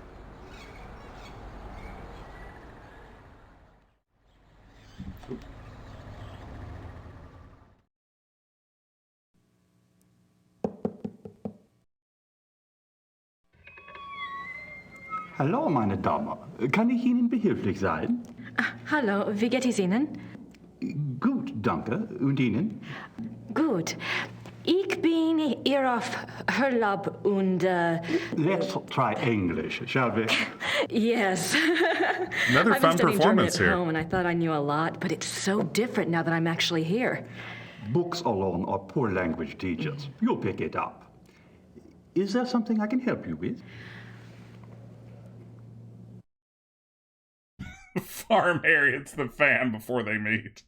Hallo, meine Dame. Kann ich Ihnen behilflich sein? Hallo, wie geht es Ihnen? Gut, danke. Und Ihnen? Gut. Ich bin hier auf Urlaub und... Let's try English, shall we? Yes. Another I've fun been studying German performance at here. home, and I thought I knew a lot, but it's so different now that I'm actually here. Books alone are poor language teachers. You'll pick it up. Is there something I can help you with? Farm hair hits the fan before they meet.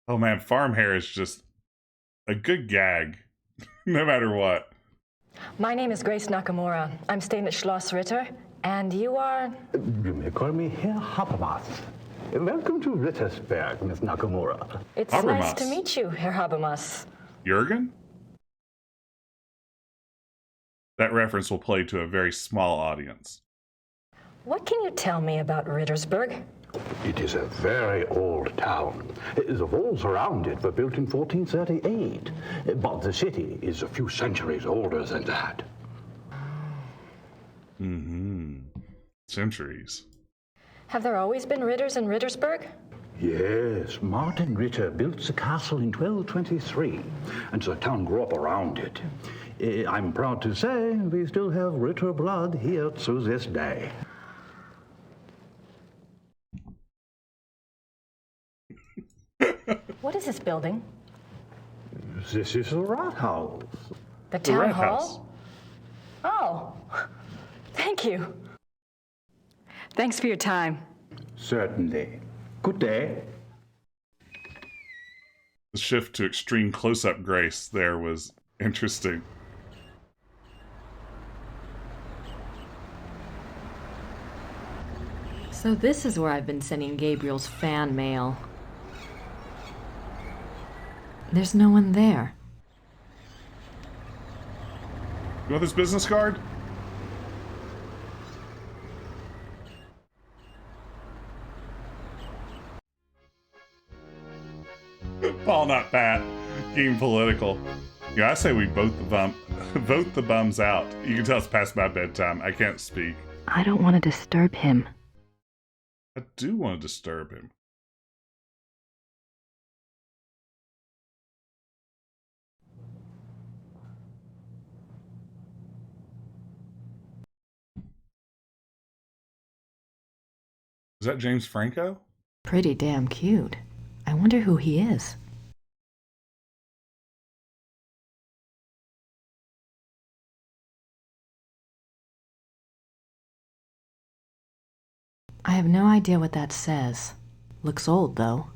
Oh man, farm hair is just a good gag, no matter what. My name is Grace Nakamura. I'm staying at Schloss Ritter, and you are? You may call me Herr Habermas. Welcome to Rittersberg, Miss Nakamura. It's nice to meet you, Herr Habermas. Jurgen? That reference will play to a very small audience. What can you tell me about Rittersberg? It is a very old town. The walls around it were built in 1438, but the city is a few centuries older than that. Mm-hmm. Centuries. Have there always been Ritters in Rittersberg? Yes, Martin Ritter built the castle in 1223, and the town grew up around it. I'm proud to say we still have Ritter blood here to this day. What is this building? This is the Rathaus. The town hall? Oh, thank you. Thanks for your time. Certainly. Good day. The shift to extreme close-up Grace there was interesting. So this is where I've been sending Gabriel's fan mail. There's no one there. You want this business card? Paul, not Pat. Getting political. Yeah, I say we vote the bums out. You can tell it's past my bedtime. I can't speak. I don't want to disturb him. I do want to disturb him. Is that James Franco? Pretty damn cute. I wonder who he is. I have no idea what that says. Looks old, though.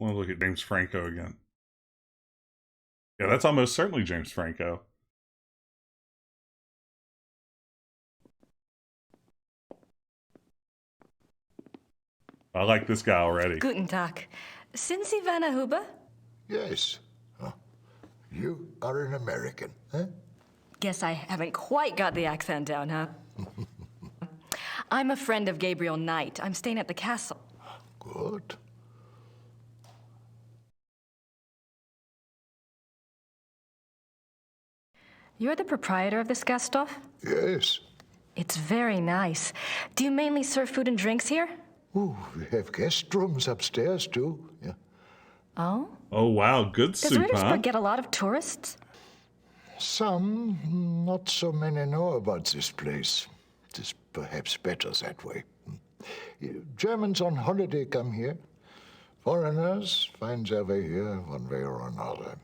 I want to look at James Franco again. Yeah, that's almost certainly James Franco. I like this guy already. Guten Tag. Sind Sie Werner Huber? Yes. Oh, you are an American, huh? Guess I haven't quite got the accent down, huh? I'm a friend of Gabriel Knight. I'm staying at the castle. Good. You're the proprietor of this Gasthof? Yes. It's very nice. Do you mainly serve food and drinks here? Oh, we have guest rooms upstairs, too. Yeah. Oh? Oh, wow. Good Does soup, huh? Rittersberg get a lot of tourists? Some, not so many know about this place. It is perhaps better that way. Germans on holiday come here. Foreigners find their way here one way or another.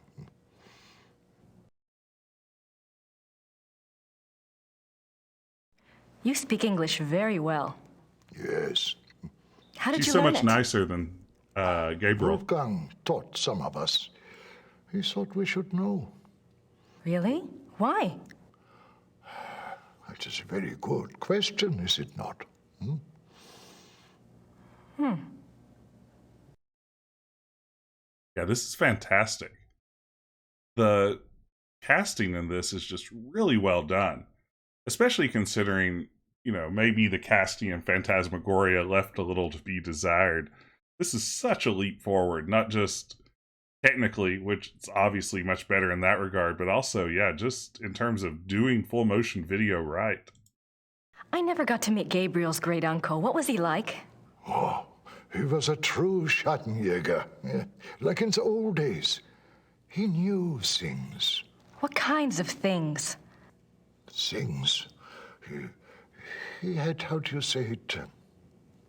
You speak English very well. Yes. How did She's you so learn much it? nicer than Gabriel. Wolfgang taught some of us. He thought we should know. Really? Why? It is a very good question, is it not? Yeah, this is fantastic. The casting in this is just really well done. Especially considering, you know, maybe the casting in Phantasmagoria left a little to be desired. This is such a leap forward, not just technically, which is obviously much better in that regard, but also, yeah, just in terms of doing full motion video right. I never got to meet Gabriel's great uncle. What was he like? Oh, he was a true Schattenjäger, yeah, like in the old days. He knew things. What kinds of things? Things. He had, how do you say it,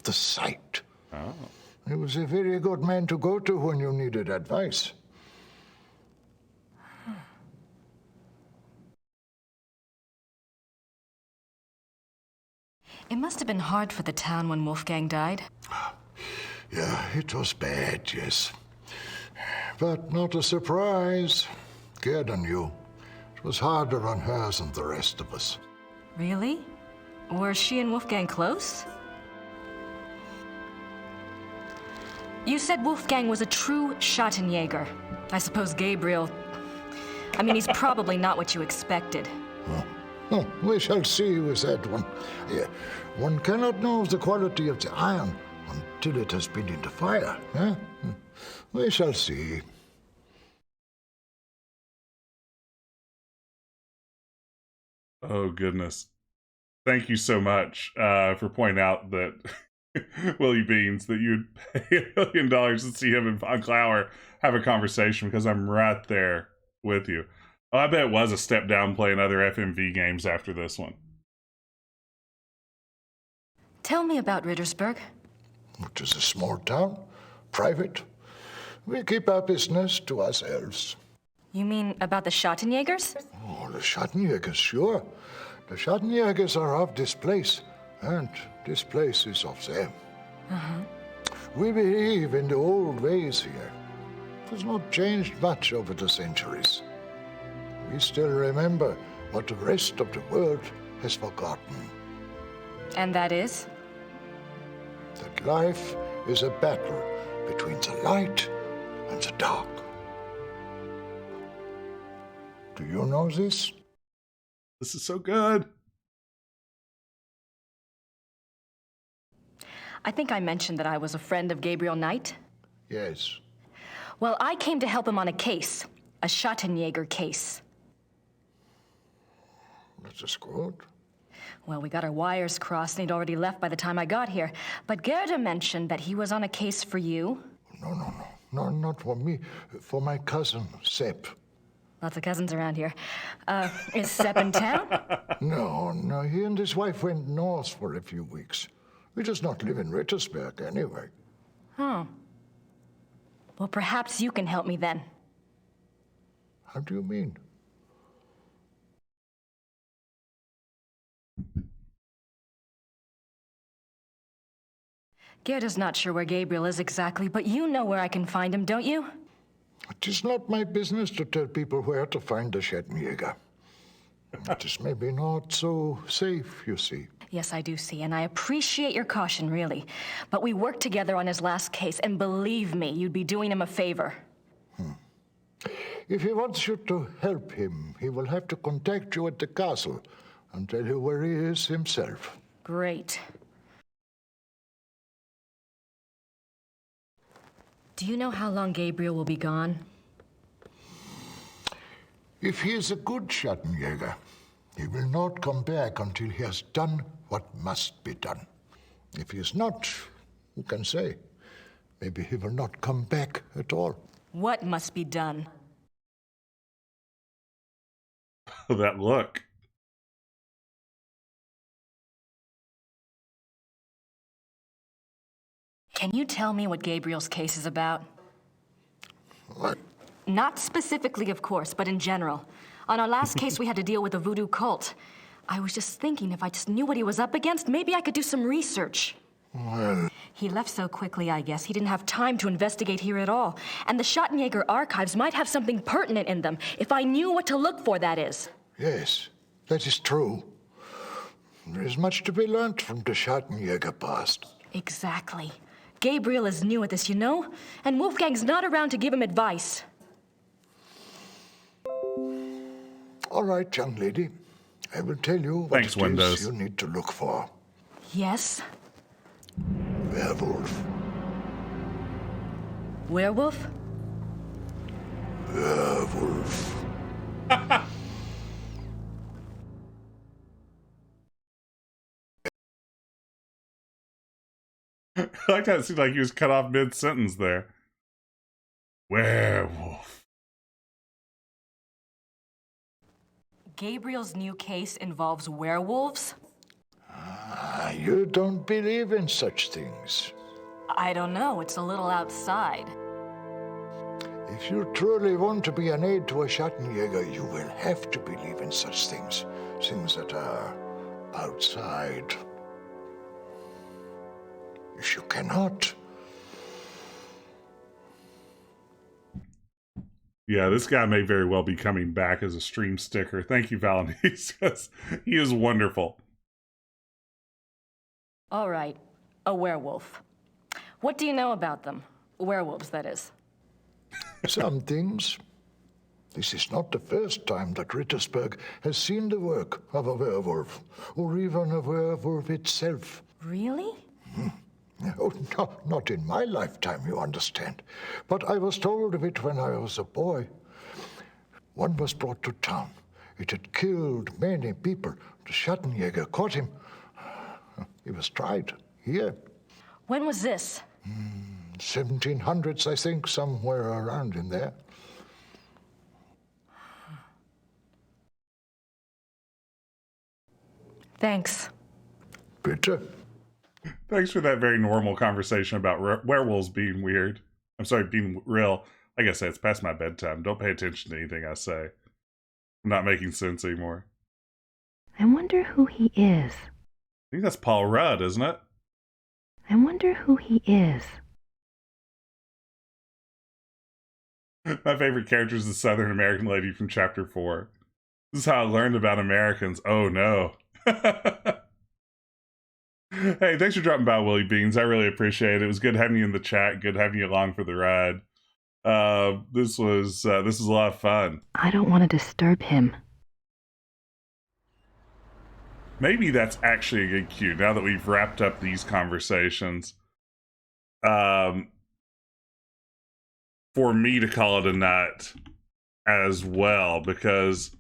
the sight. Oh. He was a very good man to go to when you needed advice. It must have been hard for the town when Wolfgang died. Yeah, it was bad, Jess. But not a surprise. Gerda knew. It was harder on her than the rest of us. Really? Were she and Wolfgang close? You said Wolfgang was a true Schattenjäger. I suppose Gabriel... I mean, he's probably not what you expected. Oh, we shall see with that one. Yeah, one cannot know the quality of the iron until it has been in the fire. Eh? We shall see. Oh, goodness. Thank you so much for pointing out that Willie Beans, that you'd pay $1 million to see him and Von Clower have a conversation, because I'm right there with you. Oh, I bet it was a step down playing other FMV games after this one. Tell me about Rittersberg. It is a small town, private. We keep our business to ourselves. You mean about the Schattenjägers? Oh, the Schattenjägers, sure. The Schattenjägers are of this place, and this place is of them. Uh-huh. We believe in the old ways here. It has not changed much over the centuries. We still remember what the rest of the world has forgotten. And that is? That life is a battle between the light and the dark. Do you know this? This is so good. I think I mentioned that I was a friend of Gabriel Knight. Yes. Well, I came to help him on a case. A Schattenjäger case. That is good. Well, we got our wires crossed, and he'd already left by the time I got here. But Gerda mentioned that he was on a case for you. No, not for me. For my cousin, Sepp. Lots of cousins around here. Is Sepp in town? No, he and his wife went north for a few weeks. He does not live in Rittersberg anyway. Oh. Well, perhaps you can help me then. How do you mean? Gerda's not sure where Gabriel is exactly, but you know where I can find him, don't you? It is not my business to tell people where to find the Schattenjäger. It is maybe not so safe, you see. Yes, I do see, and I appreciate your caution, really. But we worked together on his last case, and believe me, you'd be doing him a favor. If he wants you to help him, he will have to contact you at the castle and tell you where he is himself. Great. Do you know how long Gabriel will be gone? If he is a good Schattenjäger, he will not come back until he has done what must be done. If he is not, who can say? Maybe he will not come back at all. What must be done? That look. Can you tell me what Gabriel's case is about? What? Not specifically, of course, but in general. On our last case, we had to deal with a voodoo cult. I was just thinking if I just knew what he was up against, maybe I could do some research. Well... He left so quickly, I guess. He didn't have time to investigate here at all. And the Schattenjäger archives might have something pertinent in them, if I knew what to look for, that is. Yes, that is true. There is much to be learned from the Schattenjäger past. Exactly. Gabriel is new at this, you know? And Wolfgang's not around to give him advice. All right, young lady. I will tell you what Thanks, it Windows. is you need to look for. Yes? Werewolf. Werewolf? Werewolf. I like that. It seemed like he was cut off mid-sentence there. Werewolf. Gabriel's new case involves werewolves? You don't believe in such things. I don't know. It's a little outside. If you truly want to be an aid to a Schattenjäger, you will have to believe in such things. Things that are outside. If you cannot, Yeah, this guy may very well be coming back as a stream sticker. Thank you, Valentine, because he is wonderful. All right, a werewolf. What do you know about them? Werewolves, that is. some things. This is not the first time that Rittersberg has seen the work of a werewolf, or even a werewolf itself. Really? Oh, no, not in my lifetime, you understand. But I was told of it when I was a boy. One was brought to town. It had killed many people. The Schattenjäger caught him. He was tried here. When was this? 1700s, I think, somewhere around in there. Thanks. Bitte. Thanks for that very normal conversation about werewolves being weird. I'm sorry, being real. Like I said, it's past my bedtime. Don't pay attention to anything I say. I'm not making sense anymore. I wonder who he is. I think that's Paul Rudd, isn't it? I wonder who he is. My favorite character is the Southern American lady from Chapter 4. This is how I learned about Americans. Oh, no. Hey, thanks for dropping by, Willie Beans. I really appreciate it. It was good having you in the chat. Good having you along for the ride. This was a lot of fun. I don't want to disturb him. Maybe that's actually a good cue now that we've wrapped up these conversations. For me to call it a night as well, because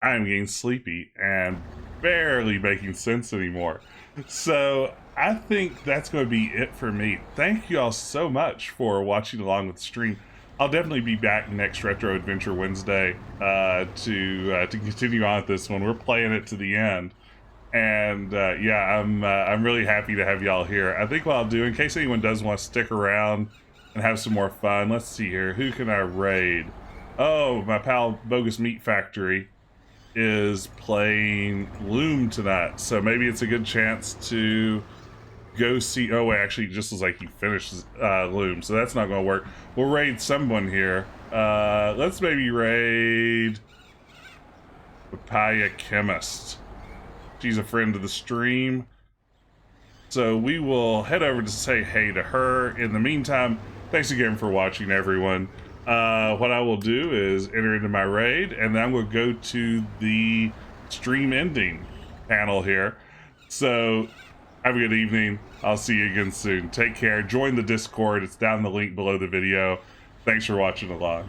I'm getting sleepy and barely making sense anymore. So I think that's going to be it for me. Thank you all so much for watching along with the stream. I'll definitely be back next Retro Adventure Wednesday to continue on with this one. We're playing it to the end, and yeah, I'm really happy to have y'all here. I think what I'll do, in case anyone does want to stick around and have some more fun, let's see here. Who can I raid? Oh, my pal Bogus Meat Factory is playing Loom tonight, so maybe it's a good chance to go see. Oh wait, actually, it just looks like he finished Loom, so that's not gonna work. We'll raid someone here. Let's maybe raid Papaya Chemist. She's a friend of the stream, so we will head over to say hey to her. In the meantime, thanks again for watching, everyone. What I will do is enter into my raid, and then I'm going to go to the stream ending panel here. So, have a good evening. I'll see you again soon. Take care. Join the Discord. It's down the link below the video. Thanks for watching along.